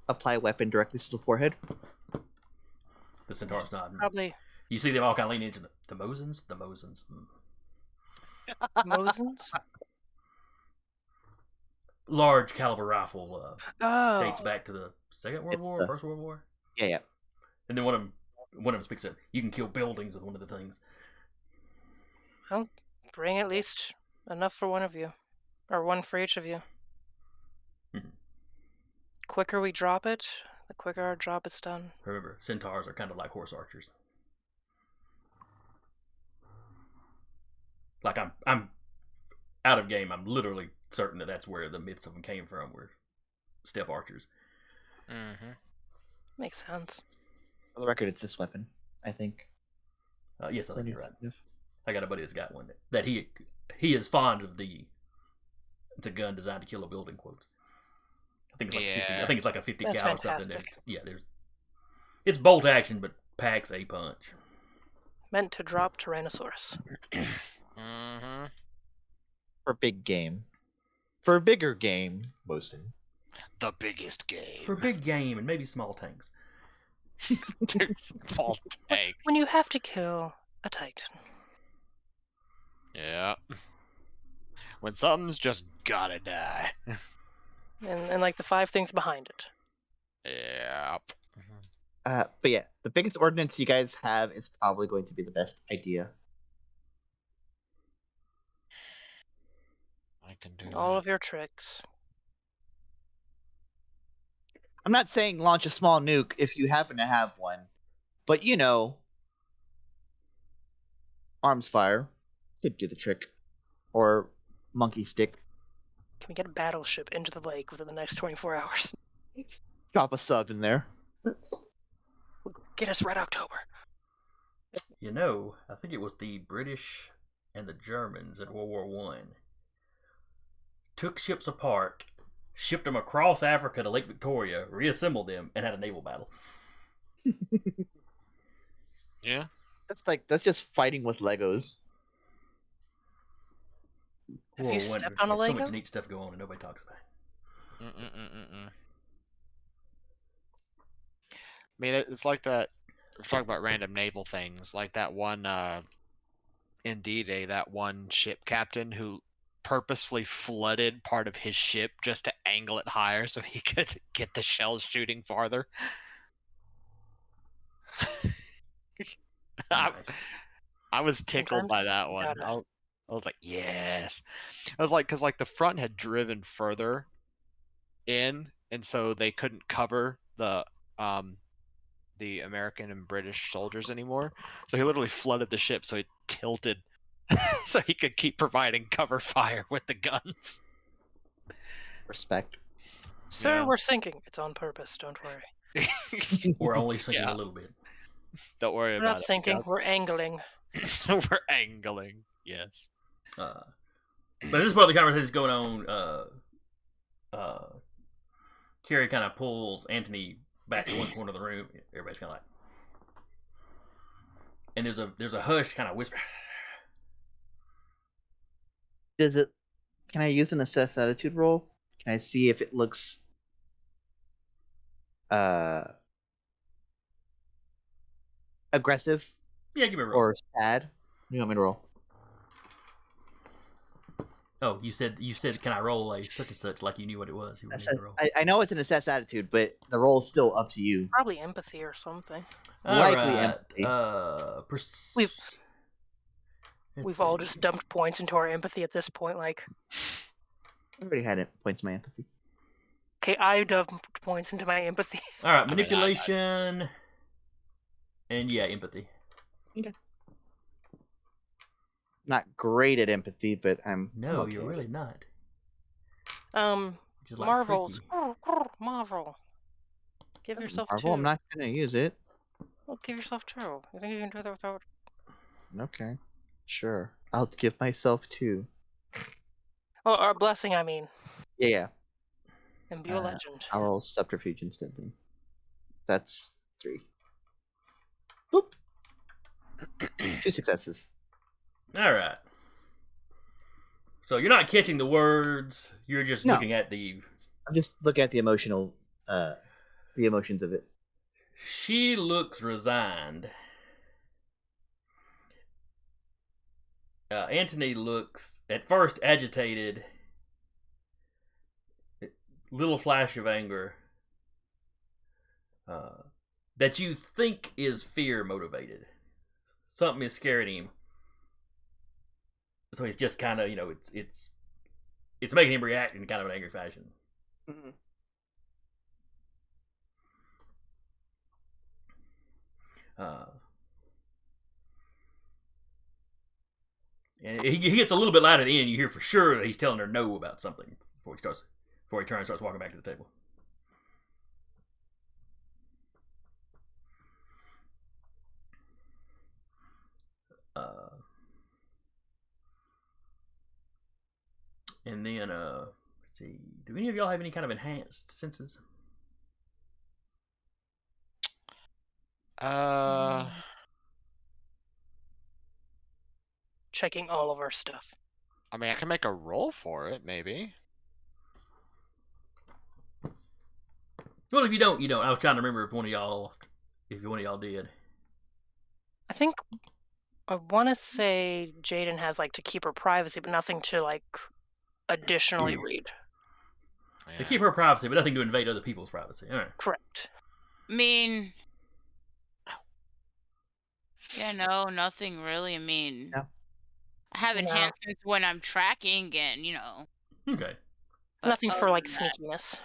Apply weapon directly to the forehead. The centaur's nodding. Probably You see them all kind of leaning into the Mosins? The Mosins. Mosins. Large caliber rifle Oh, dates back to the Second World It's War, the- First World War. Yeah. And then one of them speaks up. You can kill buildings with one of the things. I'll bring at least enough for one of you, or one for each of you. Mhm. Quicker we drop it, the quicker our job is done. Remember, centaurs are kind of like horse archers. Like I'm out of game. I'm literally certain that that's where the myths of them came from. Were steppe archers. Mm-hmm. Makes sense. For the record, it's this weapon, I think. Yes, I So think you're it's- right. I got a buddy that's got one that he is fond of the. It's a gun designed to kill a building. Quotes. I think it's like 50. I think it's like a 50 That's cal or something. fantastic. It's bolt action, but packs a punch. Meant to drop Tyrannosaurus. Mm-hmm. For big game. For bigger game, Mosin. The biggest game. For big game and maybe small tanks. Small tanks. When you have to kill a titan. Yeah. When something's just gotta die. And like the 5 things behind it. Yep. But yeah, the biggest ordinance you guys have is probably going to be the best idea. I can do All that. of your tricks. I'm not saying launch a small nuke if you happen to have one, but you know, arms fire could do the trick, or monkey stick. Can we get a battleship into the lake within the next 24 hours? Drop a sub in there. Get us Red October. You know, I think it was the British and the Germans in World War One took ships apart, shipped them across Africa to Lake Victoria, reassembled them, and had a naval battle. Yeah. That's just fighting with Legos. Have World you War One, stepped on a had So Lego? much neat stuff go on and nobody talks about it. Mm-mm-mm-mm. I mean, it's like that. We're talking about random naval things, like that one in D-Day, that one ship captain who purposefully flooded part of his ship just to angle it higher so he could get the shells shooting farther. Nice. I was tickled by Sometimes that you one. gotta. I was like, yes. I was like, because like the front had driven further in, and so they couldn't cover the American and British soldiers anymore. So he literally flooded the ship, so he tilted, so he could keep providing cover fire with the guns. Respect. Sir, Yeah. we're sinking. It's on purpose. Don't worry. We're only singing Yeah. a little bit. Don't worry We're about not it. sinking. We're angling. We're angling. Yes. But this part of the conversation is going on. Carrie kind of pulls Anthony back to one corner of the room. Everybody's kind of like, and there's a hush kind of whisper. Does it? Can I use an assess attitude roll? Can I see if it looks aggressive Yeah, give me a roll. or sad? You want me to roll? Oh, you said can I roll a such and such like you knew what it was? You I wouldn't said need to roll. I know it's an assess attitude, but the roll's still up to you. Probably empathy or something. Likely Alright, empathy. We've all just dumped points into our empathy at this point. Like, I already had points in my empathy. okay, I dumped points into my empathy. All right, I mean, manipulation, and yeah, empathy. Not great at empathy, but I'm No, okay. you're really not. Which is like Marvels. freaky. Marvel. Give yourself Marvel, 2. I'm not gonna use it. Well, give yourself 2. You think you can do that without? Okay, sure. I'll give myself 2. Oh, our blessing, I mean. Yeah. And be a legend. I'll roll subterfuge instead then. That's 3. Boop. 2 successes. All right. So you're not catching the words. You're just No. looking at the. I'm just looking at the emotions of it. She looks resigned. Antony looks at first agitated. Little flash of anger. That you think is fear motivated. Something is scaring him. So he's just kind of, it's making him react in kind of an angry fashion. Mm-hmm. And he gets a little bit louder at the end. You hear for sure that he's telling her no about something before he turns and starts walking back to the table. And then, let's see. Do any of y'all have any kind of enhanced senses? Checking all of our stuff. I mean, I can make a roll for it, maybe. Well, if you don't, you don't. I was trying to remember if one of y'all did. I think I want to say Jaden has like to keep her privacy, but nothing to like additionally read. To keep her privacy, but nothing to invade other people's privacy. All right. Correct. I mean, yeah, no, nothing really. I mean, No. I have No. enhancements when I'm tracking and, Okay. but Nothing for other like than that- sneakiness.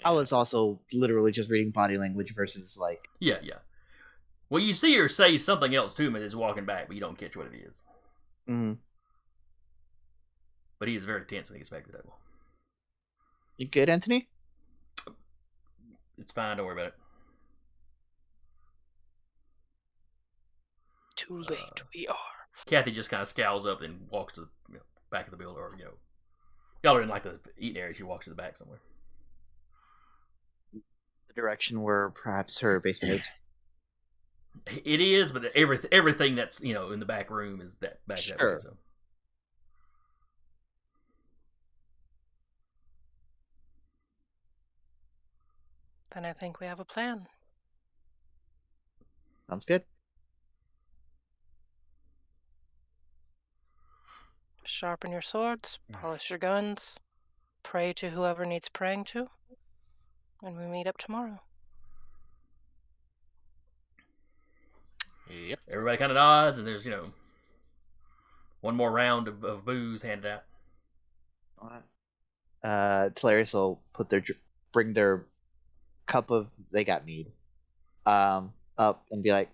I was also literally just reading body language versus like. Yeah. Well, you see her say something else to him as he's walking back, but you don't catch what it is. Mm-hmm. But he is very tense when he gets back to the table. You good, Anthony? It's fine. Don't worry about it. Too late, we are. Kathy just kind of scowls up and walks to the back of the building, or y'all are in like the eating area. She walks to the back somewhere. The direction where perhaps her basement is. It is, but everything that's in the back room is that back that way. Sure. So. Then I think we have a plan. Sounds good. Sharpen your swords, polish your guns, pray to whoever needs praying to, and we meet up tomorrow. Yep. Everybody kind of nods, and there's one more round of booze handed out. Hilarious will bring their cup of they got mead up and be like,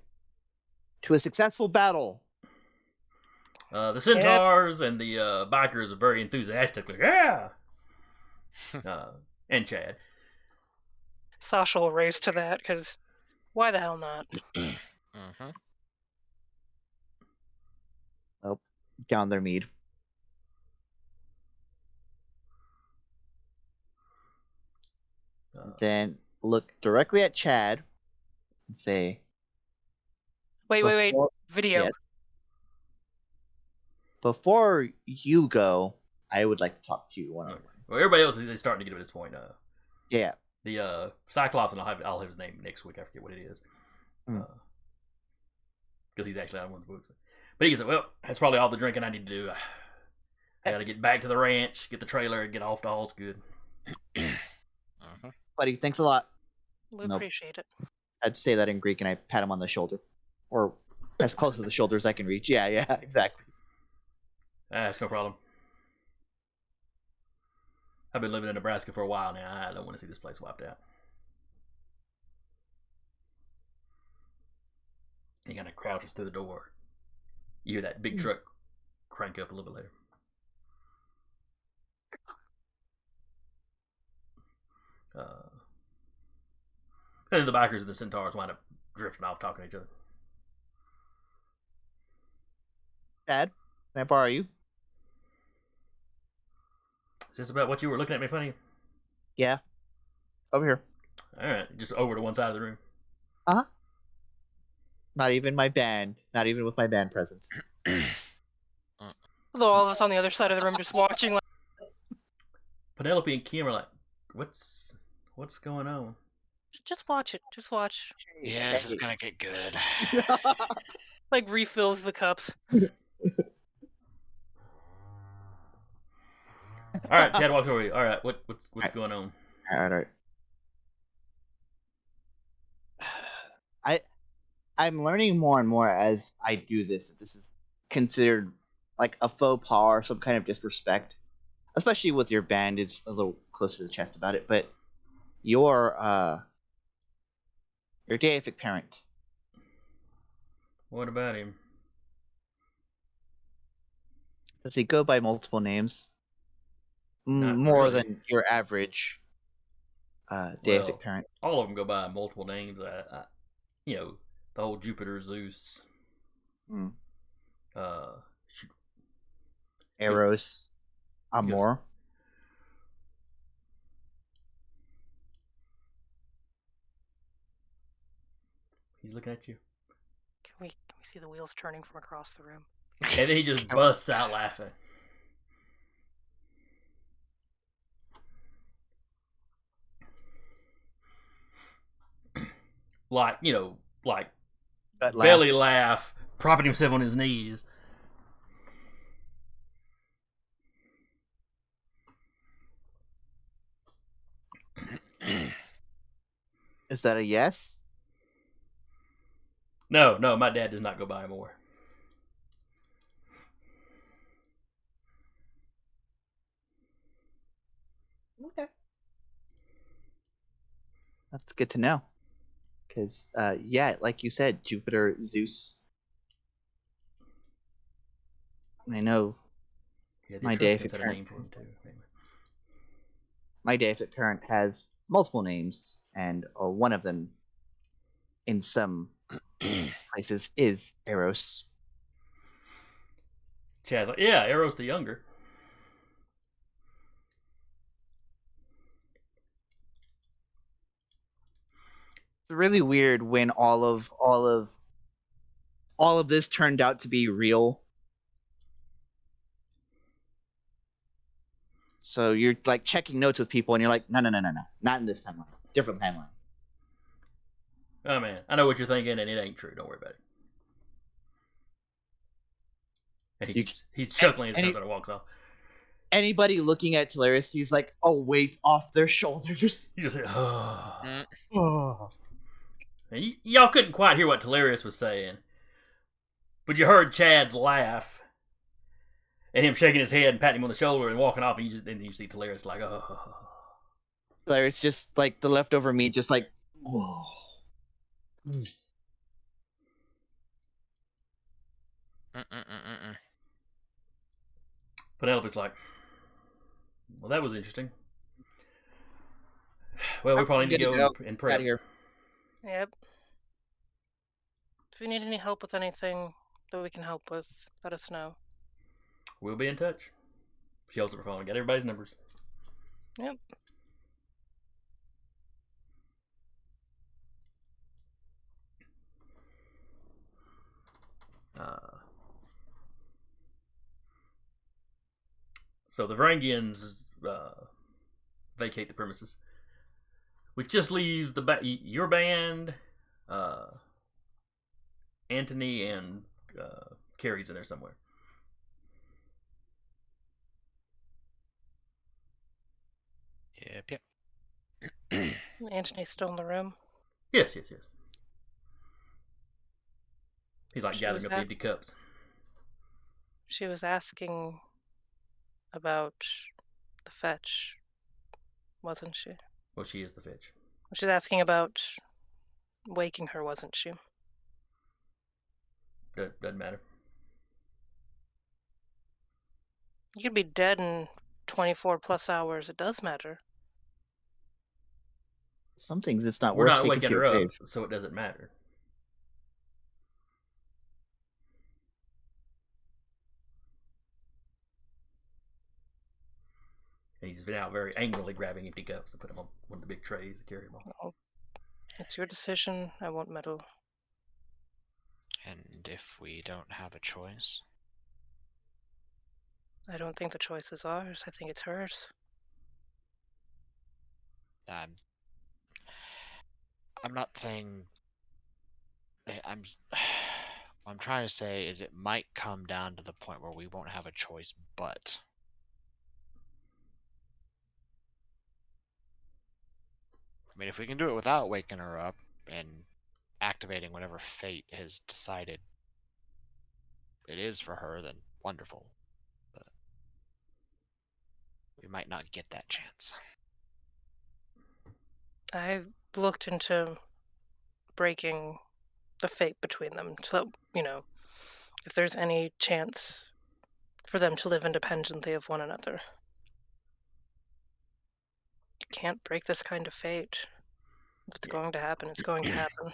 to a successful battle. The centaurs and the bikers are very enthusiastically, yeah. And Chad. Sasha will raise to that because why the hell not? Mm-hmm. Down their mead. Then look directly at Chad and say, Wait. Video. Yes. Before you go, I would like to talk to you one-on-one. Well, everybody else is starting to get to this point. Yeah. The Cyclops, and I'll have his name next week. I forget what it is. Because he's actually on one of the books. But he said, well, that's probably all the drinking I need to do. I gotta get back to the ranch, get the trailer, and get off to Allsgood. Buddy, thanks a lot. We Nope. appreciate it. I'd say that in Greek, and I pat him on the shoulder, or as close to the shoulder as I can reach. Yeah, exactly. That's no problem. I've been living in Nebraska for a while now. I don't want to see this place wiped out. He kind of crouches through the door. You hear that big truck crank up a little bit later. And then the bikers and the centaurs wind up drifting off, talking to each other. Dad, can I borrow you? Is this about what you were looking at me funny? Yeah. Over here. Alright, just over to one side of the room. Not even my band. Not even with my band presence. Although all of us on the other side of the room just watching, like, Penelope and Kim are like, what's going on? just watch it. Just watch. Yeah, this is gonna get good. Like, refills the cups. Alright, Chad walks over to you. Alright, what's going on? All right. I'm learning more and more as I do this. This is considered like a faux pas or some kind of disrespect, especially with your band. It's a little closer to the chest about it, but your deific parent. What about him? Does he go by multiple names? Not More really. than your average deific Well, parent. all of them go by multiple names. You know, the whole Jupiter, Zeus, Mm. shoot, Eros, Amor. he's looking at you. Can we see the wheels turning from across the room? And then he just busts out laughing. Like, you know, like That laugh. belly laugh, propping himself on his knees. Is that a yes? No, my dad does not go by more. Okay. That's good to know. Because, yeah, like you said, Jupiter, Zeus. I know Yeah, the My Etruscans deific had a name parent. for him too. Anyway. my deific parent has multiple names, and one of them, in some places, is Eros. Chad's like, yeah, Eros the Younger. It's really weird when all of this turned out to be real. So you're like checking notes with people, and you're like, no, not in this timeline, different timeline. Oh man, I know what you're thinking, and it ain't true. Don't worry about it. And he's chuckling and stuff and walks off. Anybody looking at Teleris sees like a weight off their shoulders. He just said, oh. Oh. And y'all couldn't quite hear what Telarius was saying, but you heard Chad's laugh and him shaking his head and patting him on the shoulder and walking off, and then you see Telarius like, oh. Teleris just like the leftover meat, just like, whoa. Penelope's like, well, that was interesting. Well, we probably need to go and prep. Out of here. Yep. If you need any help with anything that we can help with, let us know. We'll be in touch. She holds up her phone and got everybody's numbers. Yep. So the Varangians vacate the premises, which just leaves your band, Anthony, and Carrie's in there somewhere. Antony's still in the room. Yes. He's like She gathering was up the at- empty cups. She was asking about the fetch, wasn't she? Well, she is the fetch. She's asking about waking her, wasn't she? Doesn't matter. You could be dead in 24 plus hours. It does matter. Some things it's not We're worth not taking waking to your her up, grave. so it doesn't matter. And he's been out very angrily grabbing empty cups and put them on one of the big trays to carry them on. Oh, it's your decision. I won't meddle. And if we don't have a choice, I don't think the choice is ours. I think it's hers. I'm not saying. What I'm trying to say is it might come down to the point where we won't have a choice, but I mean, if we can do it without waking her up and activating whatever fate has decided it is for her, then wonderful. But we might not get that chance. I've looked into breaking the fate between them so, if there's any chance for them to live independently of one another. You can't break this kind of fate. If it's going to happen, it's going to happen.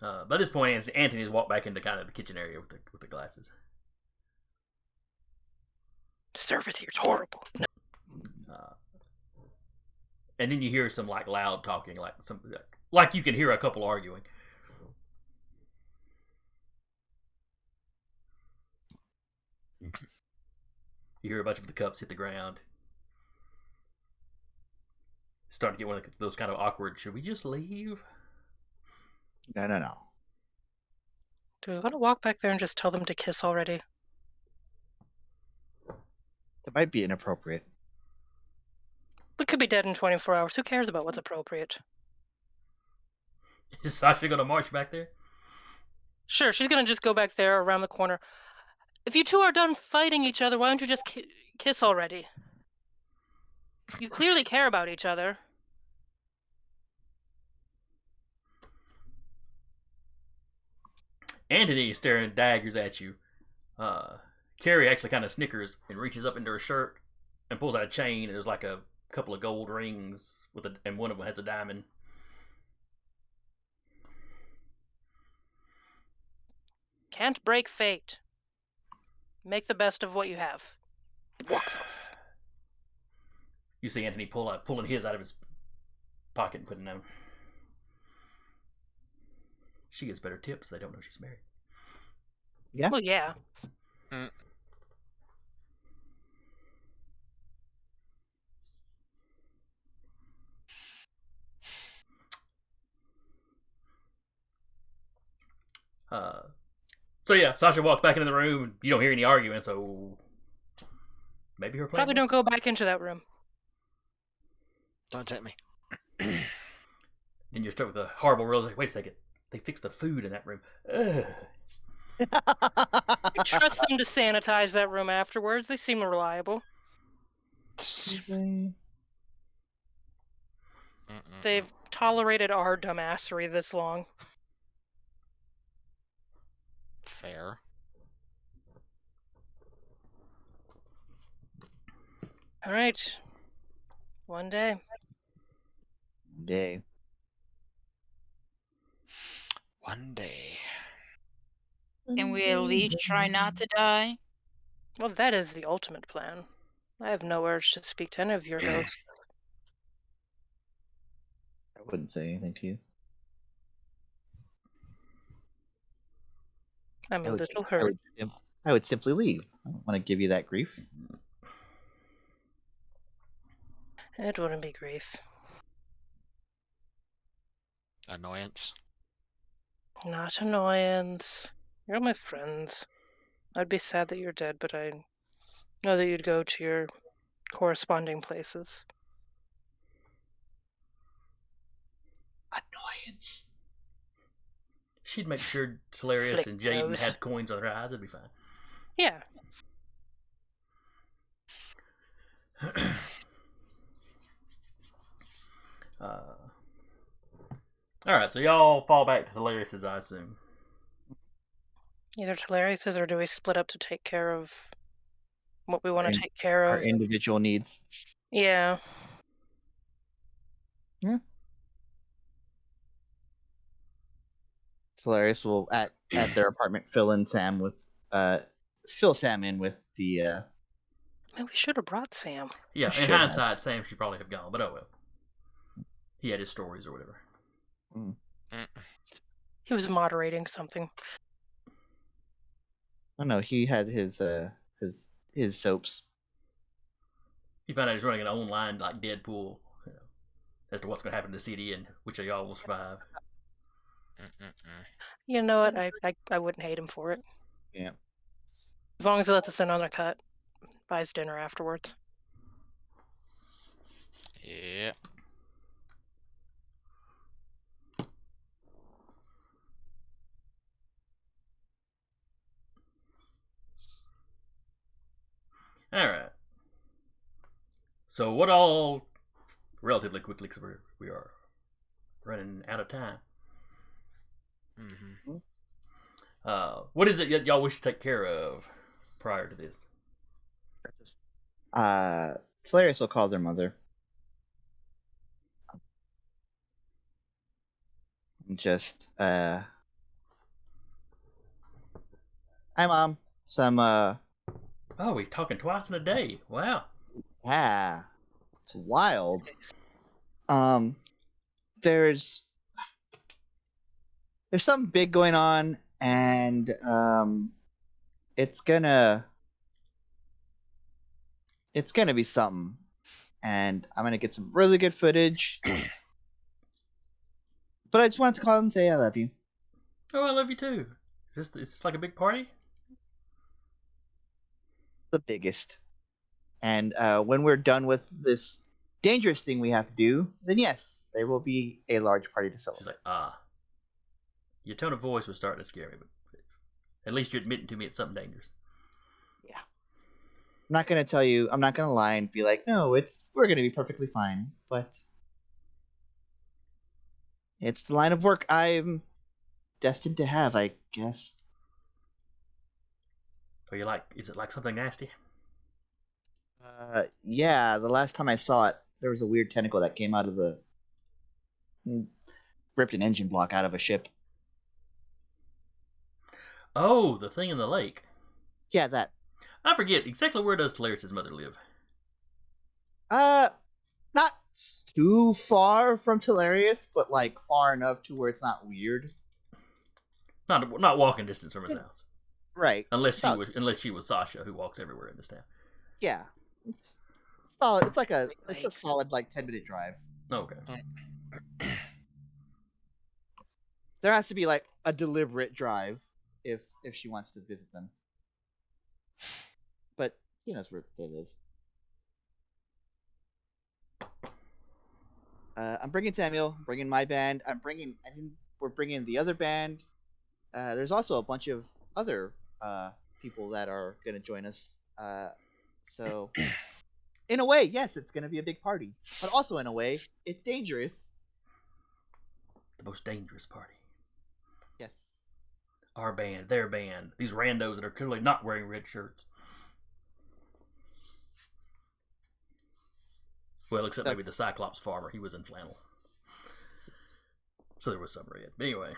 By this point, Anthony's walked back into kind of the kitchen area with the glasses. Service here's horrible. And then you hear some like loud talking, like you can hear a couple arguing. You hear a bunch of the cups hit the ground. Starting to get one of those kind of awkward. Should we just leave? No. Do we want to walk back there and just tell them to kiss already? It might be inappropriate. We could be dead in 24 hours. Who cares about what's appropriate? Is Sasha going to march back there? Sure, she's going to just go back there around the corner. If you two are done fighting each other, why don't you just kiss already? You clearly care about each other. Anthony is staring daggers at you. Carrie actually kind of snickers and reaches up into her shirt and pulls out a chain, and there's like a couple of gold rings and one of them has a diamond. Can't break fate. Make the best of what you have. Walks off. You see Anthony pulling his out of his pocket and putting them. She gets better tips. They don't know she's married. Yeah. Well, yeah. So yeah, Sasha walks back into the room. You don't hear any arguing, so maybe her plan. Probably don't go back into that room. Don't tempt me. Then you're struck with a horrible realization. Wait a second. They fixed the food in that room. Ugh. I trust them to sanitize that room afterwards. They seem reliable. They've tolerated our dumbassery this long. Fair. All right. One day. One day. Can we at least try not to die? Well, that is the ultimate plan. I have no urge to speak to any of your ghosts. I wouldn't say anything to you. I'm a little I hurt. would simply leave. I don't want to give you that grief. It wouldn't be grief. Annoyance. Not annoyance. You're my friends. I'd be sad that you're dead, but Know that you'd go to your corresponding places. Annoyance. She'd make sure Telarius Flick and Jaden those. had coins on their eyes. It'd be fine. Yeah. All right, so y'all fall back to Telarius's, I assume. Either Telarius's, or do we split up to take care of what we want to In- take care Our of? individual needs. Yeah. Hilarious will at their apartment fill Sam in with the Man, we should have brought Sam. Yeah, in Should have. hindsight, Sam should probably have gone, but oh well. He had his stories or whatever. He was moderating something. Oh no, he had his soaps. He found out he's running an online like Deadpool, as to what's going to happen to the city and which of y'all will survive. You know what? I wouldn't hate him for it. Yeah. As long as he lets us in on a cut. Buys dinner afterwards. Yeah. All right. So what all, relatively quickly, because we are running out of time. Mm-hmm. What is it that y'all wish to take care of prior to this? Hilarious will call their mother. Just hi mom. Some Oh, we're talking twice in a day. Wow. yeah. It's wild. There's something big going on, and it's gonna be something, and I'm gonna get some really good footage. But I just wanted to call and say I love you. Oh, I love you too. Is this like a big party? The biggest. And when we're done with this dangerous thing we have to do, then yes, there will be a large party to She's celebrate. like, Your tone of voice was starting to scare me, but at least you're admitting to me it's something dangerous. Yeah. I'm not gonna tell you. I'm not gonna lie and be like, no, we're gonna be perfectly fine. But it's the line of work I'm destined to have, I guess. Are you like? Is it like something nasty? Yeah. The last time I saw it, there was a weird tentacle that came out of ripped an engine block out of a ship. Oh, the thing in the lake. Yeah, that. I forget exactly where does Telarius' mother live. Not too far from Telarius, but like far enough to where it's not weird. Not walking distance from his house. Right. Unless she was Sasha, who walks everywhere in this town. Yeah. It's solid. It's like a solid like 10-minute drive. Okay. There has to be like a deliberate drive if she wants to visit them. But he knows where they live. I'm bringing Samuel. I'm bringing my band. We're bringing the other band. There's also a bunch of other people that are going to join us. So, in a way, yes, it's going to be a big party. But also, in a way, it's dangerous. The most dangerous party. Yes. Our band, their band, these randos that are clearly not wearing red shirts. Well, except maybe the Cyclops farmer. He was in flannel. So there was some red. But anyway.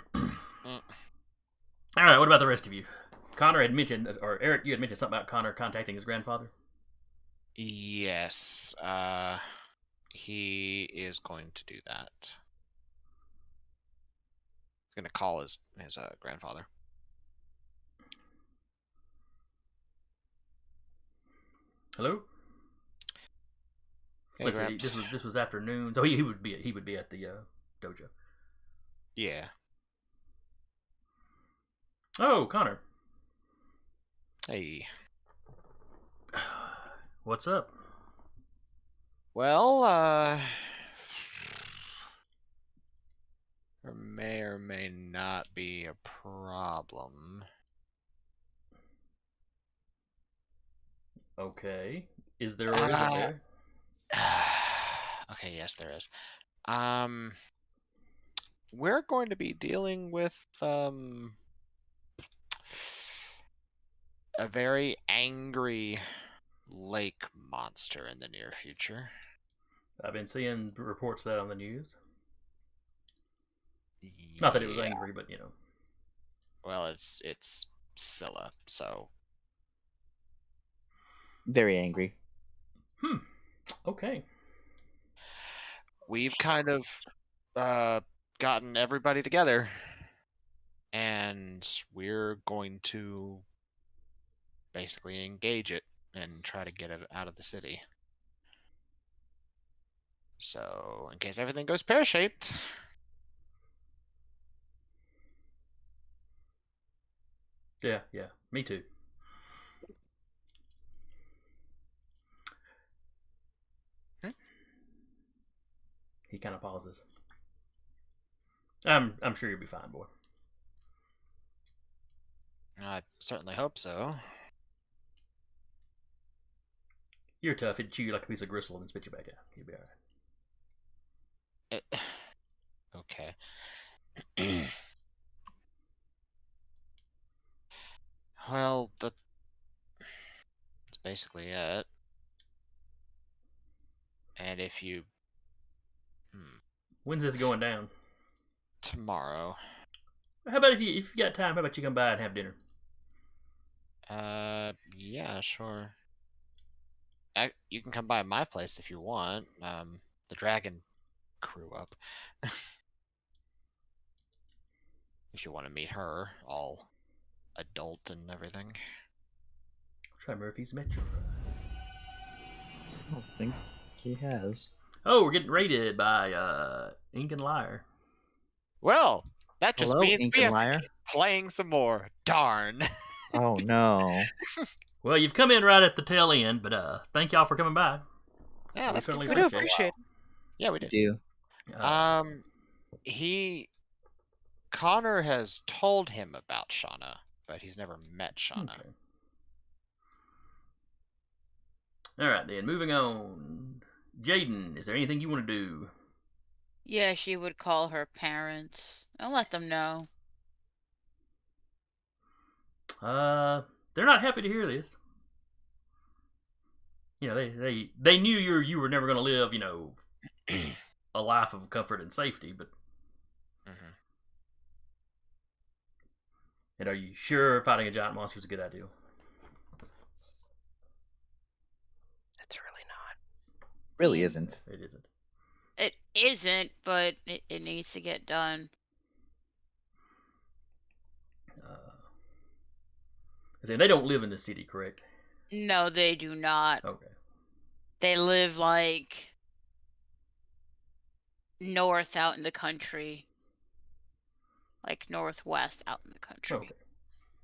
Alright, what about the rest of you? Connor had mentioned, or Eric, you had mentioned something about Connor contacting his grandfather? Yes. He is going to do that. He's going to call his grandfather. Hello? Hey, Let's see, Gramps. this was afternoon, so he would be at the dojo. Yeah. Oh, Connor. Hey. What's up? Well, there may or may not be a problem. Okay. Is there or isn't there? Okay, yes, there is. We're going to be dealing with a very angry lake monster in the near future. I've been seeing reports of that on the news. Not that it was Yeah. angry, but you know. Well, it's Scylla, so Very angry. Okay. we've kind of gotten everybody together, and we're going to basically engage it and try to get it out of the city. So, in case everything goes pear-shaped, Yeah, me too. He kind of pauses. I'm sure you'll be fine, boy. I certainly hope so. You're tough. It'd chew you like a piece of gristle and then spit you back out. You'll be all right. Okay. Well, that's basically it. And if you... When's this going down? Tomorrow. How about if you got time? How about you come by and have dinner? Yeah, sure. You can come by my place if you want. The dragon grew up. If you want to meet her, all adult and everything. Try Murphy's Metro. I don't think he has. Oh, we're getting raided by Ink and Liar. Well, that just Hello, means Ink we and have to Liar. keep playing some more. Darn. Oh no. Well, you've come in right at the tail end, but thank y'all for coming by. Yeah, We that's certainly We do appreciate it. appreciate it. Yeah, we did. Do Connor has told him about Shauna, but he's never met Shauna. Okay. All right, then. Moving on. Jaden, is there anything you want to do? Yeah, she would call her parents and let them know. They're not happy to hear this. You know, they knew you were never going to live, you know, a life of comfort and safety, but Mm-hmm. and are you sure fighting a giant monster is a good idea? It's really not. really isn't. It isn't. It isn't, but it needs to get done. See, they don't live in the city, correct? No, they do not. Okay. They live like north out in the country. Like northwest out in the country. Okay.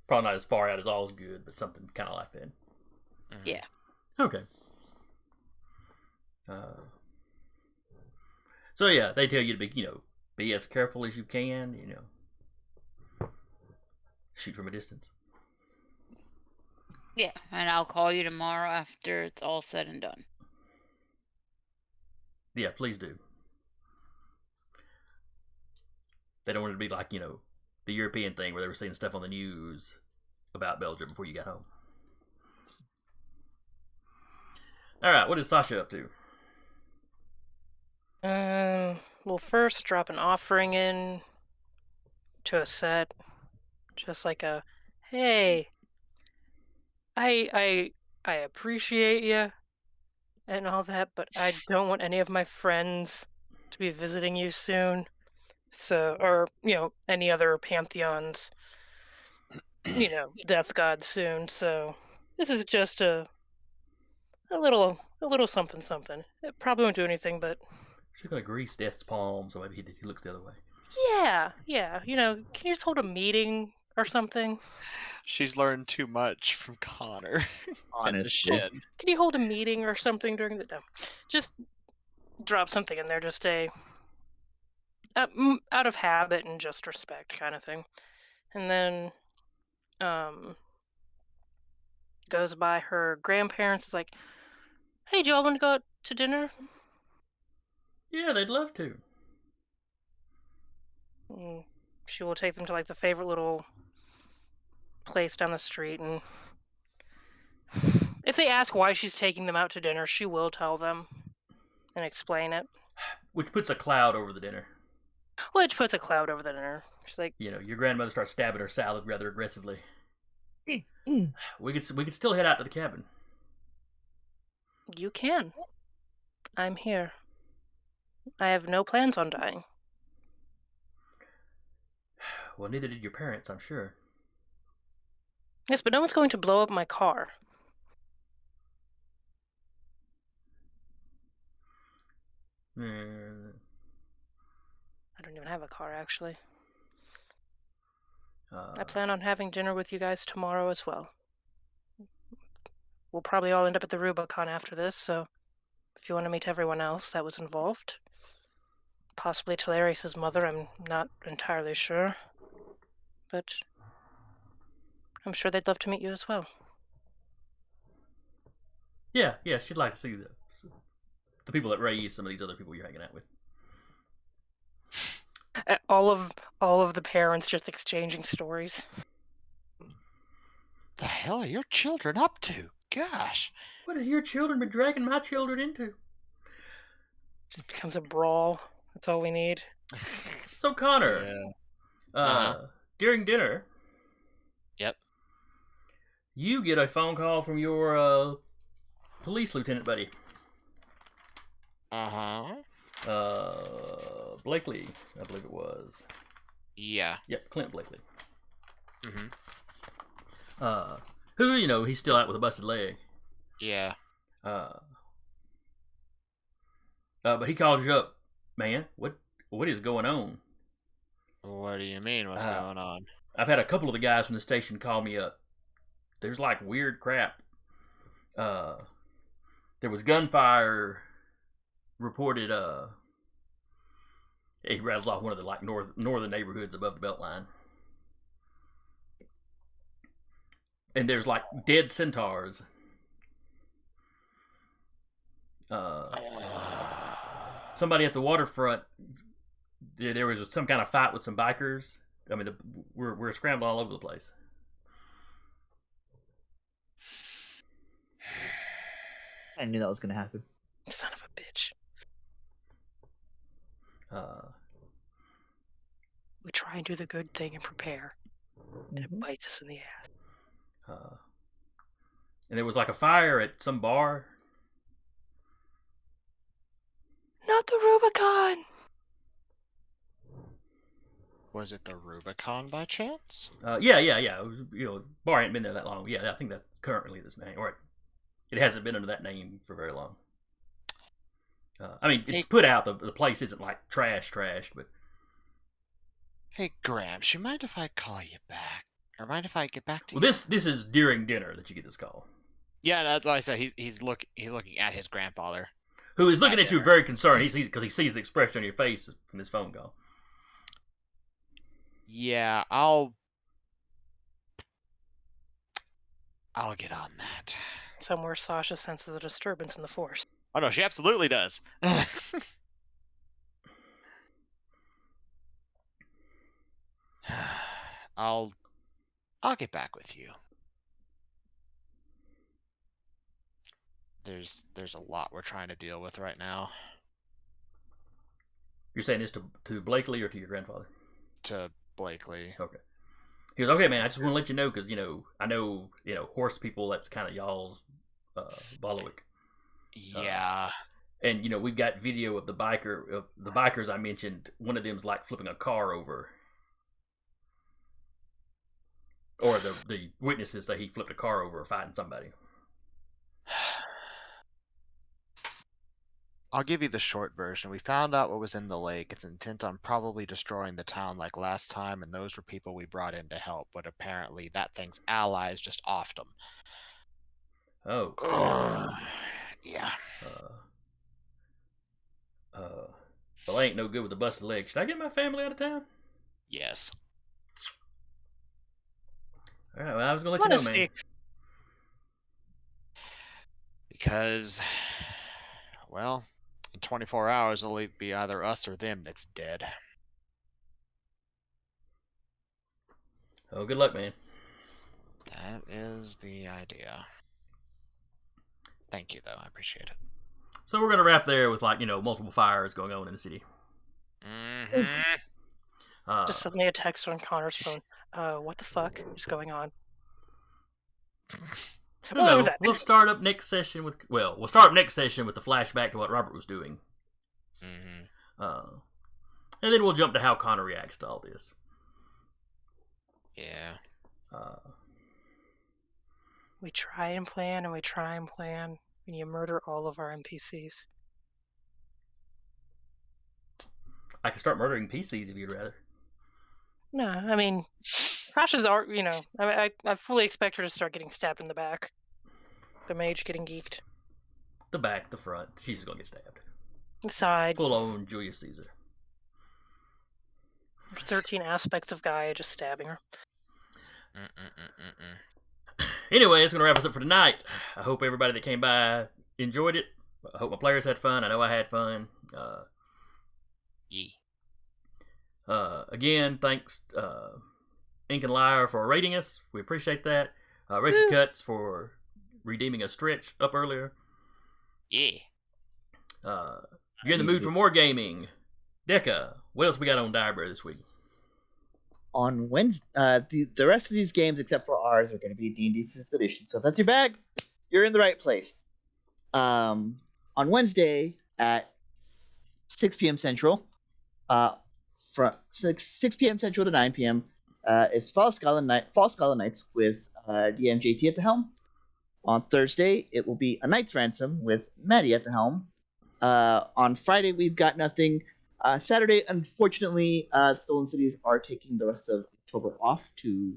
Probably not as far out as All's Good, but something kind of like that. Mm-hmm. Yeah. Okay. So yeah, they tell you to be as careful as you can. Shoot from a distance. Yeah, and I'll call you tomorrow after it's all said and done. Yeah, please do. They don't want it to be like, the European thing where they were seeing stuff on the news about Belgium before you got home. Alright, what is Sasha up to? We'll first drop an offering in to a set. Just like a, hey, I appreciate you and all that, but I don't want any of my friends to be visiting you soon. So, or, any other pantheons, death gods soon. So this is just a little something. It probably won't do anything, but She's gonna grease Death's palm, so maybe he looks the other way. yeah. Can you just hold a meeting or something? She's learned too much from Connor. And the Honestly. shed. Can you hold a meeting or something during the day? Just drop something in there, just out of habit and just respect kind of thing. And then goes by her grandparents, is like, hey, do y'all want to go out to dinner? Yeah, they'd love to. And she will take them to like the favorite little place down the street, and if they ask why she's taking them out to dinner, she will tell them and explain it. Which puts a cloud over the dinner. Which puts a cloud over the dinner. She's like, You know, your grandmother starts stabbing her salad rather aggressively. We could still head out to the cabin. you can. I'm here. I have no plans on dying. Well, neither did your parents, I'm sure. Yes, but no one's going to blow up my car. Hmm. I don't even have a car, actually. Uh, I plan on having dinner with you guys tomorrow as well. We'll probably all end up at the Rubicon after this, so if you want to meet everyone else that was involved, possibly Talarius' mother, I'm not entirely sure, but I'm sure they'd love to meet you as well. yeah, she'd like to see the people that raise some of these other people you're hanging out with. All of the parents just exchanging stories. The hell are your children up to? Gosh. What have your children been dragging my children into? Just becomes a brawl. That's all we need. So, Connor, Yeah. during dinner, Yep. you get a phone call from your police lieutenant buddy, Uh-huh. Blakely, I believe it was. Yeah. Yep, Clint Blakely. Mm-hmm. Who, you know, he's still out with a busted leg. Yeah. But he calls you up, man. What is going on? What do you mean? What's going on? I've had a couple of the guys from the station call me up. There's like weird crap. There was gunfire reported. He rattles off one of the like northern neighborhoods above the Beltline, and there's like dead centaurs. Somebody at the waterfront. There was some kind of fight with some bikers. I mean, we're scrambling all over the place. I knew that was gonna happen. Son of a bitch. We try and do the good thing and prepare, and it bites us in the ass. And there was like a fire at some bar. Not the Rubicon! Was it the Rubicon by chance? Yeah. It was, you know, bar ain't been there that long. Yeah, I think that's currently this name, or it hasn't been under that name for very long. I mean, it's put out. The place isn't like trashed, but. Hey, Gramps, you mind if I call you back? Or mind if I get back to Well, you? this is during dinner that you get this call. Yeah, that's what I said. He's looking at his grandfather. Who is looking At at you dinner. very concerned? Because he sees the expression on your face from this phone call. Yeah, I'll get on that. Somewhere Sasha senses a disturbance in the force. Oh no, she absolutely does. I'll get back with you. There's a lot we're trying to deal with right now. You're saying this to Blakely or to your grandfather? To Blakely. Okay. He goes, okay, man, I just want to let you know because, you know, I know, you know, horse people, that's kind of y'all's bailiwick. Yeah. And, you know, we've got video of the bikers I mentioned. One of them's like flipping a car over. Or the witnesses say he flipped a car over fighting somebody. I'll give you the short version. We found out what was in the lake. It's intent on probably destroying the town like last time, and those were people we brought in to help, but apparently that thing's allies just offed them. Oh. Yeah. Well, I ain't no good with a busted leg. Should I get my family out of town? Yes. All right, well, I was going to let you know, man. Because, well, in 24 hours, it'll be either us or them that's dead. Oh, good luck, man. That is the idea. Thank you, though. I appreciate it. So we're going to wrap there with, like, multiple fires going on in the city. Mm-hmm. Just send me a text on Connor's phone. What the fuck is going on? No, we'll start up next session with. Well, we'll start up next session with the flashback to what Robert was doing. Mm-hmm. And then we'll jump to how Connor reacts to all this. Yeah. We try and plan, and we try and plan, and you murder all of our NPCs. I can start murdering PCs if you'd rather. No, I mean, Sasha's art. I fully expect her to start getting stabbed in the back. The mage getting geeked. The back, the front. She's just gonna get stabbed. The side. Full on Julius Caesar. There's 13 aspects of Gaia just stabbing her. Anyway, it's gonna wrap us up for tonight. I hope everybody that came by enjoyed it. I hope my players had fun. I know I had fun. Again, thanks Ink and Liar for rating us. We appreciate that. Reggie Cuts for redeeming a stretch up earlier. Yeah. If you're in the mood for more gaming, Deca, what else we got on Direbear this week? On Wednesday, the rest of these games except for ours are going to be D&D 5th edition. So if that's your bag, you're in the right place. On Wednesday at 6 p.m. Central, from 6 p.m. Central to 9 p.m. Is Fall Scholar Nights with DMJT at the helm. On Thursday, it will be A Knight's Ransom with Maddie at the helm. On Friday, we've got nothing. Saturday, unfortunately, Stolen Cities are taking the rest of October off to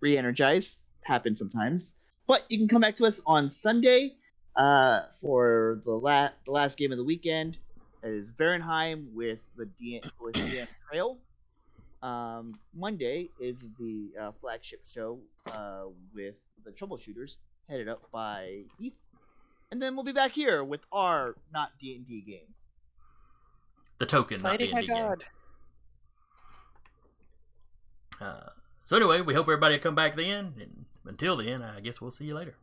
re-energize. Happens sometimes. But you can come back to us on Sunday for the last game of the weekend. It is Varenheim with DM Trail. Monday is the flagship show with the Troubleshooters, headed up by Heath. And then we'll be back here with our not D&D game. The token, Fighting not D&D my game. god. So anyway, we hope everybody will come back then. And until then, I guess we'll see you later.